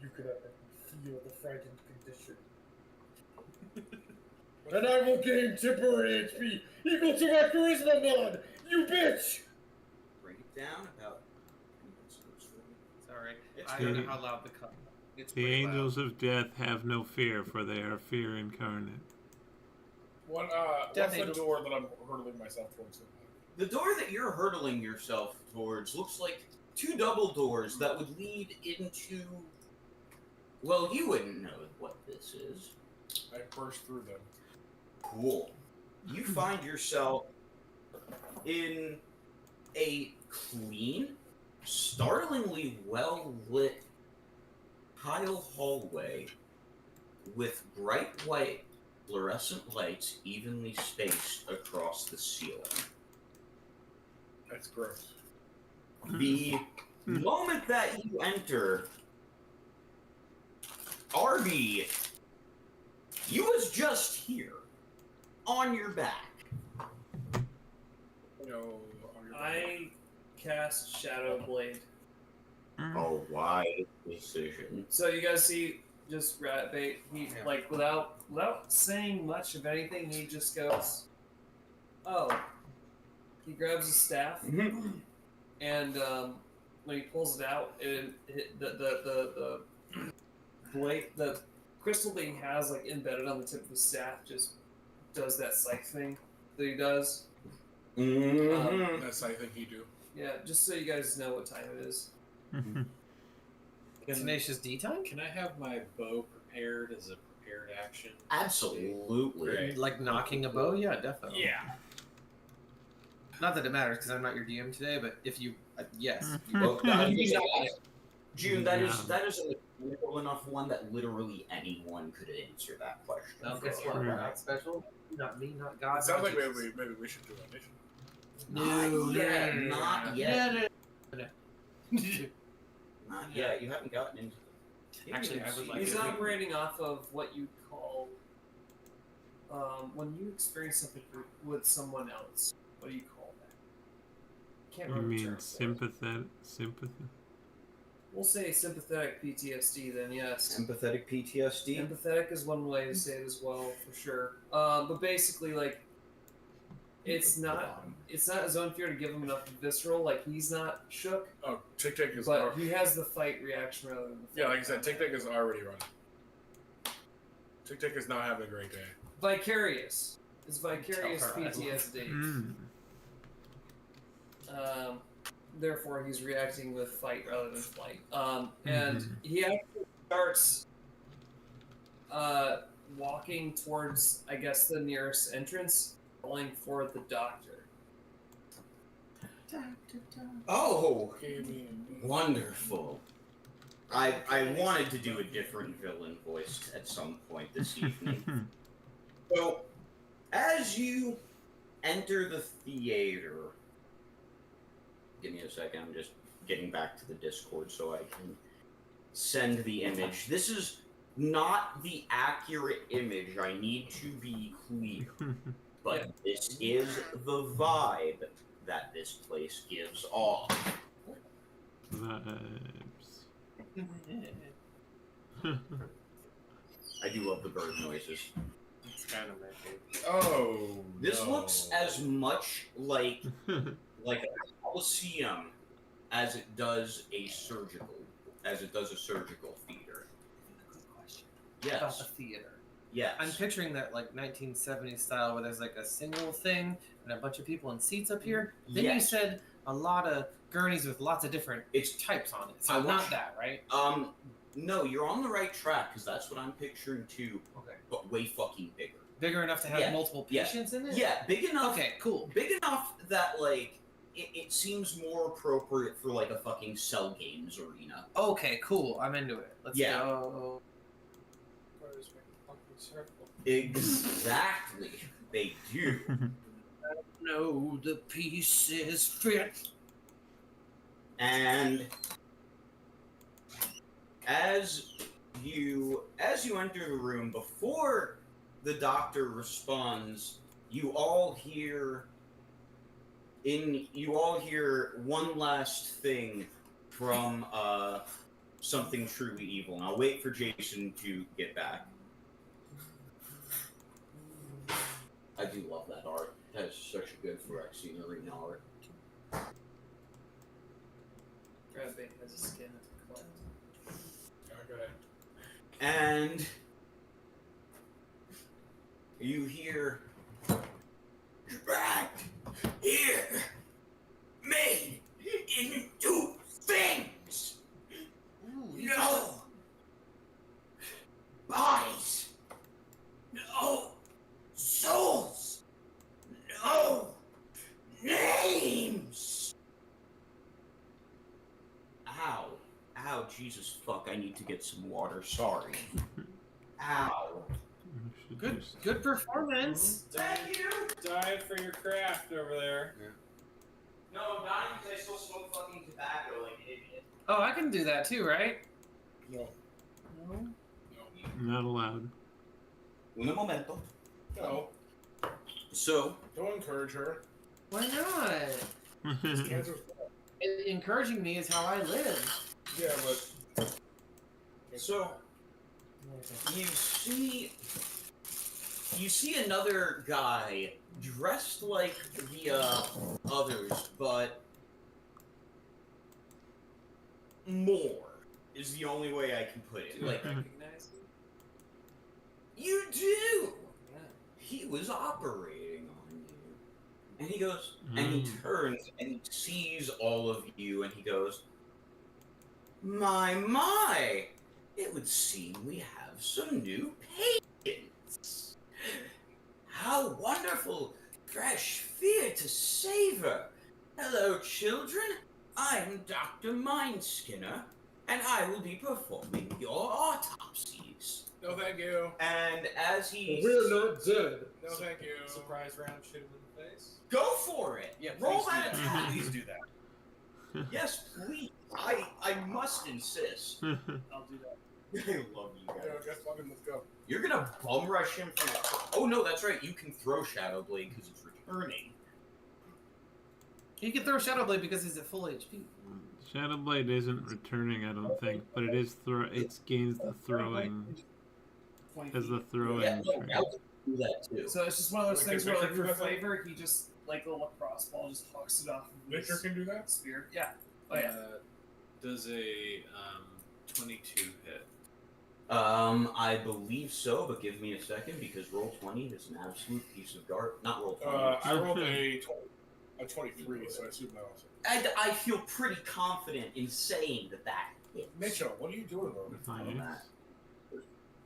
You cannot make me feel the frightened condition. And I will gain temporary HP equal to my charisma mod, you bitch! Bring it down about. Sorry, It's I don't good. know how loud the cut. It's The pretty angels of death have no fear, for they are fear incarnate. What's Death the Angel. door that I'm hurtling myself towards? The door that you're hurtling yourself towards looks like two double doors that would lead into. Well, you wouldn't know what this is. I burst through them. Cool. You find yourself in a clean, startlingly well lit tile hallway with bright white fluorescent lights evenly spaced across the ceiling. That's gross. The moment that you enter, Arby, you was just here on your back. No, on your I cast Shadow Blade. A wise decision. So you guys see, just rat bait. He like without saying much of anything, he just goes, "Oh." He grabs his staff, and when he pulls it out, the blade, the crystal that he has like embedded on the tip of the staff, just does that psych thing that he does. That's I think you do. Yeah, just so you guys know what time it is. Tenacious D time? Can I have my bow prepared as a prepared action? Absolutely. Great. Like knocking a bow? Yeah, definitely. Yeah. Not that it matters because I'm not your DM today, but if you, yes. Well, June, that is a mechanical enough one that literally anyone could answer that question. Now, guess what? Sure. Not special. Not me. Not God. It sounds not like Jesus. maybe we should do a mission. Not yet. Not yet. No. Not yet. You haven't gotten into. Actually, I would like He's to- operating off of what you call when you experience something with someone else. What do you call that? Can't You remember the mean term for it. sympathy? We'll say sympathetic PTSD then, yes. Empathetic PTSD. Empathetic is one way to say it as well, for sure. But basically, like, it's not his own fear to give him enough visceral. Like, he's not shook, Oh, Tick Tick is. but he has the fight reaction rather than the fight. Yeah, like I said, Tick Tick is already running. Tick Tick is not having a great day. Vicarious. It's vicarious Tell her I love PTSD. Mm. Therefore, he's reacting with fight rather than flight. And he actually starts walking towards, I guess, the nearest entrance, calling for the doctor. Oh, wonderful. I wanted to do a different villain voice at some point this evening. So, as you enter the theater, give me a second, I'm just getting back to the Discord so I can send the image. This is not the accurate image, I need to be clear. But this is the vibe that this place gives off. Vibes. I do love the bird noises. It's kind of my favorite. Oh. This no. looks as much like a coliseum as it does a surgical theater. Good question. Yes. About the theater. Yes. I'm picturing that like 1970s style where there's like a single thing and a bunch of people in seats up here. Then you Yes. said a lot of gurneys with lots of different types on it. So not that, right? No, you're on the right track because that's what I'm picturing too. Okay. But way fucking bigger. Bigger enough to have multiple patients in it? Yeah, big enough. Okay, cool. Big enough that like it seems more appropriate for like a fucking cell games arena. Okay, cool. I'm into it. Let's go. Where's my fucking circle? Exactly. They do. No, the pieces fit. And as you enter the room, before the doctor responds, you all hear one last thing from something truly evil. And I'll wait for Jason to get back. I do love that art. That's such a good Phyrexian arena art. Rabbit has a skin to collect. Okay. And you hear dragged here, made into things. No bodies, no souls, no names. Ow, Jesus fuck, I need to get some water, sorry. Ow. Good performance. Thank you! Dying for your craft over there. No, I'm dying because I still smoke fucking tobacco like an idiot. Oh, I can do that too, right? No. No. Not allowed. Un momento. No. So, Don't encourage her. Why not? Cancer's Encouraging me is how I live. Yeah, but so you see another guy dressed like the others, but more is the only way I can put it. Do I Like recognize him? you do. Yeah. He was operating on you, and he goes, and he turns and he sees all of you, and he goes, My, it would seem we have some new patients. How wonderful, fresh fear to savor. Hello, children. I'm Dr. Mindskinner, and I will be performing your autopsies. no, thank you. And as he... We're not dead. No, thank you. Surprise round, shoot him in the face. Go for it! Yeah, Roll please do that attack! Please do that. Yes, please. I must insist. I'll do that. I love you guys. Yeah, guess fucking let's go. You're gonna bum rush him from a... Oh no, that's right. You can throw Shadow Blade because it's returning. He can throw Shadow Blade because he's at full HP. Shadow Blade isn't returning, I don't think, but it is it gains the throwing as the throwing. Yeah, no, trait. I'll do that too. So it's just one of those Okay, things where, Victor, like, do for that then? flavor, he just, like, the lacrosse ball just hawks it off of Victor his can do that? spear. Yeah. Oh, yeah. Does a 22 hit? I believe so, but give me a second because roll 20 is an absolute piece of garbage. Not roll 20. I rolled a 23, so I assume that also. And I feel pretty confident in saying that hits. Mitchell, what are you doing, bro? Final that.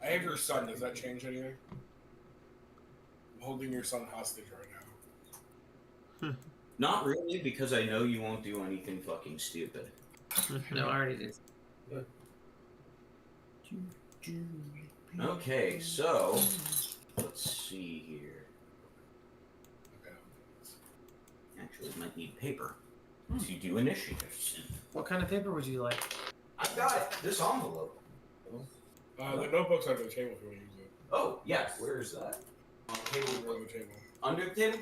I have your son. Does that change anything? I'm holding your son hostage right now. Not really, because I know you won't do anything fucking stupid. No, I already did. Okay, so let's see here. Okay. Actually, might need paper to do initiatives. What kind of paper would you like? I've got this envelope. The notebook's under the table if you want to use it. Oh, yes. Where is that? On the table. Under the table. Under the table?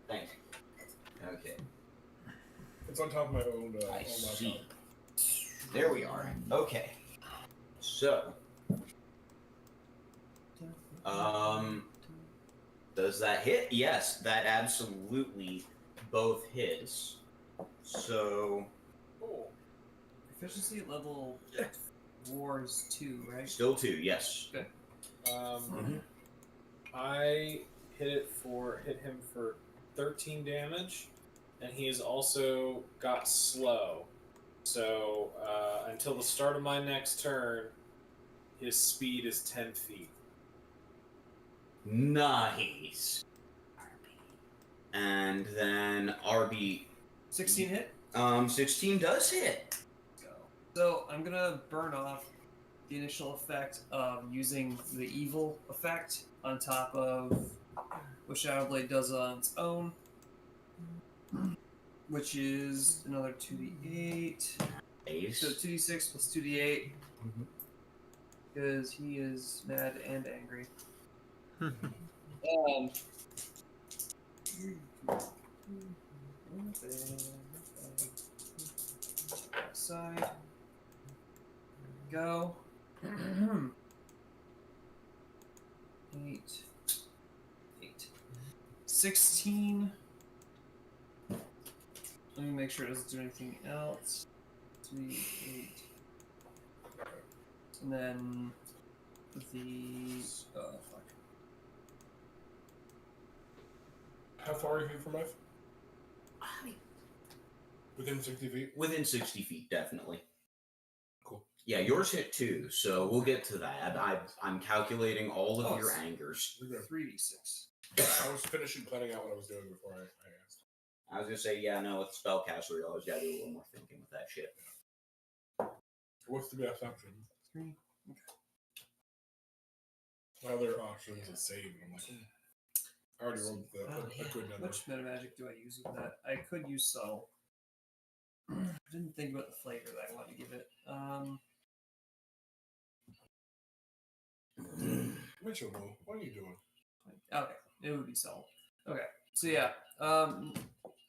Thanks. Okay. It's on top of my own. I own see. laptop. There we are. Okay. So. Does that hit? Yes, that absolutely both hits. So. Cool. Proficiency level Wars 2, right? Still 2, yes. Good. Mhm. I hit him for 13 damage, and he has also got slow. So until the start of my next turn, his speed is 10 feet. Nice. And then RB. 16 hit? 16 does hit. Go. So I'm gonna burn off the initial effect of using the evil effect on top of what Shadow Blade does on its own, which is another 2d8. Ace. So 2d6 plus 2d8, because he is mad and angry. Side. Go. 8. 16. Let me make sure it doesn't do anything else. 3, 8. And then the. Oh, fuck. How far are you from F? Within 60 feet? Within 60 feet, definitely. Cool. Yeah, yours hit too, so we'll get to that. I'm calculating all of your angers. 3d6. I was finishing planning out what I was doing before I asked. I was gonna say, yeah, no, with spellcaster, you always gotta do a little more thinking with that shit. What's the best option? 3. Okay. My other option is a save, and I'm like, I already rolled a good number. Which meta magic do I use with that? I could use subtle. I didn't think about the flavor that I wanted to give it. Mitchell, what are you doing? Okay, it would be subtle. Okay, so yeah.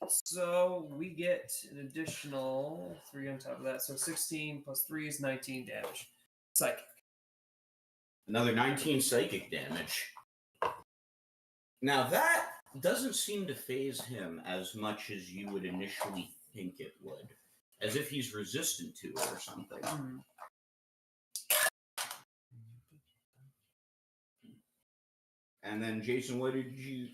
So we get an additional 3 on top of that. So 16 plus 3 is 19 damage. Psychic. Another 19 psychic damage. Now that doesn't seem to phase him as much as you would initially think it would. As if he's resistant to it or something. Mm. And then Jason,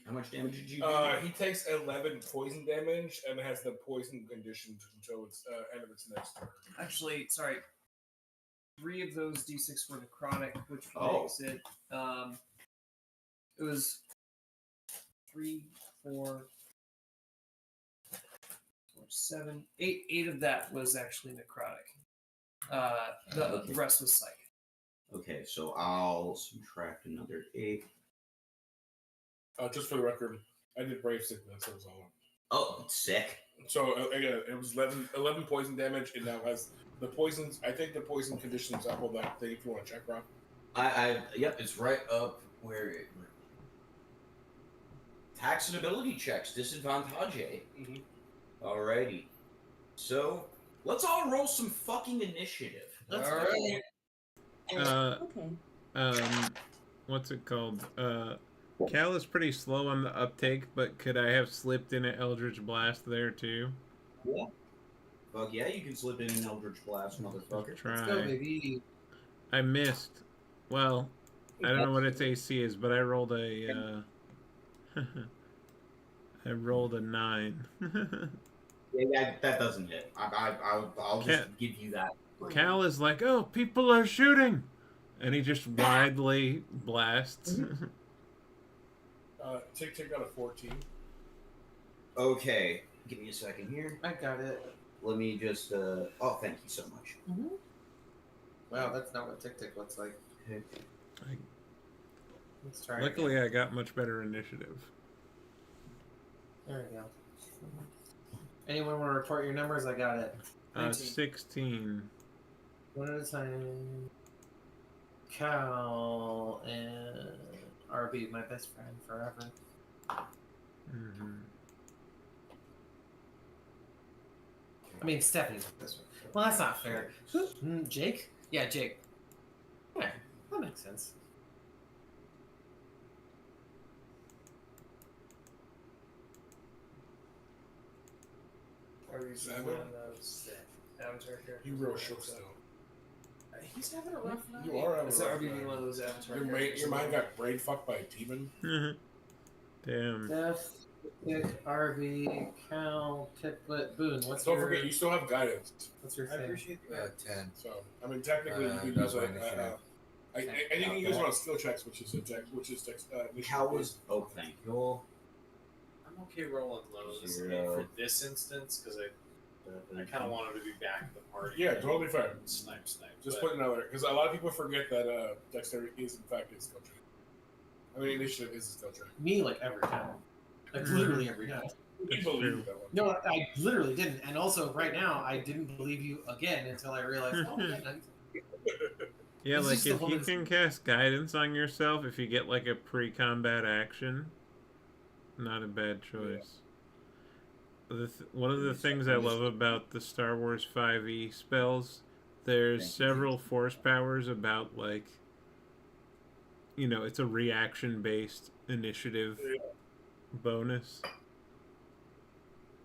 how much damage did you do? He takes 11 poison damage and has the poison conditioned until its end of its next turn. Actually, sorry. 3 of those d6 were necrotic, which makes it. It was 3, 4, 7, 8. 8 of that was actually necrotic. The rest was psychic. Okay, so I'll subtract another 8. Just for the record, I did Brave Sickness, that was all. Oh, sick. So, again, it was 11 poison damage, and now has the poisons. I think the poison conditions up on that thing if you want to check, Rob. Yep, it's right up where tax and ability checks, disadvantage. Alrighty. So, let's all roll some fucking initiative. Alright. What's it called? Cal is pretty slow on the uptake, but could I have slipped in an Eldritch Blast there too? Yeah. Fuck yeah, you can slip in an Eldritch Blast, motherfucker. Try. Let's go, baby. I missed. Well, I don't know what its AC is, but I rolled a. I rolled a 9. Yeah, that doesn't hit. I'll just give you that. Cal is like, oh, people are shooting! And he just widely blasts. Tick got a 14. Okay, give me a second here. I got it. Let me just, oh, thank you so much. Wow, that's not what Tick Tick looks like. Okay. Let's try Luckily, again. I got much better initiative. There we go. Anyone want to report your numbers? I got it. 16. One at a time. Cal and RB, my best friend forever. I mean, Stephanie's this one. Well, that's not fair. Jake? Yeah, Jake. Yeah, that makes sense. Are you Seven? one of those avatar characters? You real shook still. He's having a rough night. You are having Is a that rough being night. one of those avatar Your characters? mind got brain fucked by a demon. Damn. Death, Tick, RV, Cal, Ticklet, Boone. What's Don't your forget, you still have guidance. what's your I thing? appreciate that. 10. So, I mean, technically, you could That's use my it. initiative. And you can use it on skill checks, which is How was? Oh, thank you. I'm okay rolling low this Zero. game for this instance because I kind of want him to be back at the party. Yeah, totally fair. Snipe. Just but put another, because a lot of people forget that dexterity is in fact a skill check. I mean, initiative is a skill check. Me, like every time. Like literally every time. We believe that one. No, I literally didn't. And also, right now, I didn't believe you again until I realized, oh, yeah, Yeah, It's like just the if you woman's- can cast guidance on yourself, if you get like a pre-combat action, not a bad choice. One of the things I love about the Star Wars 5e spells, there's several force powers about like, you know, it's a reaction-based initiative bonus.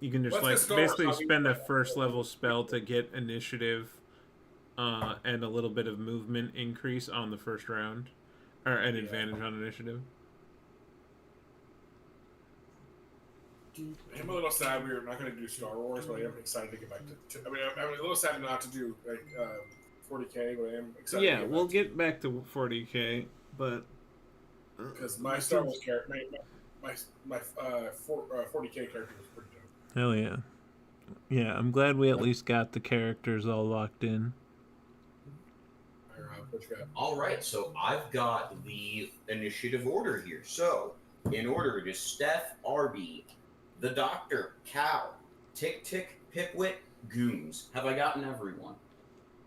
You can just What's like the Star Wars basically hobby? spend a first level spell to get initiative and a little bit of movement increase on the first round, or an advantage on initiative. I'm a little sad we're not going to do Star Wars, but I am excited to get back to. I mean, I'm a little sad not to do like 40k, but I am excited. Yeah, we'll get back to 40k, but because my Star Wars character, my 40k character was pretty dope. hell yeah, yeah. I'm glad we at least got the characters all locked in. What you got? All right, so I've got the initiative order here. So, in order, it is Steph, RB, the Doctor, Cal, Tick Tick, Pipwit, Goons. Have I gotten everyone?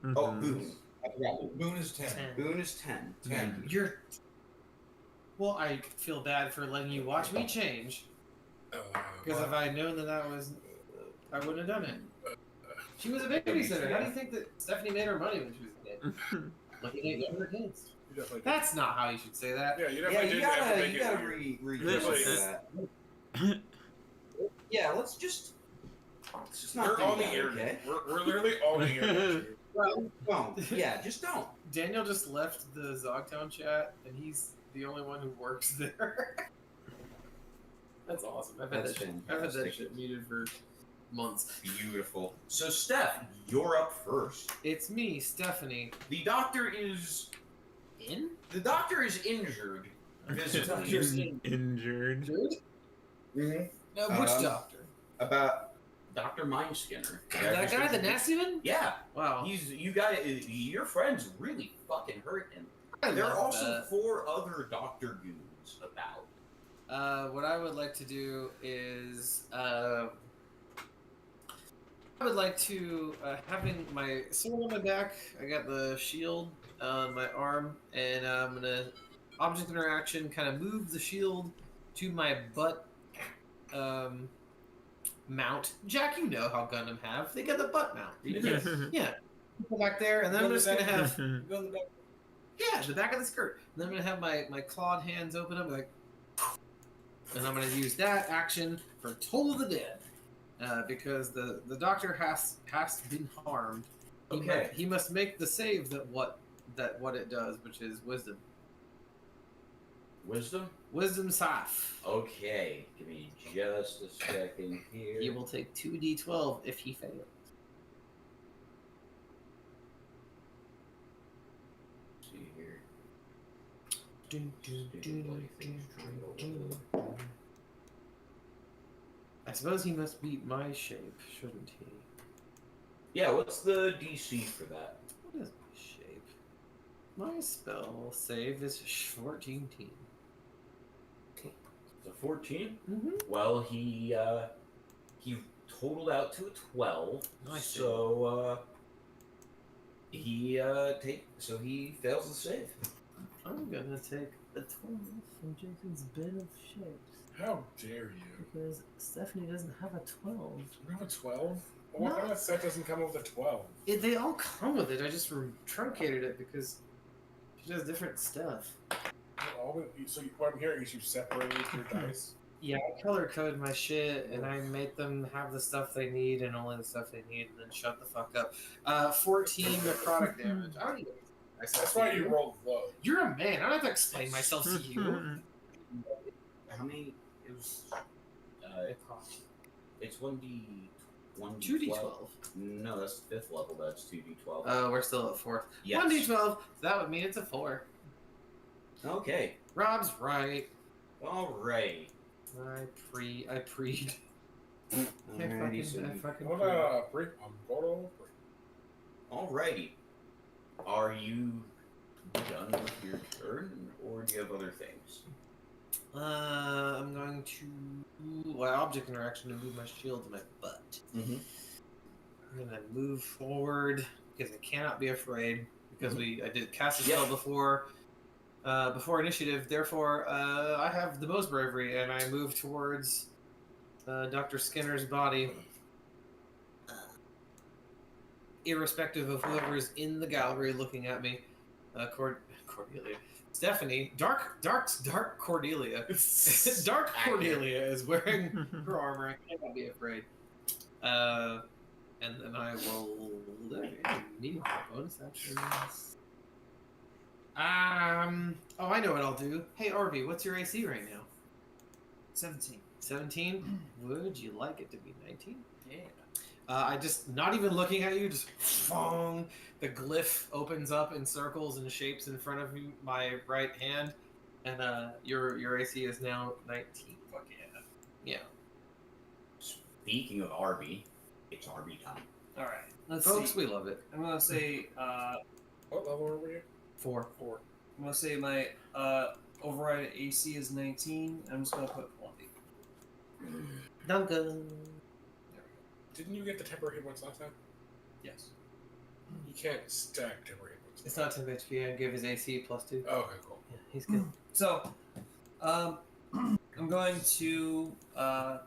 Mm-hmm. Oh, Boone. I forgot. Boone is 10. Boone is 10. 10. You're. Well, I feel bad for letting you watch me change. Because if I had known that was. I wouldn't have done it. She was a babysitter. How do you think that Stephanie made her money when she was a kid? Looking at younger kids. That's not how you should say that. Yeah, you Yeah, definitely you did have to gotta, make you it gotta weird. re that. Yeah, let's just not We're do on the that, internet. okay? We're literally on the internet. Well, Don't. Yeah, just don't. Daniel just left the Zogtown chat, and he's the only one who works there. That's awesome. I've had That's that fantastic. shit muted for months. Beautiful. So, Steph, you're up first. It's me, Stephanie. The doctor is injured. Visibly. Injured. No, which Um, doctor? About Dr. Mindskinner. That guy, the nasty one? Yeah. Wow. Your friends really fucking hurt him. There are also 4 other Doctor Goons about. What I would like to do is, I would like to, having my sword on my back, I got the shield on my arm, and I'm gonna, object interaction, kind of move the shield to my butt, mount. Jack, you know how Gundam have. They got the butt mount. Yeah. Go back there, and then I'm just gonna have, yeah, the back of the skirt. And then I'm gonna have my clawed hands open up, like, and I'm going to use that action for Toll of the Dead, because the doctor has been harmed. He must make the save that what it does, which is wisdom. Wisdom? Wisdom save. Okay, give me just a second here. He will take 2d12 if he fails. See here. I suppose he must beat my shape, shouldn't he? Yeah, what's the DC for that? What is my shape? My spell save is 14. It's a 14? Mm-hmm. Well, he totaled out to a 12. Nice. So he he fails the save. I'm gonna take a 12 from Jenkins' bin of shapes. How dare you? Because Stephanie doesn't have a 12. You have a 12? What kind of set doesn't come with a 12? They all come with it. I just truncated it because she does different stuff. So what I'm hearing is you separated your dice? Yeah, I color code my shit and I make them have the stuff they need and only the stuff they need and then shut the fuck up. 14 necrotic damage. I don't even myself. That's why to you rolled low. You're a man. I don't have to explain myself to you. How many? It was. It's 1d. 2d12. No, that's 5th level. That's 2d12. Oh, we're still at 4th. Yes. 1d12. So that would mean it's a 4. Okay. Rob's right. Alright. I preed. Alrighty, so I fucking What preed. break? I'm going to Alrighty. Are you done with your turn, or do you have other things? I'm going to object interaction to move my shield to my butt. Mm-hmm. I'm gonna move forward because I cannot be afraid because I did cast a spell before initiative. Therefore, I have the most bravery, and I move towards Dr. Skinner's body, irrespective of whoever's in the gallery looking at me. Cordelia. Stephanie, Dark Cordelia. Dark Cordelia is wearing her armor. I cannot be afraid. And then I will meeting bonus actions. Oh, I know what I'll do. Hey, Arby, what's your AC right now? 17. 17? Would you like it to be 19? Yeah. I just, not even looking at you, just fong, the glyph opens up in circles and shapes in front of me, my right hand, and your AC is now 19. Fuck yeah. Yeah. Speaking of Arby, it's Arby time. Alright, let's Folks, see. we love it. I'm gonna say, what level are we at? 4. I'm gonna say my override AC is 19. I'm just gonna put 20. Duncan. Didn't you get the temporary hit points last time? Yes. You can't stack temporary hit points. It's not 10 HP. I give his AC +2. Oh, okay, cool. Yeah, he's good. So, I'm going to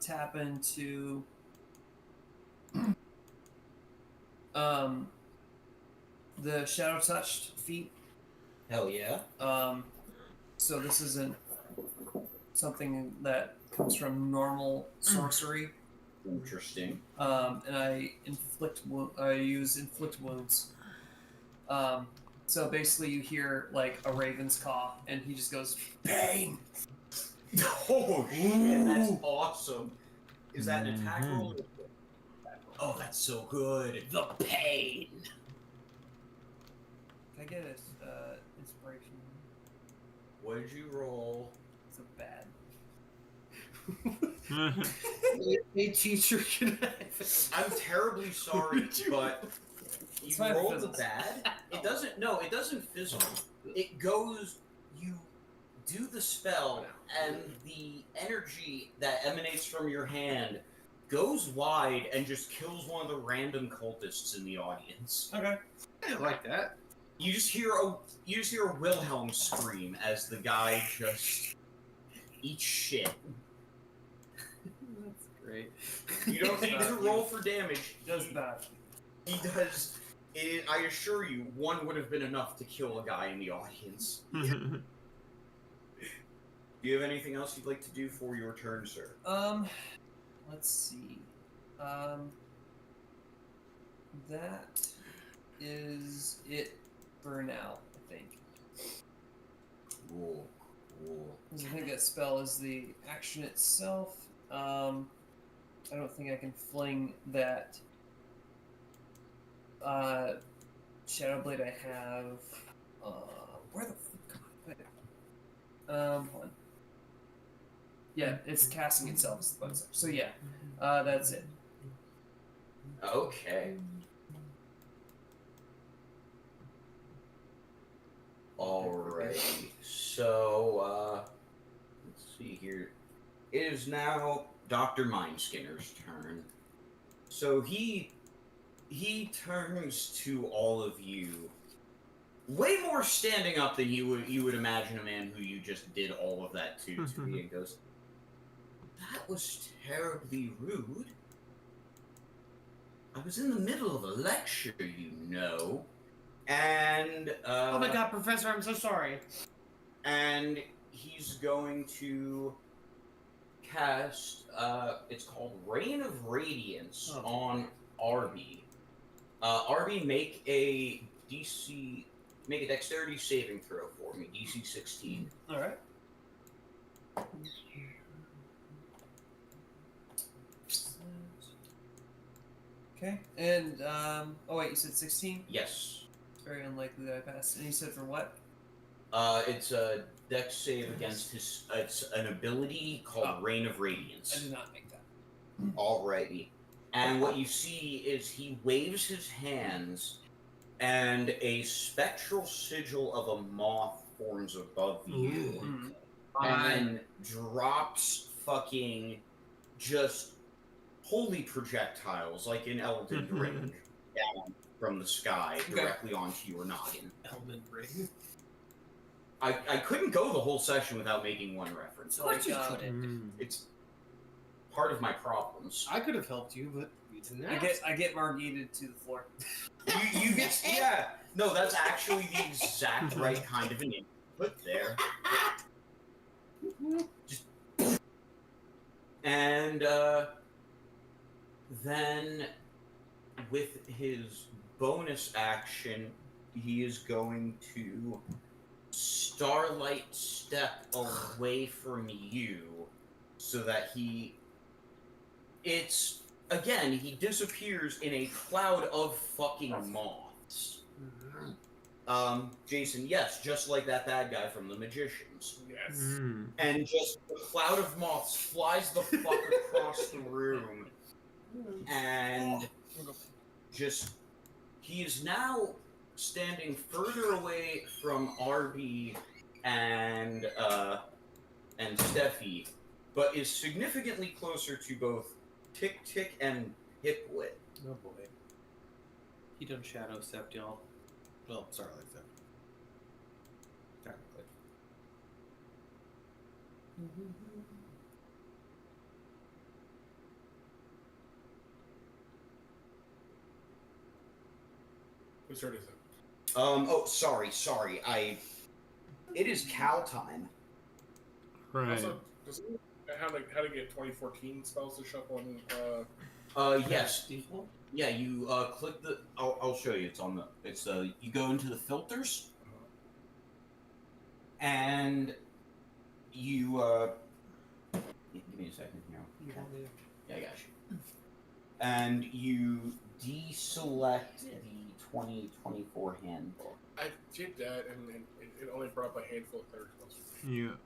tap into the Shadow Touched feat. Hell yeah. So this isn't something that comes from normal sorcery. Interesting. And I use inflict wounds. So basically, you hear like a raven's caw, and he just goes pain. Oh shit, that's awesome. Is that an attack roll? Oh, that's so good. The pain. Can I get an inspiration? What did you roll? It's a bad. Hey, teacher, can I'm terribly sorry, but you It's fine, rolled fizzles. bad. It doesn't. No, it doesn't fizzle. It goes. You do the spell, and the energy that emanates from your hand goes wide and just kills one of the random cultists in the audience. Okay. I like that. You just hear a Wilhelm scream as the guy just eats shit. That's great. You don't need to roll for damage. Does that? He does. I assure you, one would have been enough to kill a guy in the audience. Do you have anything else you'd like to do for your turn, sir? Let's see. That is it for now, I think. Cool. 'Cause I think that spell is the action itself. I don't think I can fling that Shadow Blade I have. Where the fuck am I put it? Hold on. Yeah, it's casting itself as the bonus. So yeah, that's it. Okay. Alrighty. So, let's see here. It is now Dr. Mindskinner's turn. So he turns to all of you, way more standing up than you would imagine a man who you just did all of that to be, and goes, "That was terribly rude. I was in the middle of a lecture, you know." And Oh my god, Professor, I'm so sorry. and he's going to cast it's called Rain of Radiance on Arby. Arby, make a DC make a dexterity saving throw for me, DC 16. All right. Okay, and oh wait, you said 16? Yes. It's very unlikely that I pass. And you said for what? It's a dex save against his. It's an ability called Reign of Radiance. I did not make that. Alrighty. And what you see is he waves his hands, and a spectral sigil of a moth forms above you, and then drops fucking just holy projectiles, like in Elden Ring, down from the sky directly onto your noggin. Elden Ring. I couldn't go the whole session without making one reference. Of course you couldn't. It's part of my problems. I could have helped you, but you didn't ask. I get Margated to the floor. You get, yeah. No, that's actually the exact right kind of an input there. Just, and then with his bonus action, he is going to Starlight step away from you so that he disappears in a cloud of fucking moths. Jason, yes, just like that bad guy from The Magicians. Yes. And just a cloud of moths flies the fuck across the room, and just he is now standing further away from RB and Steffi, but is significantly closer to both Tick Tick and Hipwit. Oh boy. He done shadow stepped, y'all. Well, sorry, like that. Technically. Whose turn is it? Sorry. It is cow time. Right. Also, does it how to get 2014 spells to shuffle in? Yes. Yeah, you click the. I'll show you. It's on the. It's you go into the filters, and you give me a second here. Yeah, I got you. And you deselect the 2024 handbook. I did that, and it only brought up a handful of cleric spells. You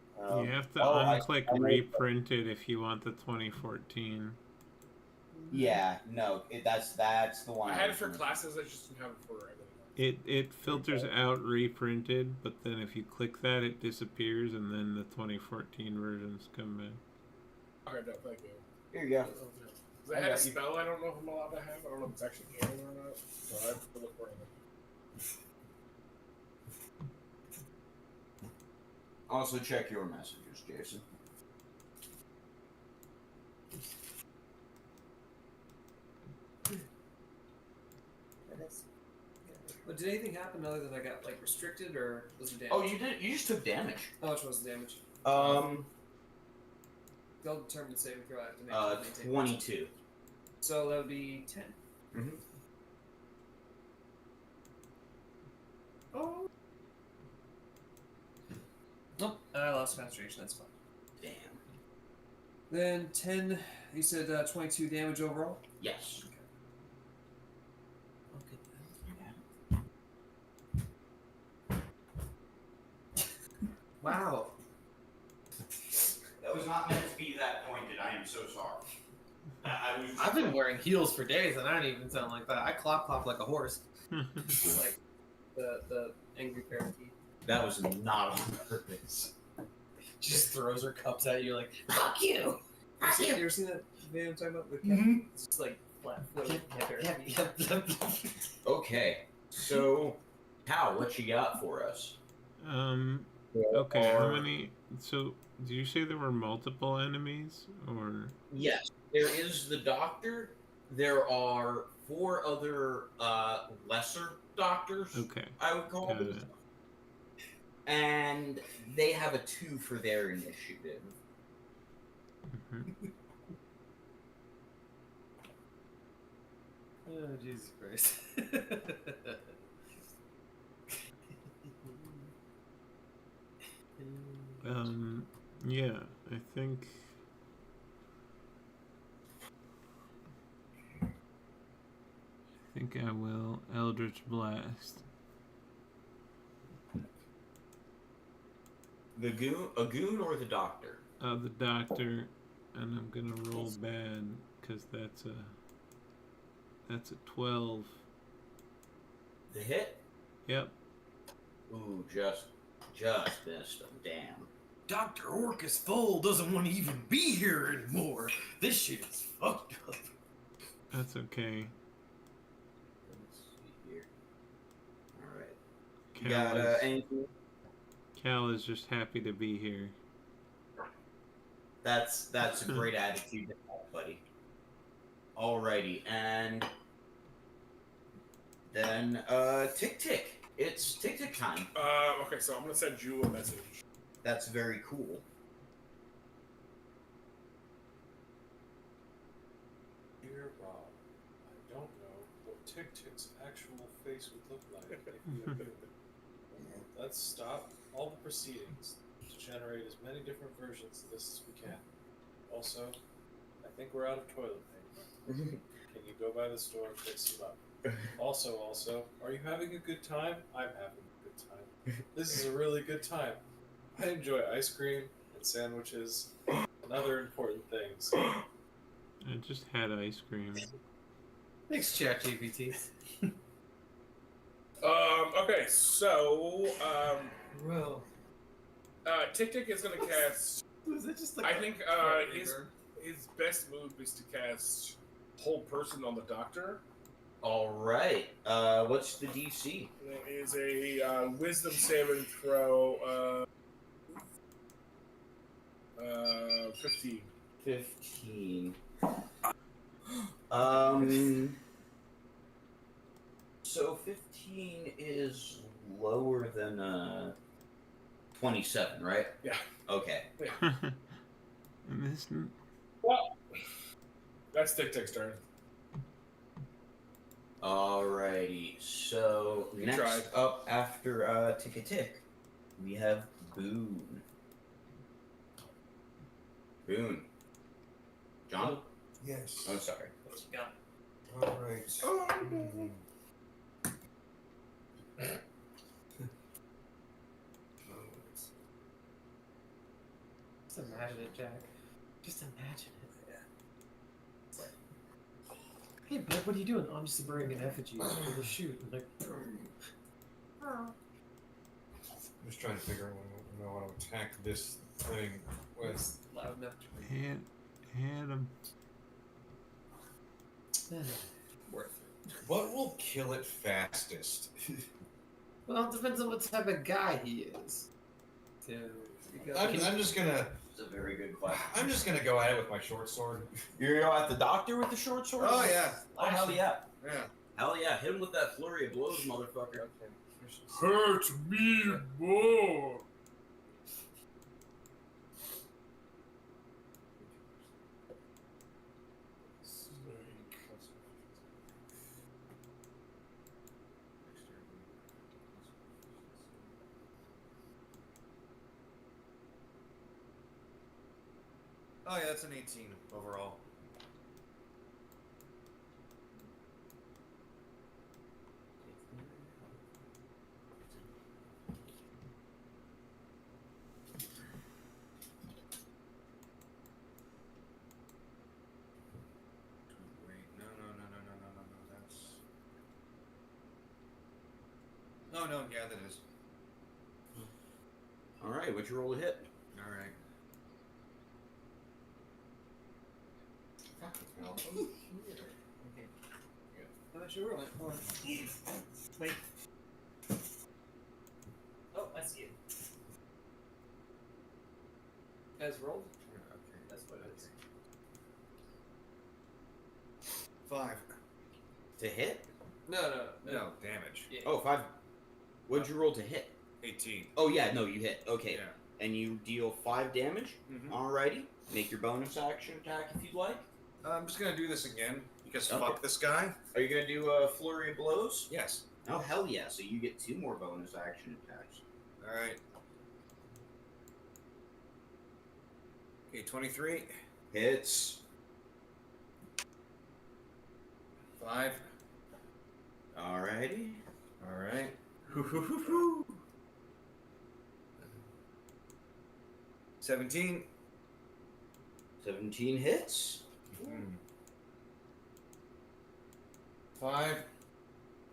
have to unclick reprinted if you want the 2014. Yeah, no, that's the one. I had it for classes. I just didn't have it for It filters out reprinted, but then if you click that, it disappears, and then the 2014 versions come back. Okay, no, thank you. Here you go. I had a spell I don't know if I'm allowed to have. I don't know if it's actually canon or not. So I have to look for it. Also check your messages, Jason. But did anything happen other than I got like restricted, or was it damage? Oh, you did. You just took damage. How much was the damage? They'll determine the saving throw. I have to make 22. So that would be 10. Mm-hmm. Oh. Nope, I lost concentration. That's fine. Damn. Then 10. You said 22 damage overall. Yes. Wow. That was not meant to be that pointed. I am so sorry. I've been wearing heels for days, and I don't even sound like that. I clop like a horse. Like the angry parakeet. That was not on purpose. She just throws her cups at you like, fuck you! You ever seen that video I'm talking about? The cat? It's just like flat-footed parakeet. Okay, so Hal, what you got for us? Okay, how many? So, did you say there were multiple enemies, or? Yes, there is the doctor. There are 4 other lesser doctors. Okay, I would call them. And they have a 2 for their initiative. Oh, Jesus Christ. think I will Eldritch Blast. A goon or the doctor? The doctor, and I'm gonna roll bad because that's a 12. The hit? Yep. Ooh, just missed him. Damn. Dr. Orcus Full doesn't want to even be here anymore. This shit is fucked up. That's okay. Let's see here. Alright. You got anything? Cal is just happy to be here. That's a great attitude to have, buddy. Alrighty, and then Tick Tick. It's Tick Tick time. Okay, so I'm gonna send you a message. That's very cool. Dear Rob, I don't know what Tick Tick's actual face would look like if he appeared. Let's stop all the proceedings to generate as many different versions of this as we can. Also, I think we're out of toilet paper. Can you go by the store and fix them up? Also, are you having a good time? I'm having a good time. This is a really good time. I enjoy ice cream and sandwiches and other important things. I just had ice cream. Thanks, ChatGPT. Okay, so Well, Tick Tick is gonna cast. was it just like I think his best move is to cast Hold Person on the Doctor. Alright. What's the DC? It is a Wisdom saving throw. 15. 15. So 15 is lower than 27, right? Yeah. Okay. Well, that's Tick Tick's turn. Alrighty. So You next tried. up after Tick a Tick, we have Boone. Boone. John? Yes. Oh, sorry. What you got? All right. just imagine it, Jack. Just imagine it. Yeah. It's like, hey, bud, what are you doing? Oh, I'm just burning an effigy for the shoot. And like, I'm just trying to figure out what to attack this thing with. Loud enough. Hit him. Worth it. What will kill it fastest? well, it depends on what type of guy he is. I'm just gonna. It's a very good question. I'm just gonna go at it with my short sword. You're gonna go at the doctor with the short sword? Oh yeah. Oh, hell yeah. Yeah. Hell yeah. Hit him with that flurry of blows, motherfucker. Hurt me more. Oh yeah, that's an 18 overall. Wait, no, that's. Oh no, yeah, that is. Alright, what'd you roll to hit? All right. How much you rolling? Hold on. Wait. Oh, I see it. You guys rolled? Okay. That's what it is. 5. To hit? No, No, damage. Yeah. Oh, 5. What'd you roll to hit? 18. Oh, yeah, no, you hit. Okay. Yeah. And you deal 5 damage? Mhm. Alrighty. Make your bonus action attack if you'd like. I'm just gonna do this again because Okay. fuck this guy. Are you gonna do a flurry of blows? Yes. Oh, hell yeah. So you get 2 more bonus action attacks. All right. Okay, 23. Hits. 5. Alrighty. All right. 17. 17 hits. 5.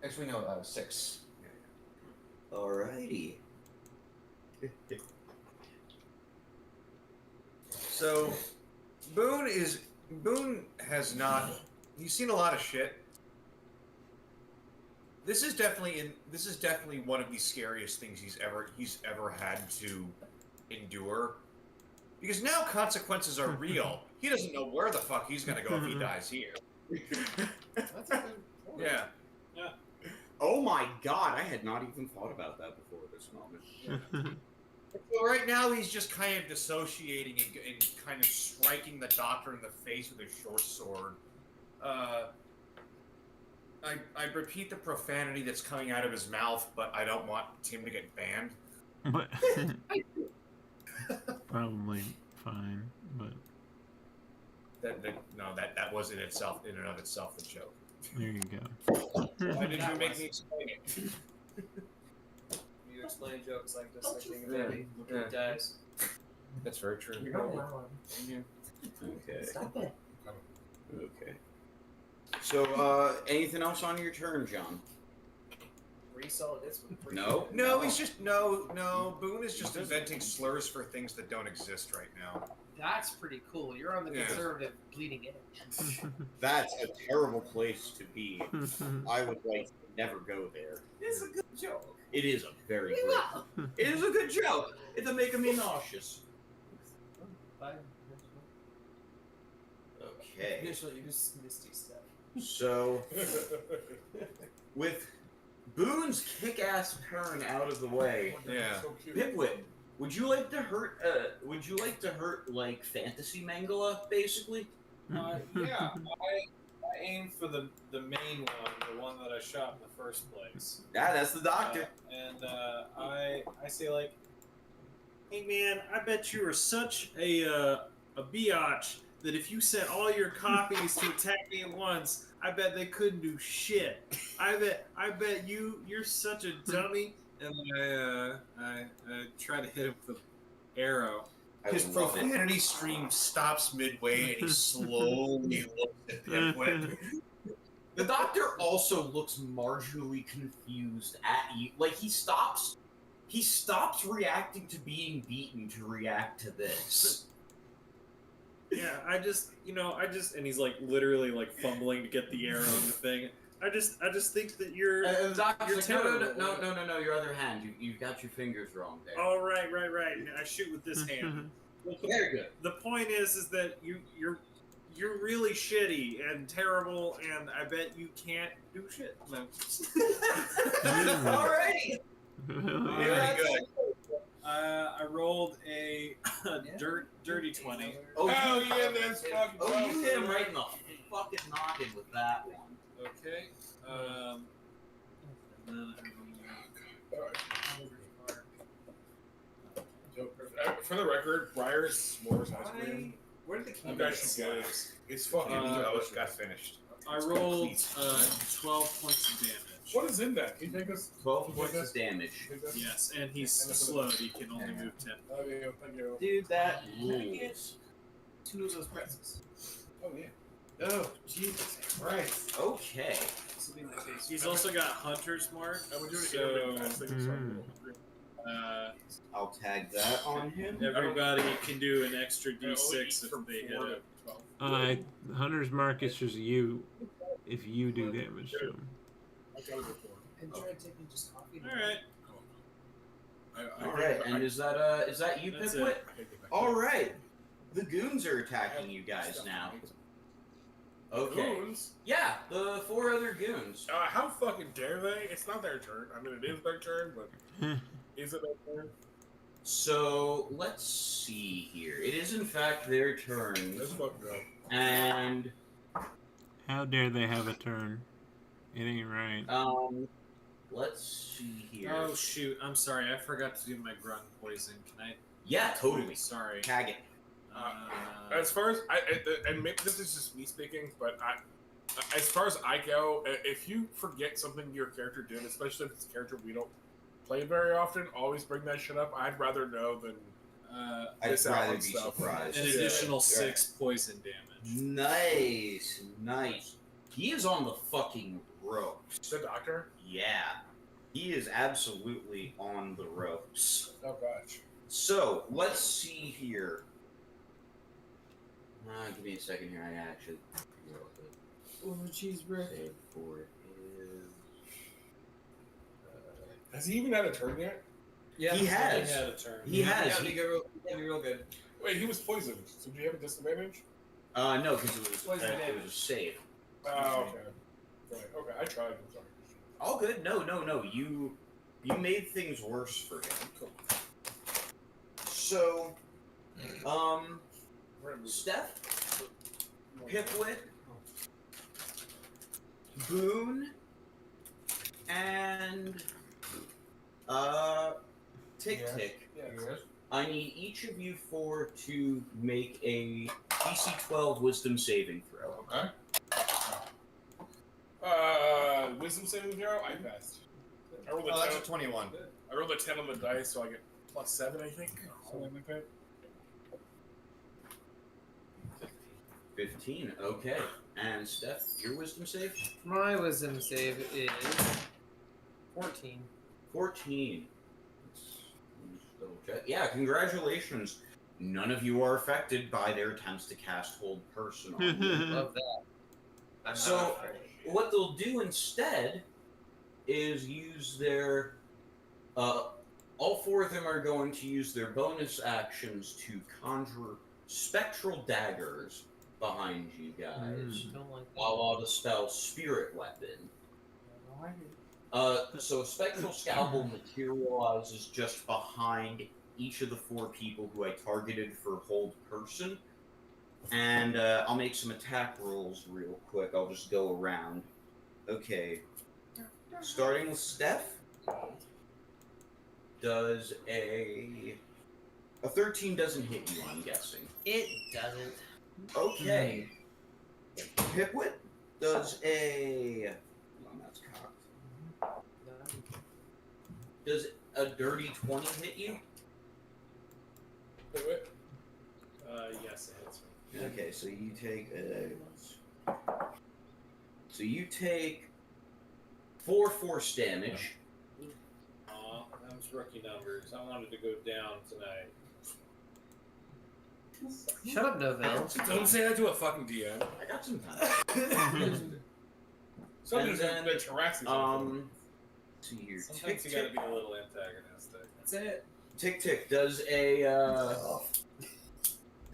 Actually, no, 6. Alrighty. So, Boone has not. He's seen a lot of shit. This is definitely one of the scariest things he's ever had to endure. Because now consequences are real. He doesn't know where the fuck he's gonna go if he dies here. That's a good point. Yeah. Oh my god, I had not even thought about that before this moment. So right now he's just kind of dissociating and kind of striking the doctor in the face with his short sword. I repeat the profanity that's coming out of his mouth, but I don't want him to get banned. But probably fine, but That was in and of itself a joke. there you go. Why did you make me explain it? You explain jokes like this, I think maybe he dies. That's very true. You don't allow him. Okay. Stop it. Okay. So, anything else on your turn, John? 3 solid hits with 3. No? He's just no. Boone is just inventing slurs for things that don't exist right now. That's pretty cool. You're on the Yeah. conservative bleeding edge. That's a terrible place to be. I would like to never go there. It's a good joke. It is a very good. It is a good joke. It's making me nauseous. Okay. Initially, you just misty stuff. So, with Boone's kick-ass turn out of the way, Yeah. So cute. Pipwit, would you like to hurt? Like fantasy Mangala, basically? Yeah, I aimed for the main one, the one that I shot in the first place. Yeah, that's the doctor. I say like, hey man, I bet you are such a biatch that if you sent all your copies to attack me at once, I bet they couldn't do shit. I bet you're such a dummy. And then I try to hit him with an arrow. His profanity stream stops midway, and he slowly looks at Pipwit. The doctor also looks marginally confused at you. Like he stops reacting to being beaten to react to this. Yeah, I just, and he's like literally like fumbling to get the arrow in the thing. I just think that you're. The doctor's you're like, terrible. no, your other hand. You've got your fingers wrong there. Oh, right. I shoot with this hand. Very good. The point is that you're really shitty and terrible, and I bet you can't do shit. No. Alrighty. Very good. I rolled a dirty 20. Oh, Hell yeah, that's fucking Oh, you hit him right in the fucking noggin with that one. Okay. And then For the record, Briar's s'mores ice cream. Where did the You key guys should get it. It's fucking. Got finished. I rolled 12 points of damage. What is in that? Can you take this? 12 points of damage. Take this? Yes, and he's slowed. He can only move 10. Oh, yeah, thank you. Dude, that Rules. 2 of those pretzels. Oh, yeah. Oh, Jesus Christ. Okay. He's also got Hunter's Mark, I would do it so again. I'll tag that on him. everybody can do an extra d6 if they hit it. Hunter's Mark is just you if you do damage to him. And try taking just coffee. Alright. Alright, and is that you, That's Pipwit? it. Alright. The goons are attacking you guys now. Okay. Goons? Yeah, the 4 other goons. How fucking dare they? It's not their turn. I mean, it is their turn, but is it their turn? So, let's see here. It is, in fact, their turn. Let's fucking go. And, How dare they have a turn? It ain't right. let's see here. Oh shoot, I'm sorry, I forgot to do my grunt poison. Can I? Yeah, totally. Sorry. Tag it. As far as and maybe this is just me speaking, but As far as I go, if you forget something your character did, especially if it's a character we don't play very often, always bring that shit up. I'd rather know than I'd rather be surprised. An additional 6 poison damage. Nice, nice. He is on the fucking ropes. The doctor? Yeah. He is absolutely on the ropes. Oh, gosh. So, let's see here. Give me a second here. I actually... Oh, cheeseburger. Save for is... Has he even had a turn yet? Yeah, he has. He had a turn. He has. Yeah, he got real good. Wait, he was poisoned. So do you have a disadvantage? No, because it was a save. Oh, okay. Right. Okay, I tried. I'm sorry. All good. No. You made things worse for him. Cool. So, Steph, Pipwit, Boone, and Tick Tick. Yes. I need each of you four to make a DC 12 Wisdom saving throw. Okay. Wisdom saving throw? I passed. I rolled a 10. That's a 21. I rolled a 10 on the dice, so I get +7, I think. Something like that. 15. Okay. And Steph, your Wisdom save? My wisdom save is 14. 14. Let's double check. Yeah, congratulations. None of you are affected by their attempts to cast Hold Person on you. Love that. I'm So, not afraid. what they'll do instead is use their... all four of them are going to use their bonus actions to conjure spectral daggers behind you guys. Don't like that. While the spell Spirit Weapon. So a spectral scalpel materializes just behind each of the four people who I targeted for Hold Person. And I'll make some attack rolls real quick. I'll just go around. Okay. Starting with Steph. Does a 13 doesn't hit you, I'm guessing. It doesn't. Okay. Pipwit does a... Oh, that's cocked. Does a dirty 20 hit you? Yes, it hits me. Okay, so you take you take 4 force damage. Aw, that was rookie numbers. I wanted to go down tonight. Shut up, Novell. Don't say that to a fucking DM. I got some time. Somebody's And then, been harassing see here. Sometimes you gotta be a little antagonistic. That's it. Tick Tick, does a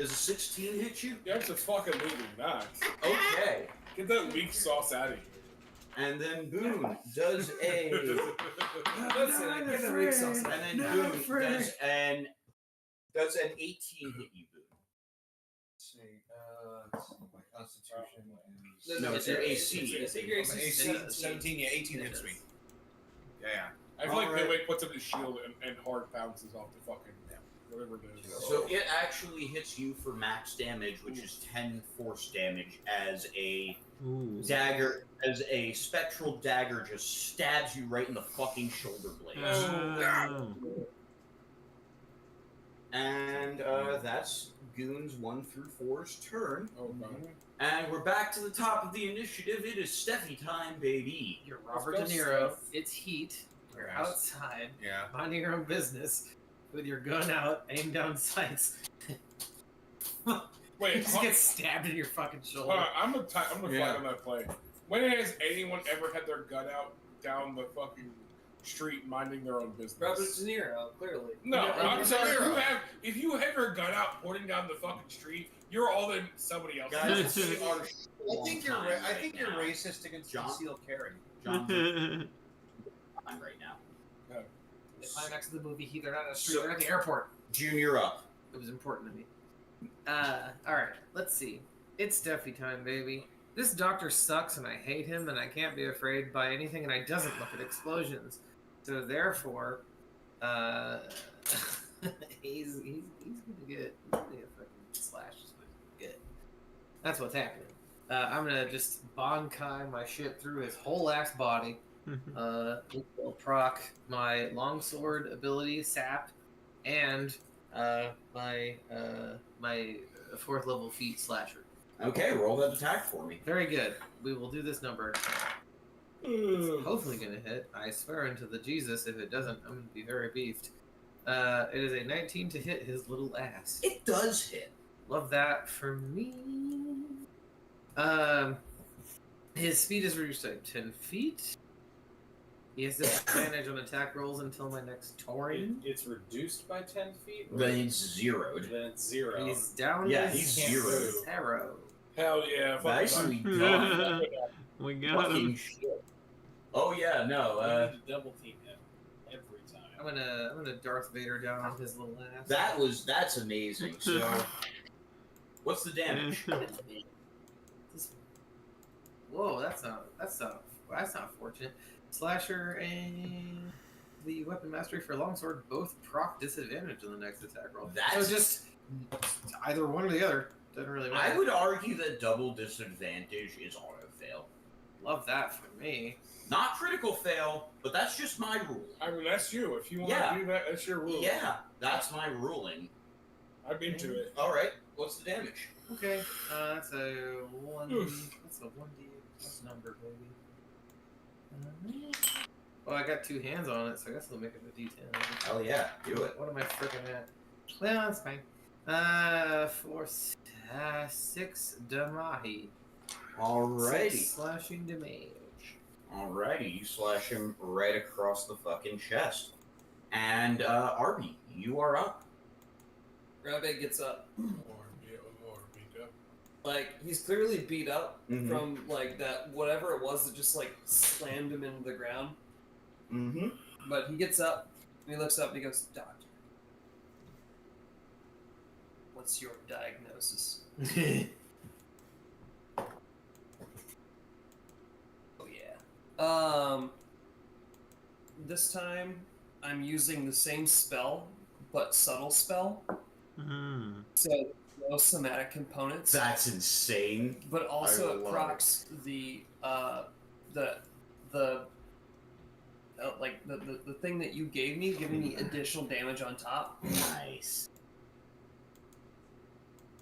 16 hit you? Yeah, it's a fucking movie, nice. Okay. Get that weak sauce out of here. And then Boone does a... Listen, I get the weak sauce. And then Boone does an 18 hit you, Boone. Let's see, my constitution is... No, it's your AC. I think your AC is 17, yeah, 18 hits me. Yeah. I feel like Alright. Pipwit puts up his shield and hard bounces off the fucking... Whatever it is. So it actually hits you for max damage, which is 10 force damage, as a dagger, as a spectral dagger just stabs you right in the fucking shoulder blades. And that's Goon's 1 through 4's turn. Oh, no. And we're back to the top of the initiative. It is Steffi time, baby. You're Robert De Niro. It's heat. You're outside. Yeah. Minding your own business. With your gun out, aim down sights. Wait, you just get stabbed in your fucking shoulder. I'm gonna fight on that play. When has anyone ever had their gun out down the fucking street minding their own business? Robert De Niro, clearly. No, Yeah, I'm sorry. If you have your gun out pointing down the fucking street, you're all in somebody else. Guys, I think you're racist against concealed carry. John, I'm right now. The climax of the movie, they're not on the street, they're at the airport. Junior up. It was important to me. Alright, let's see. It's Steffi time, baby. This doctor sucks and I hate him and I can't be afraid by anything and I doesn't look at explosions. So therefore, he's gonna get a fucking slash is what he's gonna get. That's what's happening. I'm gonna just Bankai my shit through his whole ass body. It will proc my longsword ability, Sap, and my 4th level feat, Slasher. Okay, roll that attack for me. Very good. We will do this number. It's hopefully gonna hit. I swear into the Jesus, if it doesn't, I'm gonna be very beefed. It is a 19 to hit his little ass. It does hit. Love that for me. His speed is reduced to 10 feet. He has disadvantage on attack rolls until my next turn. It's reduced by 10 feet? Then it's zeroed. Then it's 0. He's down Yeah, to he's zeroed. 0. Hell yeah. Nicely fucking done. We got Fucking him. shit. Oh yeah, no. We need to double team him every time. I'm gonna Darth Vader down on his little ass. That's amazing. So, what's the damage? Whoa, that's not fortunate. Slasher and the weapon mastery for longsword both proc disadvantage on the next attack roll. That's So just either one or the other. Doesn't really matter. I would argue that double disadvantage is auto fail. Love that for me. Not critical fail, but that's just my rule. I mean, that's you. If you want Yeah. to do that, that's your rule. Yeah, that's my ruling. I'm into it. All right, what's the damage? Okay, that's a 1D. That's a 1D plus number, baby. Well, I got 2 hands on it, so I guess I'll make it a D10. Hell yeah, do it. What am I freaking at? Well, that's fine. For 6 Damahi. 6 Alrighty. slashing damage. Alrighty, you slash him right across the fucking chest. And, Arby, you are up. Rabbit gets up. Or beat up. Like, he's clearly beat up Mhm. from, like, that whatever it was that just, like, slammed him into the ground. Mm-hmm. But he gets up, and he looks up, and he goes, Doctor, what's your diagnosis? Oh, yeah. This time, I'm using the same spell, but subtle spell. So, no somatic components. That's insane. But also I it love procs the thing that you gave me, giving me additional damage on top. Nice.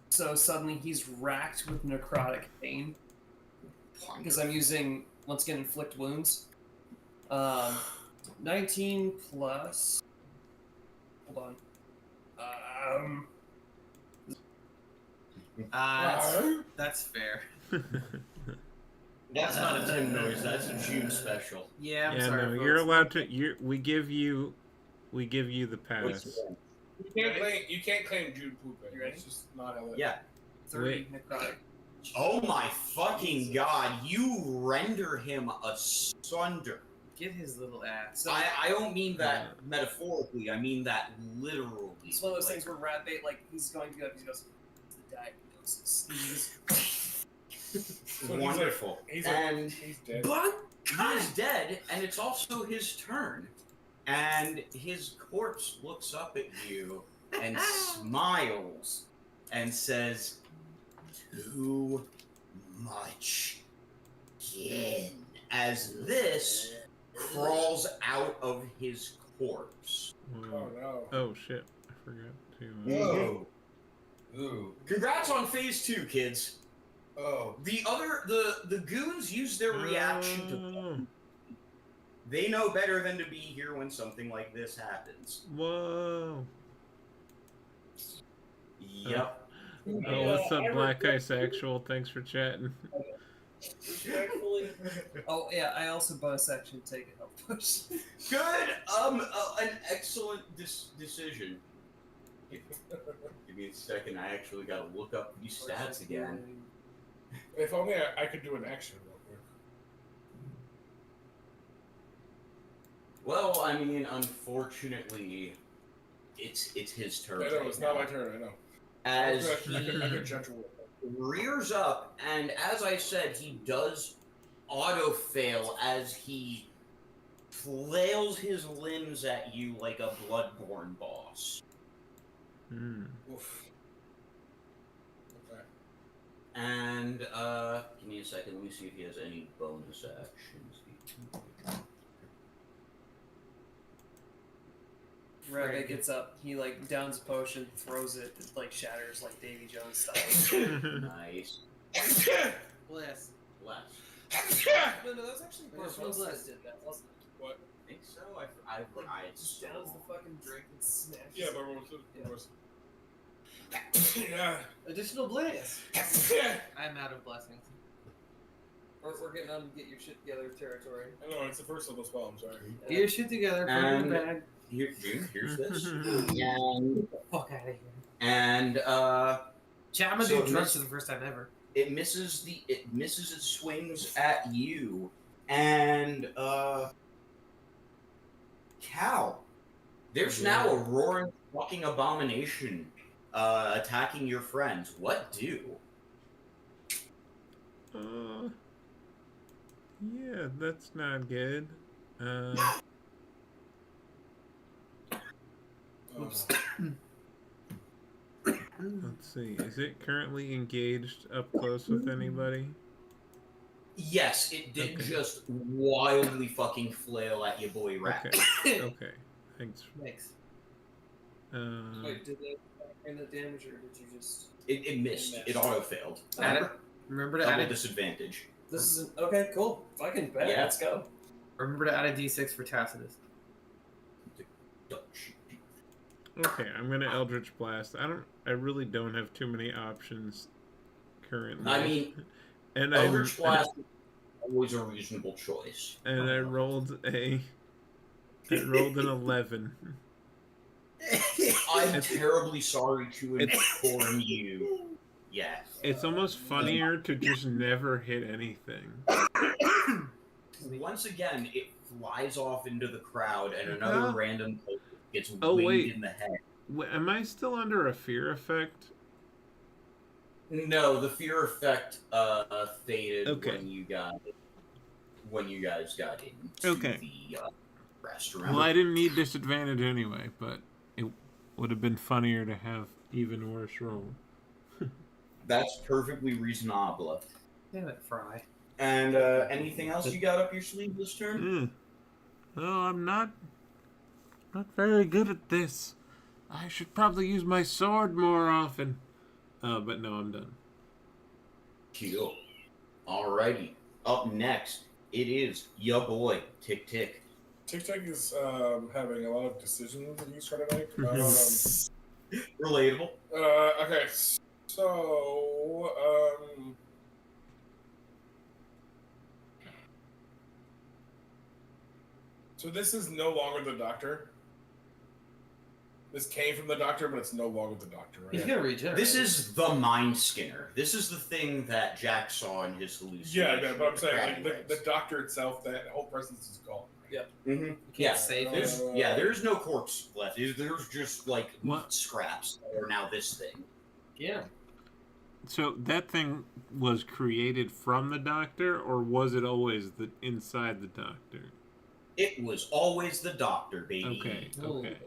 So suddenly he's racked with necrotic pain because I'm using, once again, inflict wounds. 19 plus. Hold on. That's fair. That's not a Tim noise. That's a June special. Yeah, I'm Yeah, sorry. no, folks. you're allowed to. We give you the pass. You can't claim Jude poop. You ready? It's just not how it. Yeah. 30 necrotic. Oh my fucking god! You render him asunder. Get his little ass. So I don't mean that metaphorically. I mean that literally. it's one of those things where Rat Bait, like, he's going to go up, he goes, "What's the diagnosis?" Wonderful. He's dead. But he's dead, and it's also his turn. And his corpse looks up at you and smiles and says, "Too much gin." As this crawls out of his corpse. Oh no. Oh shit! I forgot to. Whoa. Ooh. Congrats on phase 2, kids. Oh. The goons use their reaction to. They know better than to be here when something like this happens. Whoa. Yep. Oh, what's up, Black Ice Actual? Thanks for chatting. Respectfully. Oh yeah, I also bonus action take a health push. Good. An excellent decision. Give me a second. I actually gotta look up these stats again. If only I could do an action real quick. Well, I mean, unfortunately, it's his turn. I know, it's not my turn, I know. As I could judge a roll. rears up, and as I said, he does auto fail as he flails his limbs at you like a bloodborne boss. Oof. Okay. And give me a second. Let me see if he has any bonus actions. Raga gets up, he like downs a potion, throws it, it like shatters like Davy Jones style. Nice. Bless. Bless. No, that was actually Barbosa that did that, wasn't it? What? I think so. I Just downs the fucking drink and smashes Yeah, it. but yeah. Additional bless. Yeah. I'm out of blessings. We're getting on get your shit together territory. I know, it's the first level spell, I'm sorry. Get your shit together, put it in the bag. Here's this. and Fuck out of here. and Chat, I'm gonna So do it drugs miss- for the first time ever. it misses its swings at you, and Cal. There's now a roaring fucking abomination attacking your friends. What do? Yeah, that's not good. Oops. Let's see. Is it currently engaged up close with anybody? Yes, it did Okay. just wildly fucking flail at your boy Rat. Okay. Okay. Thanks. Thanks. Wait, did they bring the damage or did you just... It missed. It auto failed. Add it. Remember to Double add a, disadvantage. This is an... Okay, cool. Fucking bet. Yeah. Let's go. remember to add a d6 for Tacitus. Okay, I'm gonna Eldritch Blast. I really don't have too many options currently. I mean, and Eldritch Blast is always a reasonable choice. And I rolled an 11. I'm terribly sorry to inform you. Yeah. It's almost funnier to just never hit anything. Once again, it flies off into the crowd, and another Huh? random poke gets Oh, winged wait. in the head. Am I still under a fear effect? No, the fear effect faded Okay. when you guys got into Okay. the restaurant. Well, I didn't need disadvantage anyway, but it would have been funnier to have even worse roll. That's perfectly reasonable. Damn it, Fry. And anything else you got up your sleeve this turn? Oh, I'm not very good at this. I should probably use my sword more often. But no, I'm done. Cool. Alrighty. Up next, it is your boy, Tick Tick. Tic Tac is having a lot of decisions that he's trying to make. Relatable. Okay, so so this is no longer the doctor. This came from the doctor, but it's no longer the doctor, right? He's gonna regenerate. This is the Mind Skinner. This is the thing that Jack saw in his hallucination. Yeah, but I'm saying Crabby like, the legs. doctor itself, that whole presence is gone. Mhm. Yeah, save there's no corpse left. There's just like What? meat scraps that are now this thing. Yeah. So that thing was created from the doctor, or was it always inside the doctor? It was always the doctor, baby. Okay, okay.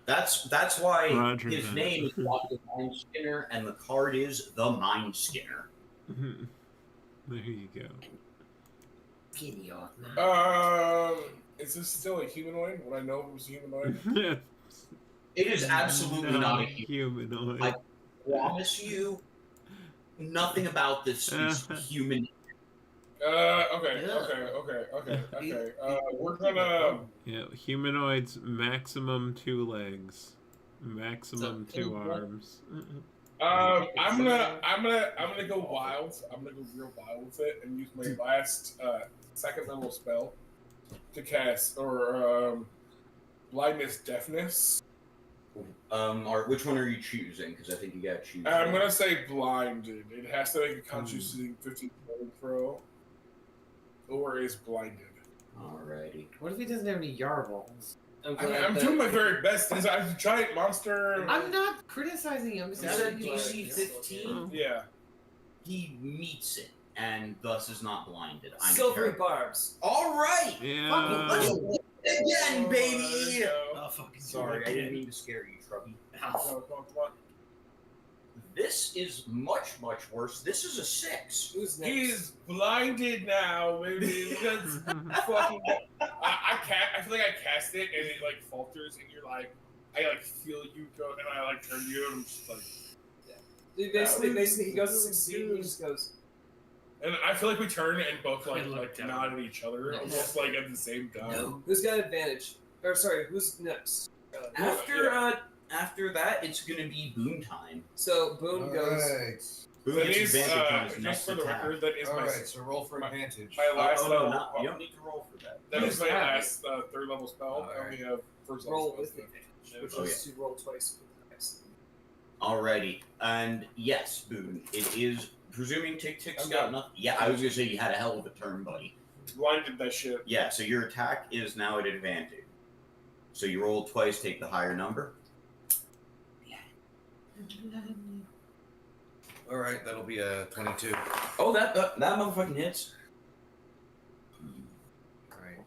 That's why Roger his that. name is Dr. Mind Skinner, and the card is the Mind Skinner. There you go. Giddy off now. Is this still a humanoid? Would I know if it was a humanoid? It is absolutely not a human. humanoid. I promise you, nothing about this is human. Okay. We're gonna. Yeah, humanoids maximum 2 legs, maximum 2 arms. I'm gonna go wild. I'm gonna go real wild with it and use my last second level spell to cast blindness, deafness. Which one are you choosing? Because I think you gotta choose. I'm gonna say blinded. It has to make a Constitution 15 saving throw, or is blinded. Alrighty. What if he doesn't have any Yarballs? I'm doing my very best. It's a giant monster. I'm not criticizing him. I'm just Is that asking you. DC 15? Yeah. He meets it, and thus is not blinded. I'm Silvery terrible. barbs. All right. Yeah. Let's do it again, baby. Oh, fucking Sorry, I didn't mean to scare you, Trubby. Come on. This is much, much worse. This is a 6. Who's next? He's blinded now, baby. That's fucking. I feel like I cast it and it like falters, and you're like, I like feel you go, and I like turn to you, and I'm just like. Dude, basically, he goes to succeed, and he just goes. And I feel like we turn and both I look like down. nod at each other, almost like at the same time. No. Who's got advantage? Or sorry, who's next? After that, it's gonna be Boone time. So Boone goes. Alright. Boone That gets is, advantage on his just next for the attack. record, that is my Alright, so roll for advantage. my last no, level. not, you don't need to roll for that. That is my Yeah. last third level spell. I only have first level Roll spells. with advantage, which Oh, is to roll twice with dice. Alrighty, and yes, Boone, it is. Presuming Tick Tick's I'm got done. nothing. Yeah, I was gonna say you had a hell of a turn, buddy. Blinded that shit. Yeah, so your attack is now at advantage. So you roll twice, take the higher number. Alright, that'll be a 22. Oh, that motherfucking hits. Alright.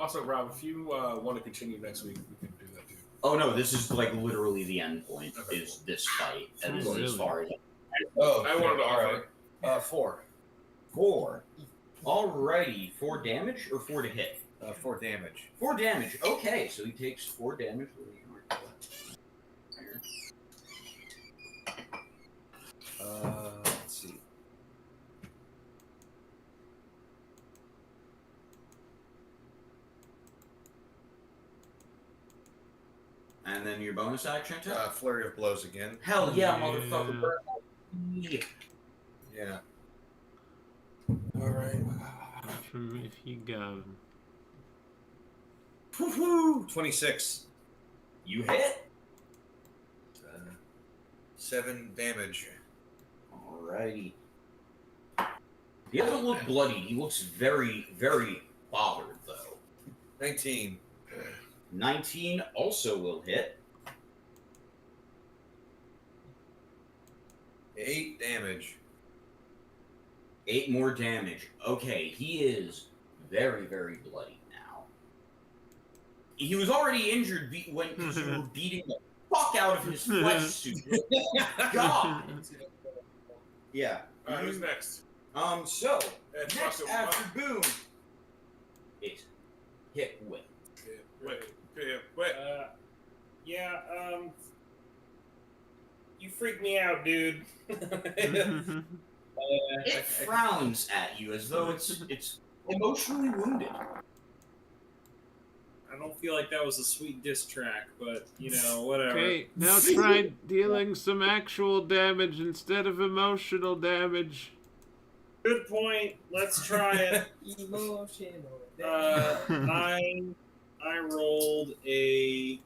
Also, Rob, if you want to continue next week, we can do that too. Oh no, this is like literally the end point. Okay, Is this fight? And Oh, this is as really? far as Oh, I wanted to alright. offer. 4. 4. Alrighty, 4 damage or 4 to hit? 4 damage. 4 damage. Okay, so he takes 4 damage. Let's see. And then your bonus action attack. Flurry of blows again. Hell yeah, Yeah. motherfucker! Yeah. Yeah. Alright. If you got him. Woo-hoo! 26. You hit. 7 damage. Alrighty. He doesn't look bloody. He looks very, very bothered, though. 19. 19 also will hit. 8 damage. 8 more damage. Okay, he is very, very bloody now. He was already injured when you were beating the fuck out of his flesh suit. God. Yeah. Who's next? So It's next fucking- after Boom is Hit Whip. Wait. You freak me out, dude. It frowns at you as though it's emotionally wounded. I don't feel like that was a sweet diss track, but you know, whatever. Okay, now try dealing some actual damage instead of emotional damage. Good point. Let's try it. Emotional. I rolled a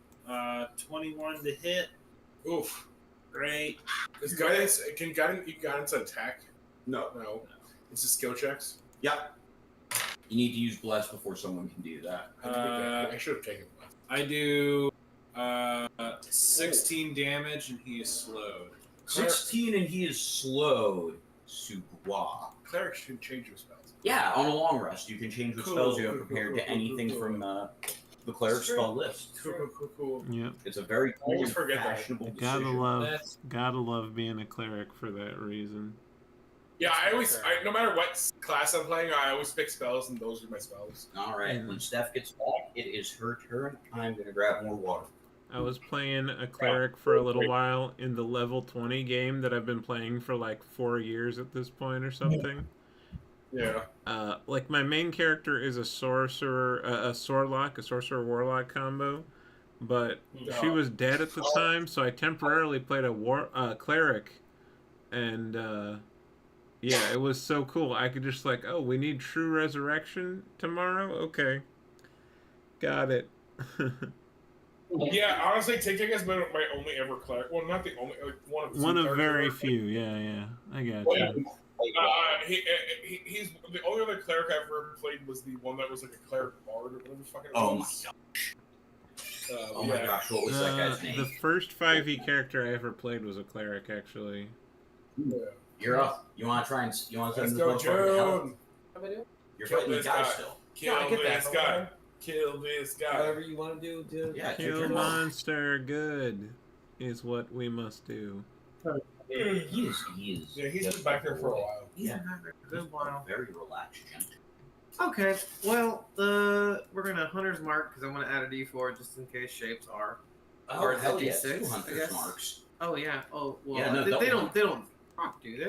21 to hit. Oof. Great. Is guidance? Can guidance attack? No. No. It's just skill checks. Yep. You need to use Bless before someone can do that. I should have taken Bless. I do 16 damage and he is slowed. 16 and he is slowed. Sugwa. Clerics can change your spells. Yeah, on a long rest, you can change what Cool, spells you have cool, prepared cool, to cool, anything cool, from the cleric spell list. Cool. Yep. It's a very cool always and forget that. fashionable Gotta decision. gotta love being a cleric for that reason. Yeah, no matter what class I'm playing, I always pick spells, and those are my spells. All right, when Steph gets back, it is her turn. I'm gonna grab more water. I was playing a cleric for a little while in the level 20 game that I've been playing for like 4 years at this point or something. Yeah. Like my main character is a sorcerer, a sorcerer warlock combo, but she was dead at the time, so I temporarily played a cleric, and yeah, it was so cool. I could just like, oh, we need true resurrection tomorrow. Okay, got it. Yeah, honestly, Tic Tic has been my only ever cleric. Well, not the only, like one of Very clerics. few. Yeah, I got Well, you. He's the only other cleric I've ever played was the one that was like a cleric bard or whatever the fuck it Oh my was. gosh. Oh my gosh, what was that guy's name? The first 5e character I ever played was a cleric, actually. Yeah. You're up. You want to try and you want to Let's send go, this motherfucker to hell? June. How am I doing? You're Kill fighting the this guy guy. still. Kill I get that, this don't guy. worry. Kill this guy. Whatever you want to do, dude. Yeah, Kill your turn. monster, good. is what we must do. He is. Yeah, he's been back there for a while. Yeah. Good while. Very relaxed, gent. Okay, well, we're gonna hunter's mark because I want to add a D4 just in case shapes are. Oh, Or hell the yeah, D6, 2 I hunters guess. marks. Oh yeah. Oh well. Yeah, no, they double. don't proc, do they?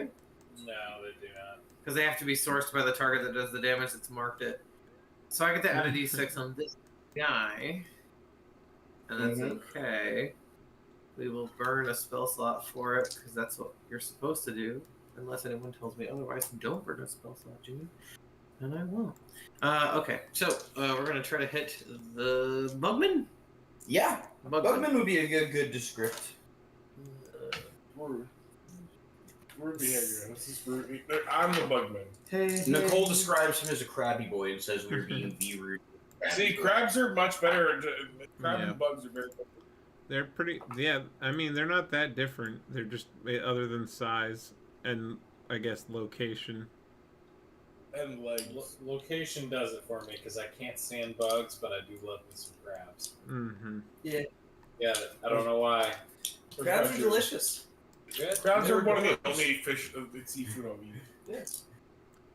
No, they do not. Because they have to be sourced by the target that does the damage that's marked it. So I get to add a D6 on this guy, and that's okay. We will burn a spell slot for it because that's what you're supposed to do, unless anyone tells me otherwise. Don't burn a spell slot, Jimmy, and I won't. Okay, so we're gonna try to hit the Bugman. Yeah, Bugman would be a good descript. Rude behavior. This is rude. I'm the Bugman. Hey, Nicole describes him as a crabby boy and says we're being V-rude. See, crabs are much better. Crab Yeah. and bugs are very different. They're pretty. Yeah, I mean they're not that different. They're just other than size and I guess location. And legs. Location does it for me because I can't stand bugs, but I do love me some crabs. Mm-hmm. Yeah, Yeah, I don't know why. crabs are delicious. Good. Crabs They are were one of the delicious. only fish of the seafood I'll eat. Yeah.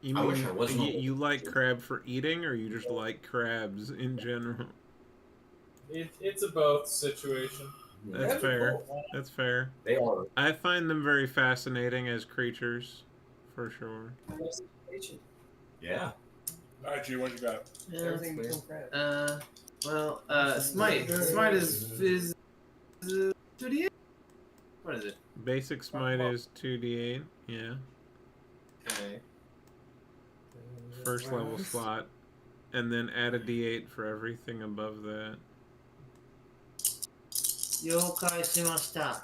You I mean wish I wasn't a- you like crab for eating, or you just like crabs in general? It's a both situation. That's Crabs are fair. cool. That's fair. They are. I find them very fascinating as creatures, for sure. Yeah. Alright, G, what you got? Yeah, Everything that's from crab. weird. Smite. Smite is 2d8. What is it? Basic smite is 2d8. Yeah. Okay. First level slot, and then add a d8 for everything above that. Yokai shimashita.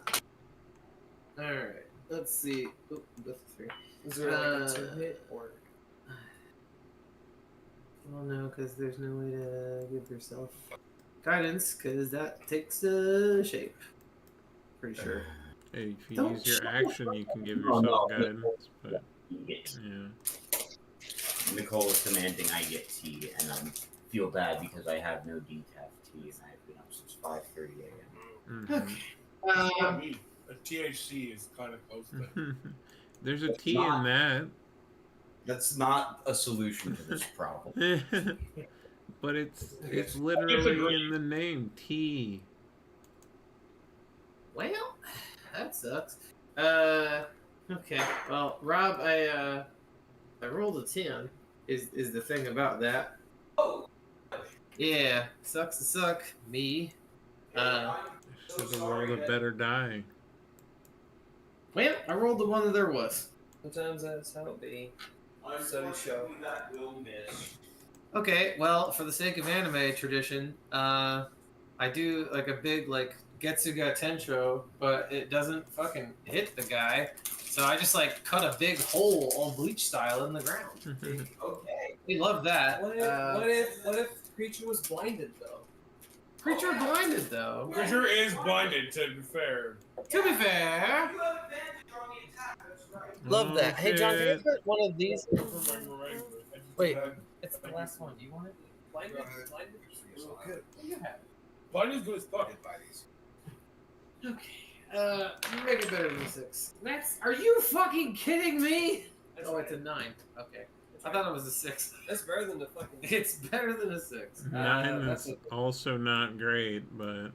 Alright, let's see. Oop, that's 3. Is there like a 2-hit or? Well, no, because there's no way to give yourself guidance, because that takes a shape. Pretty sure. Hey, if you Don't use your show action, you can give Oh, yourself no. guidance. But Yes. yeah. Nicole is demanding I get tea, and I feel bad because I have no decaf tea, and I've been up since 5:30 a.m. Mhm. A THC is kind of close to There's a It's T not. in that. That's not a solution to this problem. But it's literally in the name, tea. Well, that sucks. Okay. Well, Rob, I rolled a 10. Is the thing about that? Oh. Yeah, sucks to suck. Me. Should have rolled a better die. Well, I rolled the one that there was. Sometimes that's how it be. Study show. That will miss. Okay, well, for the sake of anime tradition, I do like a big like Getsuga Tensho, but it doesn't fucking hit the guy. So I just like cut a big hole all Bleach style in the ground. Okay. We love that. What if the creature was blinded though? Creature blinded though. Creature is blinded, to be fair. To be fair. Love that. Hey John, can you shit. put one of these? Wait, Blinded it's the last one. Do you want it? Blinded? You have is good as fuck. it. Okay. Make it better than 6. Next. Are you fucking kidding me? That's Oh, right. it's a 9. Okay. I thought it was a 6. That's better than the fucking. It's better than a 6. 9 that's is also not great, but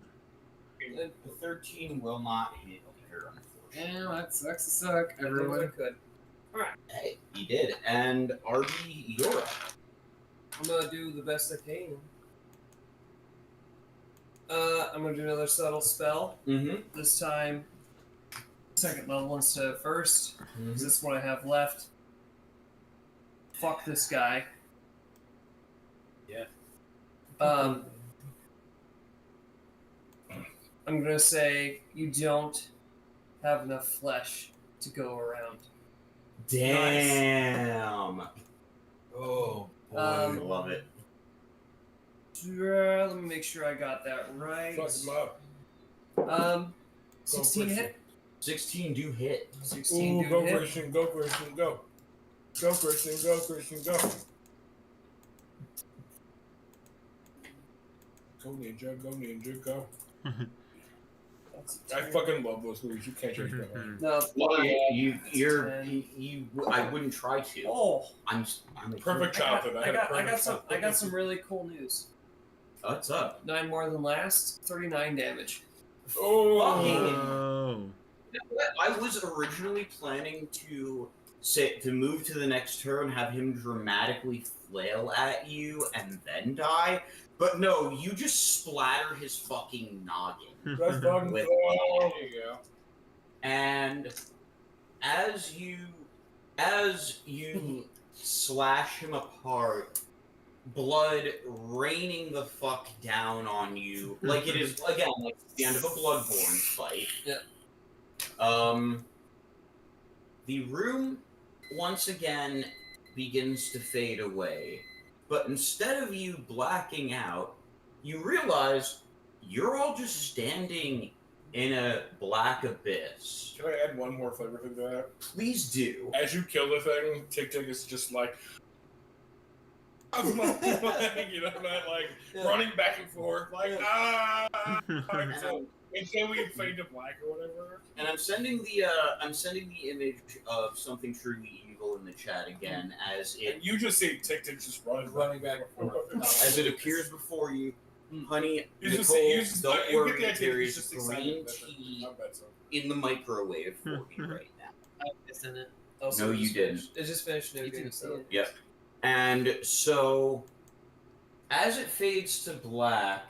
The 13 will not hit here, unfortunately. Yeah, that sucks to suck, everyone. Could. Hey, he did. And RB, you're up. I'm gonna do the best I can. I'm gonna do another subtle spell. Mm-hmm. This time, second level instead of first. Because this is what I have left. Fuck this guy. Yeah. I'm gonna say you don't have enough flesh to go around. Damn. Oh, boy. I love it. Let me make sure I got that right. Fuck him up. 16 hit. 16 do hit. 16 Ooh, do go hit. Christian, go Christian, go. Go Christian, go Christian, go. Go ninja, go. I fucking love those movies. You can't change my mind. No. Well, Ten. I wouldn't try to. Oh, I'm a Perfect childhood. I got some really cool news. What's up? 9 more than last. 39 damage. Oh. You Oh. know what? I was originally planning to move to the next turn, have him dramatically flail at you, and then die. But no, you just splatter his fucking noggin. That's fucking With- cool. There you go. And as you slash him apart, blood raining the fuck down on you, like it is again like the end of a Bloodborne fight. Yep. The room once again begins to fade away, but instead of you blacking out, you realize you're all just standing in a black abyss. Can I add one more flavor to that? Please do. As you kill the thing, Tic Tic is just like, you know, not like running back and forth, like until we fade to black or whatever. And I'm sending the image of something truly evil in the chat again as it And you just see Tic Tic just running back and forth. as it appears before you. Honey, You Nicole, just see, you just, don't you worry, get the idea. there He's is just green excited. tea I bet so. in the microwave for you right now. Isn't it? No, you didn't. It just finished new You game, didn't so. see it. Yep. And so, as it fades to black,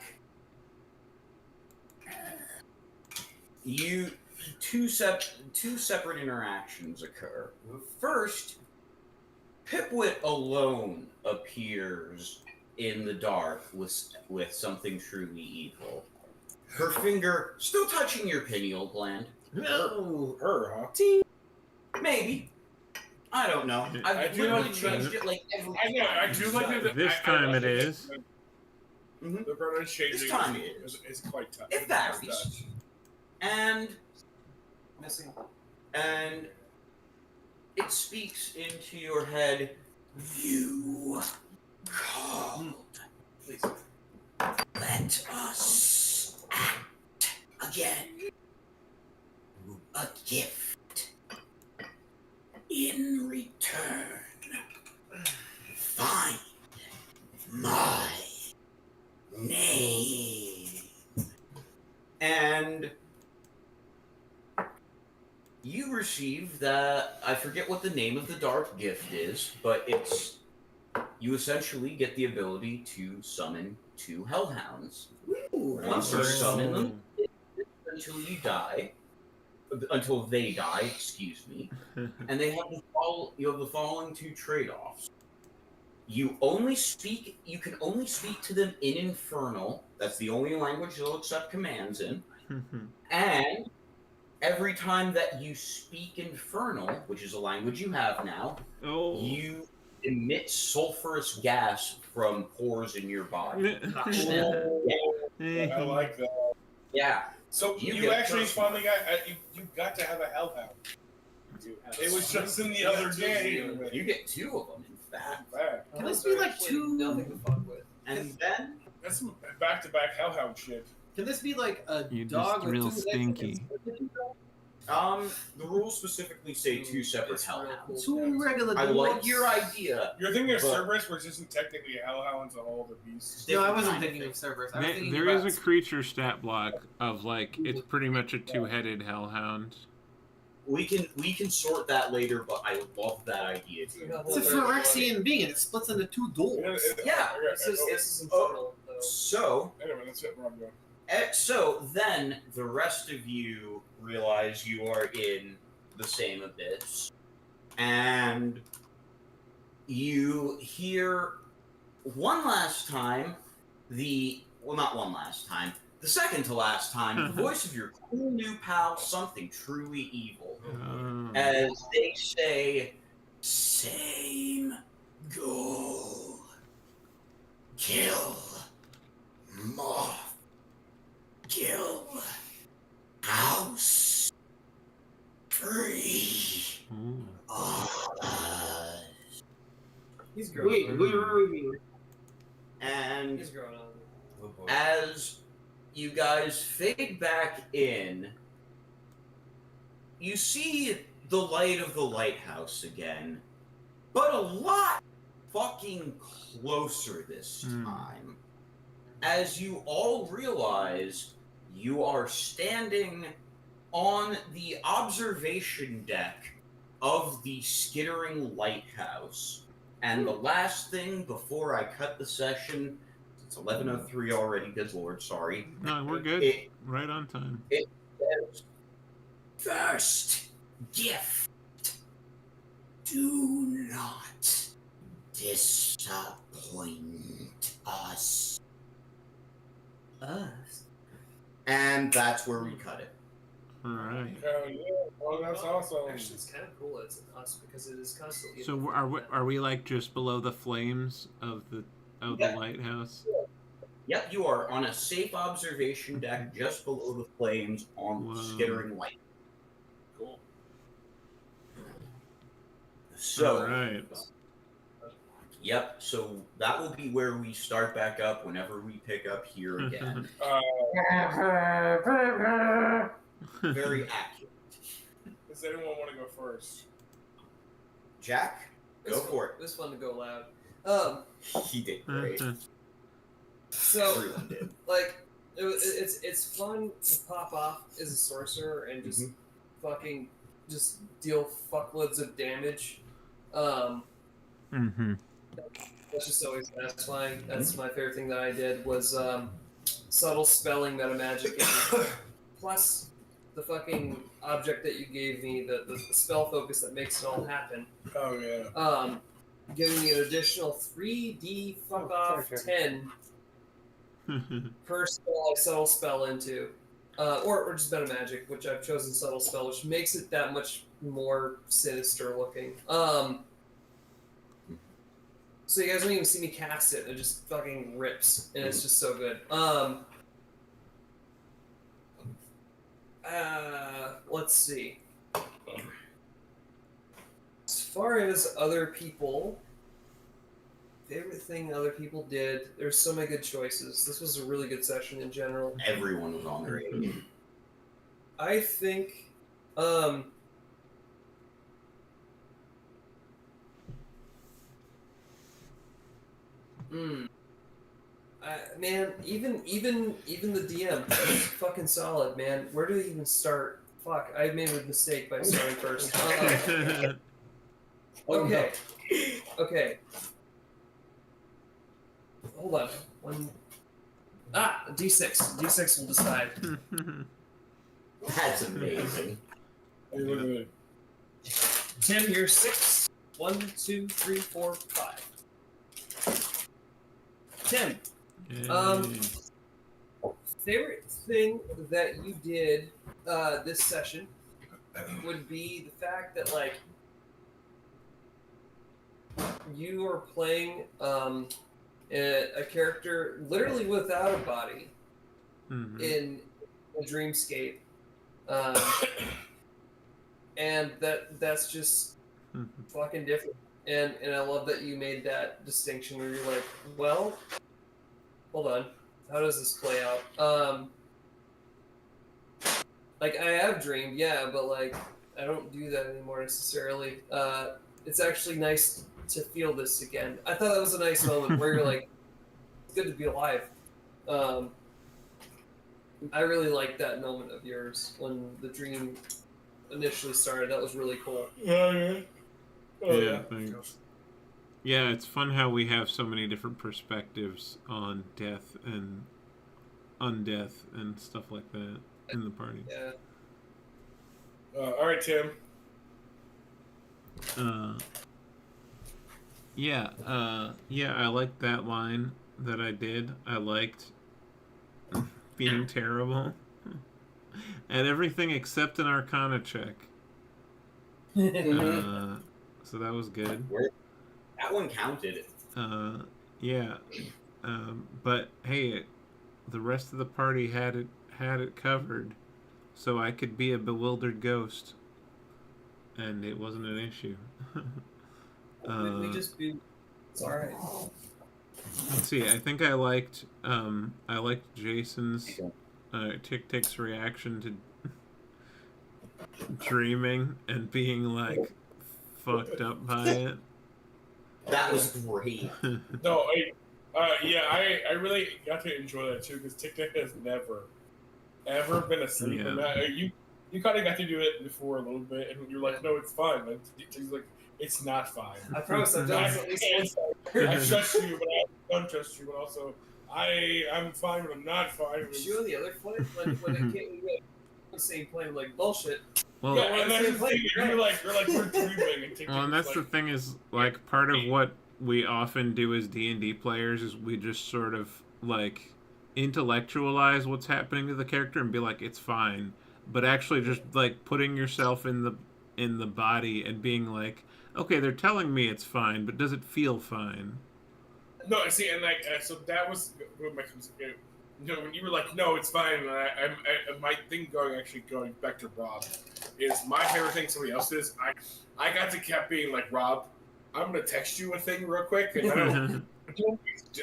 two separate interactions occur. First, Pipwit alone appears in the dark with something truly evil. Her finger still touching your pineal gland. No, her, huh? Maybe. I don't know. I I've do literally like changed that. it like every I know. I do like that. This time it is. The pronoun changing. This time it is quite tough. It varies. And Missing. and it speaks into your head. You called. Please. Let us act again. A gift. In return, find my name. And you receive that, I forget what the name of the dark gift is, but you essentially get the ability to summon 2 hellhounds. Once you summon them, until they die, excuse me, and they have you have the following 2 trade-offs. You can only speak to them in Infernal. That's the only language they'll accept commands in. And every time that you speak Infernal, which is a language you have now, you emit sulfurous gas from pores in your body. I like that. Yeah. So you actually finally got you got to have a hellhound. It was just in the other game. You get 2 of them, in fact. Can this be like 2? Nothing to fuck with. And then That's some back-to-back hellhound shit. Can this be like a You're dog just with real 2 legs? stinky. the rules specifically say 2 separate hellhounds. 2 regular I dogs. like your idea. You're thinking of But- Cerberus, which isn't technically a hellhound, it's a whole other beast. No, I wasn't Different thinking kind of Cerberus. I was There thinking there is about a creature stat block of like it's pretty much a 2-headed hellhound. We can sort that later, but I love that idea too. It's a Phyrexian being, and it splits into 2 doors. Yeah. This is Infernal, though. So Anyway, that's it. Where I'm going. so then the rest of you realize you are in the same abyss, and you hear one last time not one last time, the second to last time, the voice of your cool new pal, something truly evil, as they say, same goal, kill, moth, kill, house, free, He's growing. and He's growing on. as you guys fade back in. You see the light of the lighthouse again, but a lot fucking closer this time. As you all realize you are standing on the observation deck of the skittering lighthouse. And the last thing before I cut the session, it's 11:03 already, good lord, sorry. No, we're good. Right on time. It says, first gift, do not disappoint us. Us? And that's where we cut it. Alright. Hell yeah. Oh, that's awesome. Actually, it's kind of cool that it's us because it is constantly. So are we like just below the flames of the lighthouse? Yep, you are on a safe observation deck just below the flames on the skittering light. Cool. So, Alright. Yep, so that will be where we start back up whenever we pick up here again. Very accurate. Does anyone want to go first? Jack, go for it. This one to go loud. He did great. So, Everyone did. like, it's fun to pop off as a sorcerer and just fucking just deal fuckloads of damage. That's just always satisfying. That's my favorite thing that I did was subtle spelling meta magic, plus the fucking object that you gave me, the spell focus that makes it all happen. Oh yeah. Giving me an additional 3d fuck off 10 per spell I subtle spell into, or just meta magic, which I've chosen subtle spell, which makes it that much more sinister looking. So you guys don't even see me cast it; it just fucking rips, and it's just so good. Let's see. As far as other people, favorite thing other people did, there's so many good choices. This was a really good session in general. Everyone was on their A. I think, man, even the DM is fucking solid, man. Where do they even start? Fuck, I made a mistake by starting first. Okay. Hold on. D6. D6 will decide. That's amazing. Tim, you're 6. 1, 2, 3, 4, 5. Tim. Favorite thing that you did this session would be the fact that, like, you are playing a character literally without a body in a dreamscape, and that's just fucking different. And I love that you made that distinction where you're like, well, hold on, how does this play out? Like, I have dreamed, yeah, but like I don't do that anymore necessarily. It's actually nice to feel this again. I thought that was a nice moment where you're like, it's good to be alive. I really liked that moment of yours when the dream initially started. That was really cool. Yeah, thanks. Yeah, it's fun how we have so many different perspectives on death and undeath and stuff like that in the party. Yeah. All right, Tim. Yeah, I liked that line that I did. I liked being terrible at everything except an Arcana check. So that was good. That one counted. Yeah. But hey, the rest of the party had it covered, so I could be a bewildered ghost, and it wasn't an issue. We just be. It's all right. Let's see. I think I liked Jason's Tick Tick's reaction to dreaming and being like fucked up by it. That was great. No, I really got to enjoy that too because Tic Tac has never, ever been asleep. Yeah. And that, you kind of got to do it before a little bit, and you're like, no, it's fine. And he's like, it's not fine. I promise I've done this at least once. I trust you, but I don't trust you. But also, I'm fine, but I'm not fine. Was you on the other plane when it came to the same plane? Like bullshit. Well, Yeah, and that's the thing. You're like we're dreaming, and Tic well, and that's Tac's the like, thing is, like, part of what we often do as D&D players is we just sort of, like, intellectualize what's happening to the character and be like, it's fine. But actually just, like, putting yourself in the body and being like, okay, they're telling me it's fine, but does it feel fine? No, see, and like, so that was when you were like, no, it's fine. And my thing going back to Rob is my favorite thing somebody else is. I got to kept being like, Rob, I'm gonna text you a thing real quick, and I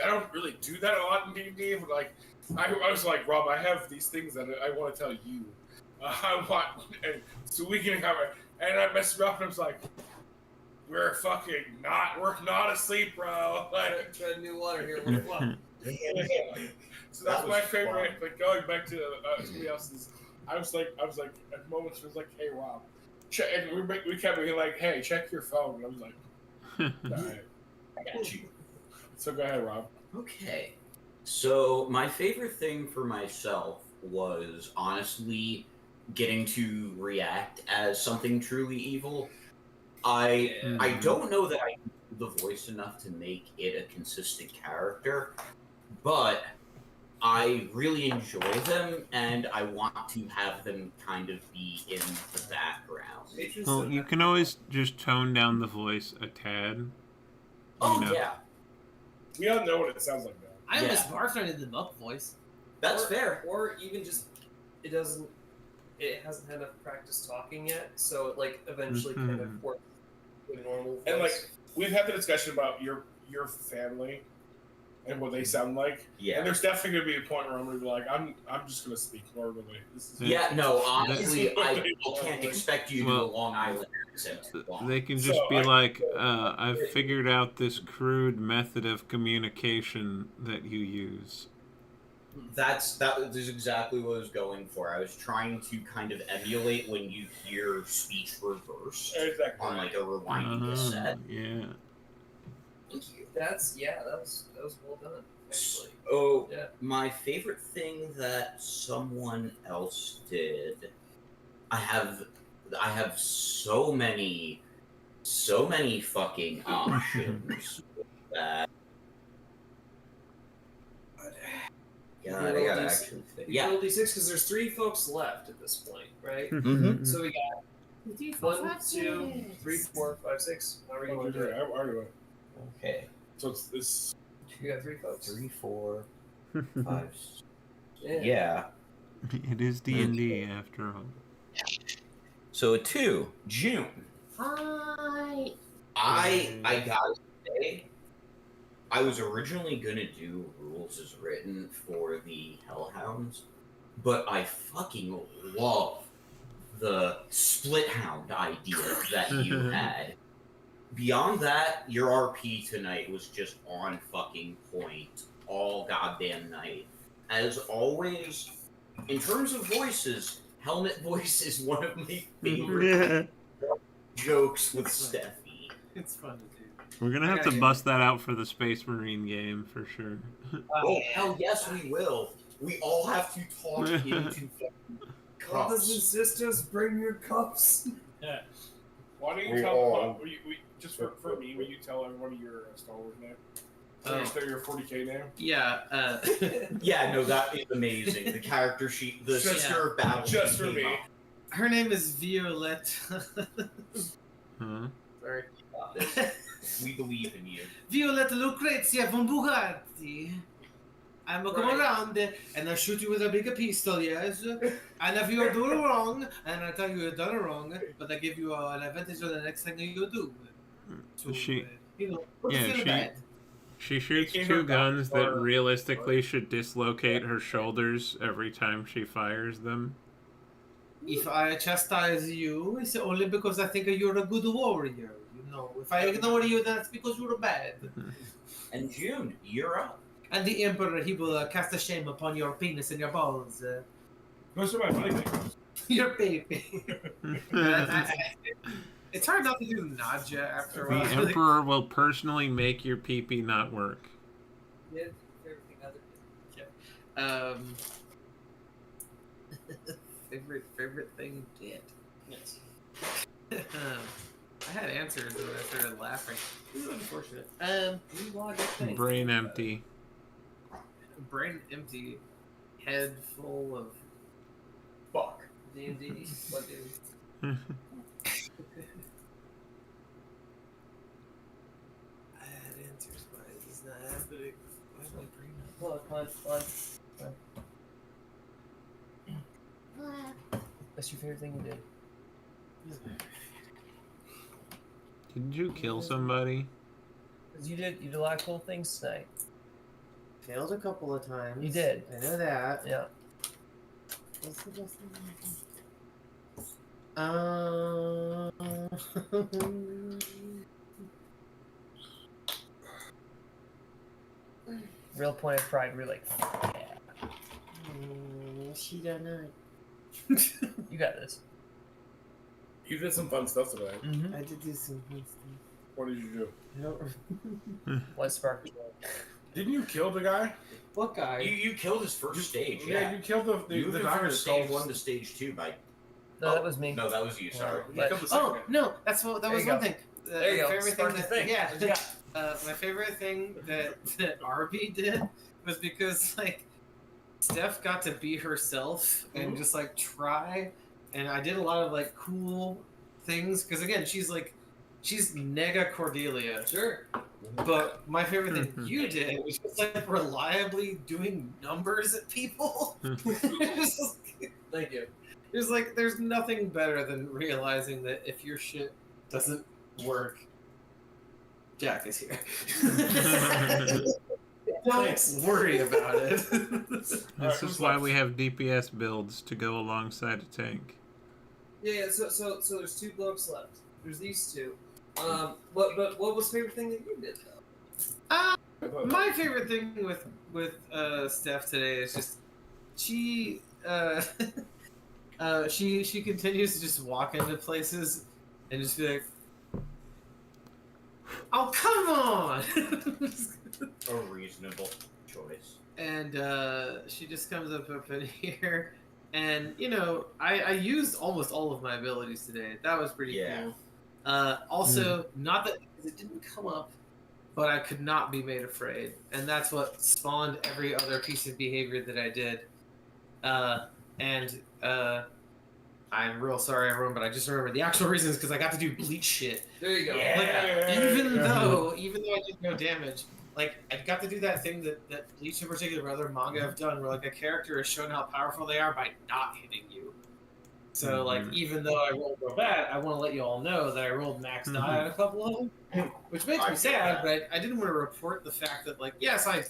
don't really do that a lot in D&D. But like, I was like, Rob, I have these things that I want to tell you. I want, and so we can have it. And I messed up, and I was like, we're not asleep, bro. Like, Tread new water here. We're fine. So that's my favorite. Fun. Like going back to somebody else's, I was like at moments it was like, hey Rob, check, and we kept being like, hey, check your phone. And I was like, all right, I got you. So go ahead, Rob. Okay. So my favorite thing for myself was honestly getting to react as something truly evil. I don't know that I do the voice enough to make it a consistent character, but I really enjoy them, and I want to have them kind of be in the background. Well, you can always just tone down the voice a tad. Yeah. We all know what it sounds like, though. I almost barfed under the milk voice. That's fair. Or even just, it hasn't had enough practice talking yet, so it like eventually kind of works with normal voice. And like we've had the discussion about your family and what they sound like. Yeah. And there's definitely gonna be a point where I'm gonna be like, I'm just gonna speak normally. No, honestly, I can't expect you to do a Long Island accent. They can just be like, I've figured out this crude method of communication that you use. That is exactly what I was going for. I was trying to kind of emulate when you hear speech reversed on like a rewinding cassette. Yeah. Thank you. That was well done. Actually. Oh, yeah. My favorite thing that someone else did. I have so many fucking options that. God, I gotta actually think. Yeah. Roll D6 because there's 3 folks left at this point, right? Mm-hmm. So we got 1, 2, 3, 4, 5, 6. How are you going to do it? Okay. So it's this. You got 3 folks. 3, 4, 5. Yeah. It is D&D after all. So a 2, June. Hi. I gotta say, I was originally gonna do rules as written for the Hellhounds, but I fucking love the Split Hound idea that you had. Beyond that, your RP tonight was just on fucking point all goddamn night. As always, in terms of voices, Helmet voice is one of my favorite jokes with Steffi. It's fun to do. We're gonna have to bust that out for the Space Marine game for sure. Oh hell yes, we will. We all have to talk into cups. Brothers and sisters, bring your cups. Yeah. Why don't you tell? Just for me, will you tell everybody your Star Wars name? Your 40K name? Yeah. Yeah, no, that is amazing. The character sheet, the sister of battle. Just for me. Her name is Violette. Huh? Sorry. We believe in you. Violette Lucrezia von Bugatti. I'm gonna come around and I'll shoot you with a bigger pistol, yes? And if you do wrong, and I tell you you've done wrong, but I give you an advantage on the next thing you do. So, She She shoots Making two her guns that back realistically should dislocate her shoulders every time she fires them. If I chastise you, it's only because I think you're a good warrior. You know, if I ignore you, that's because you're bad. And June, you're up. And the Emperor, he will cast a shame upon your penis and your balls. Those are my funny things. Your baby. It's hard not to do nausea after a The while. Emperor will personally make your pee-pee not work. Yeah, everything other favorite thing did. Yes. I had answers and I started laughing. This is unfortunate. Brain empty. Brain empty. Head full of Fuck. D&D. What do? I had answers, but it's not happening. Why is my brain not? Come on. What's your favorite thing you did? Didn't you kill somebody? Because you did a lot of cool things tonight. Failed a couple of times. You did. I know that. Yeah. What's the best thing? Real point of pride. We're like, yeah. She don't know. You got this. You did some fun stuff today. Mm-hmm. I did do some fun stuff. What did you do? I don't What sparked? Didn't you kill the guy? What guy? You killed his first stage. Yeah, you killed the You moved doctor from stage 1 to stage 2 by. No, that was me. No, that was you. Sorry. You killed the second guy. No, that was There one you go. thing. There you go. Favorite Spark thing the that, thing. yeah, What you got? my favorite thing that Arby did was because like Steph got to be herself and just like try, and I did a lot of like cool things because again she's nega Cordelia. Sure. But my favorite thing you did was just like reliably doing numbers at people. Thank you. There's nothing better than realizing that if your shit doesn't work, Jack is here. Don't worry about it. This is why we have DPS builds to go alongside a tank. Yeah. So there's two blokes left. There's these two. What was the favorite thing that you did though? My favorite thing with Steph today is just she she continues to just walk into places and just be like, "Oh, come on!" A reasonable choice. And she just comes up in here, and you know, I used almost all of my abilities today. That was pretty cool. Also, not that it didn't come up, but I could not be made afraid, and that's what spawned every other piece of behavior that I did. I'm real sorry, everyone, but I just remember the actual reason is because I got to do bleach shit. There you go. Even though I did no damage, like I got to do that thing that Bleach in particular, or other manga have done, where like a character is shown how powerful they are by not hitting you. So like even though I rolled real bad, I want to let you all know that I rolled max die on a couple of them, which makes me sad. But I didn't want to report the fact that like yes, I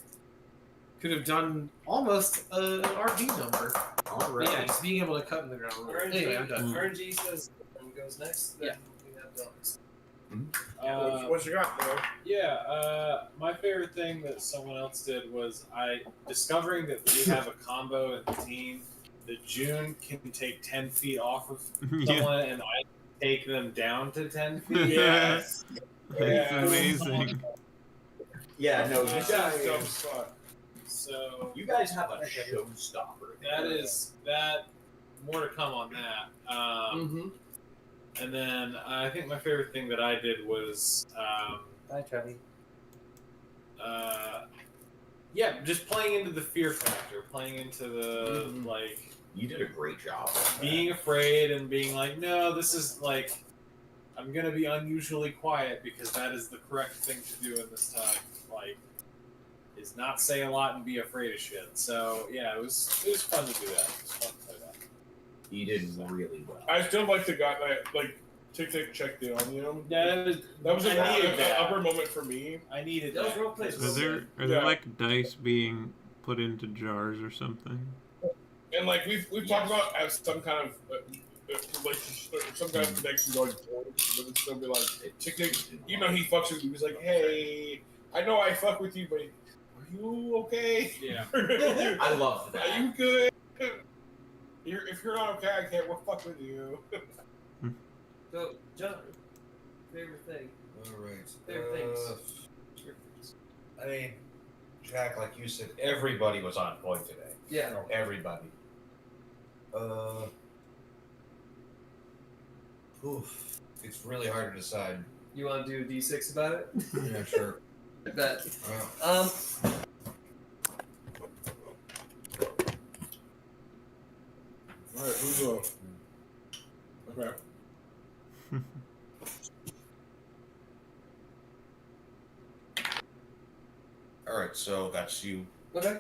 could have done almost an RP number. Alright. Yeah, just being able to cut in the ground. Anyway, I'm done. RNG says goes next. Yeah. We have dogs. What you got, bro? Yeah, my favorite thing that someone else did was discovering that we have a combo in the team that June can take 10 feet off of someone and I take them down to 10 feet. Yes. That's amazing. Yeah, no, you That's guys. dumb fuck. So You guys have a showstopper. that more to come on that. And then I think my favorite thing that I did was Bye, Trevi. yeah, just playing into the fear factor, playing into the like You did a great job. being afraid and being like, no, this is like I'm gonna be unusually quiet because that is the correct thing to do in this time. Like, is not say a lot and be afraid of shit. So yeah, it was fun to do that. It was fun to play that. You did really well. I still like the guy that like Tick Tick checked in on you. That was an I needed that. upper moment for me. I needed Those that. role plays Are there like dice being put into jars or something? And like we've talked about as some kind of relationship, some kind of connection going forward, but it's still be like Tick Tick. You know he fucks with you. He's like, hey, I know I fuck with you, but are you okay? Yeah. I love that. Are you good? If you're not okay, I can't fuck with you. So, John, favorite thing. All right. Favorite things. I mean, Jack, like you said, everybody was on point today. Yeah. Everybody. Oof. It's really hard to decide. You want to do a D6 about it? Yeah, sure. Bet. Alright, who's up? Okay. Alright, so that's you. Okay.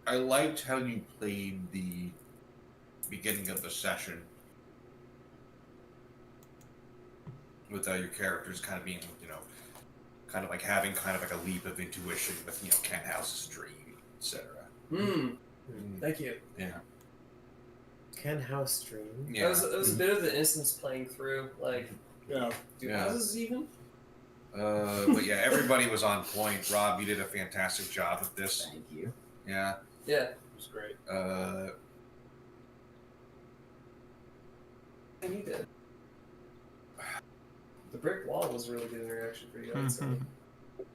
I liked how you played the beginning of the session with your characters kind of being, kind of like having kind of like a leap of intuition with, Kent House's dream, etc. Thank you. Yeah. Ken House Dream. Yeah. That was a bit of the instance playing through, like, do houses even? But yeah, everybody was on point. Rob, you did a fantastic job with this. Thank you. Yeah. Yeah. It was great. And you did. The brick wall was a really good interaction for you, I'd say.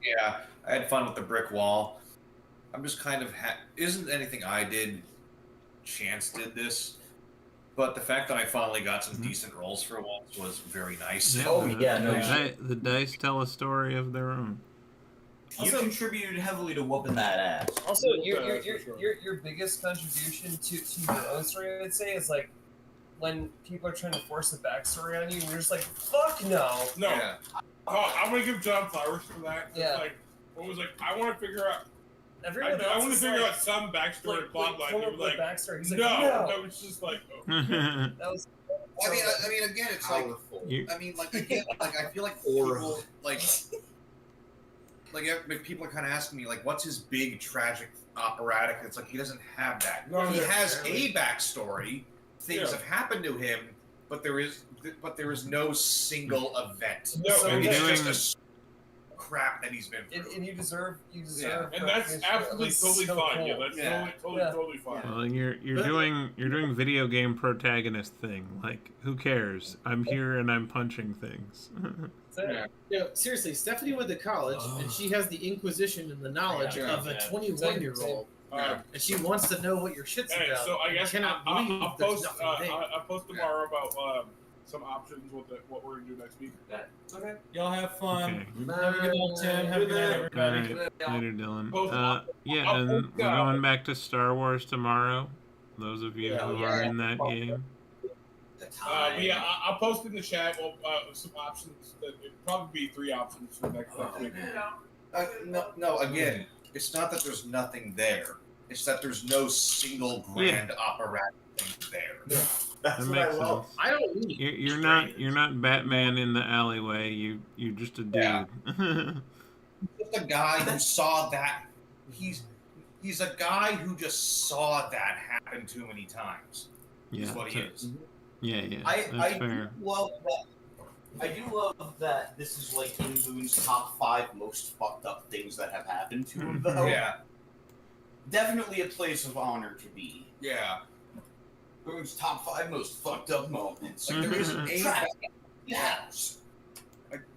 Yeah, I had fun with the brick wall. I'm just kind of isn't anything I did. Chance did this, but the fact that I finally got some decent rolls for once was very nice. The dice tell a story of their own. You contributed heavily to whooping that ass. Also, your biggest contribution to your own story, I would say, is like when people are trying to force a backstory on you, we're just like, fuck no. No. Yeah. I'm gonna give John flowers for that. Yeah. Like, what was like, I want to figure out. Everyone I else want to is figure like, out some backstory plot line. come You up were with like, backstory. He's like, no, it's just like. Oh. That was. I mean, again, it's Powerful. I feel like people, like if people are kind of asking me, like, what's his big tragic operatic? It's like he doesn't have that. No, he yeah, has really. A backstory. Things have happened to him, but there is no single event. No, so and it's just a crap that he's been through. And you deserve. And that's absolutely totally fine. Yeah, that's totally fine. Well, you're doing video game protagonist thing. Like, who cares? I'm here and I'm punching things. Seriously, Stephanie went to college and she has the inquisition and the knowledge of a 21-year-old. And she wants to know what your shit's about. So I guess I'll there's post nothing there. I'll post tomorrow about some options with what we're gonna do next week. Okay. Y'all have fun. Okay. Have a good night, Tim. Have a good night, everybody. Later, Dylan. And we're going back to Star Wars tomorrow. Those of you who are in that game. I'll post in the chat some options. It'll probably be 3 options for next week. No, again, it's not that there's nothing there. It's that there's no single grand operatic thing there. Yeah. That's That what I makes love. sense. I don't need You're not Batman in the alleyway. You're just a dude. Yeah. Just a guy who saw that. He's a guy who just saw that happen too many times. Yeah, Is what he is. Yeah, I that's fair. do love that. I do love that this is like in Boone's top 5 most fucked up things that have happened to him, though. Yeah. Definitely a place of honor to be. Yeah. Boone's top 5 most fucked up moments. Like, there is a Traffic. house.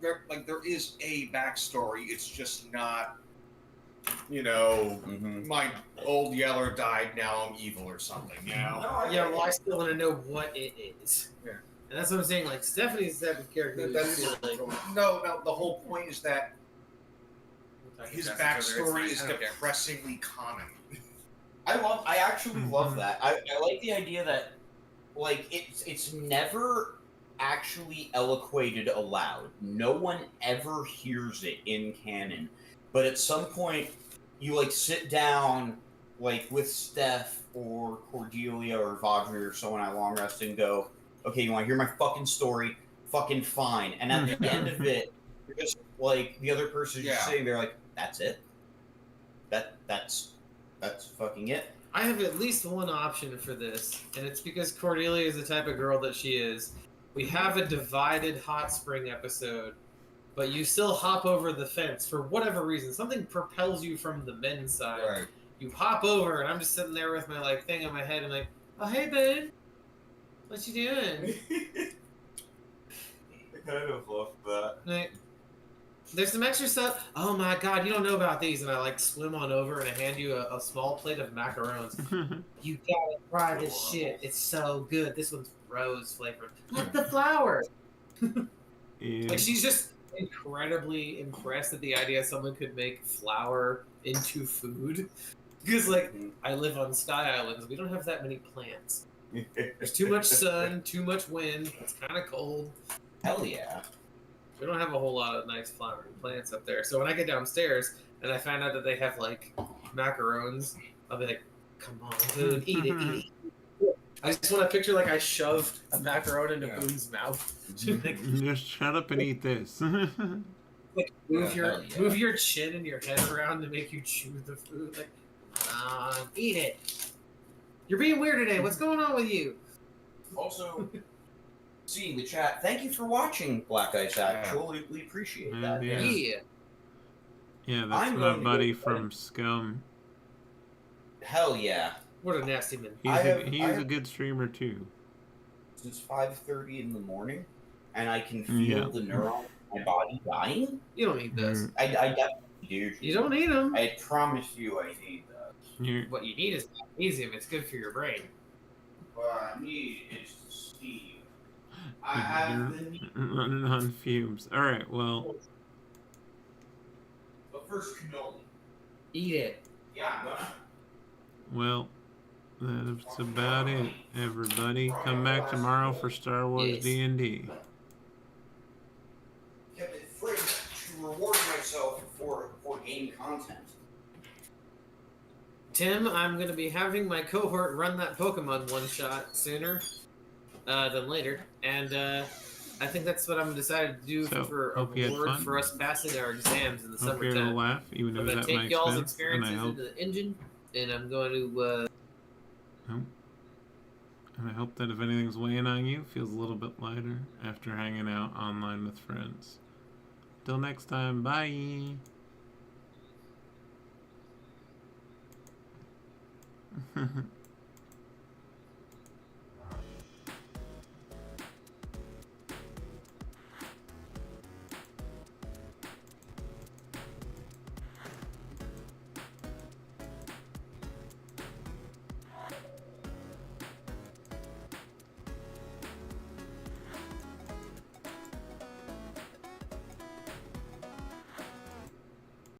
There is a backstory. It's just not, my old Yeller died, now I'm evil or something, Yeah, well, I still want to know what it is. Yeah. And that's what I'm saying. Like, Stephanie's the type of character No, the whole point is that his backstory is depressingly common. I actually love that. I like the idea that, like, it's never actually eloquated aloud. No one ever hears it in canon. But at some point, you, like, sit down, like, with Steph or Cordelia or Vaudry or someone at long rest and go, okay, you want to hear my fucking story? Fucking fine. And at the end of it, you're just like the other person just sitting there like, that's it. That's fucking it. I have at least one option for this, and it's because Cordelia is the type of girl that she is. We have a divided hot spring episode, but you still hop over the fence for whatever reason. Something propels you from the men's side. Right. You hop over, and I'm just sitting there with my like thing on my head, and like, oh hey babe, what you doing? I kind of love that. Like, there's some extra stuff. Oh my god, you don't know about these. And I like swim on over and I hand you a small plate of macarons. You gotta try this shit. It's so good. This one's rose flavored. Like the flower. Like she's just incredibly impressed at the idea someone could make flour into food. Because like I live on Sky Islands, we don't have that many plants. There's too much sun, too much wind. It's kind of cold. Hell yeah. We don't have a whole lot of nice flowering plants up there. So when I get downstairs and I find out that they have like macarons, I'll be like, "Come on, Boone, eat it." I just want to picture like I shove a macaron into Boone's mouth. Just shut up and eat this. Like move your chin and your head around to make you chew the food. Like, eat it. You're being weird today. What's going on with you? Also, seeing the chat. Thank you for watching, Black Ice Actual. We appreciate that. Yeah. Yeah, that's I'm my going to buddy go- from Scum. Hell yeah. What a nasty man. He's a good streamer too. Since 5:30 in the morning, and I can feel the neurons in my body dying. You don't need this. I definitely do. You don't need them. I promise you I need that. What you need is magnesium. It's good for your brain. What I need is to steam. I have the need. Running on fumes. Alright, well. But first, cannoli. Eat it. Yeah, I'm gonna. Well, that's about it, everybody. Come back tomorrow for Star Wars D&D. Kept it free to reward myself for game content. Tim, I'm going to be having my cohort run that Pokemon one-shot sooner than later. And I think that's what I'm decided to do for a hope you had reward fun. for us passing our exams in the Hope you're summertime. gonna laugh, even though I'm going that to might take y'all's expense, and I experiences hope- into the engine, and I'm going to... And I hope that if anything's weighing on you, feels a little bit lighter after hanging out online with friends. Till next time, bye!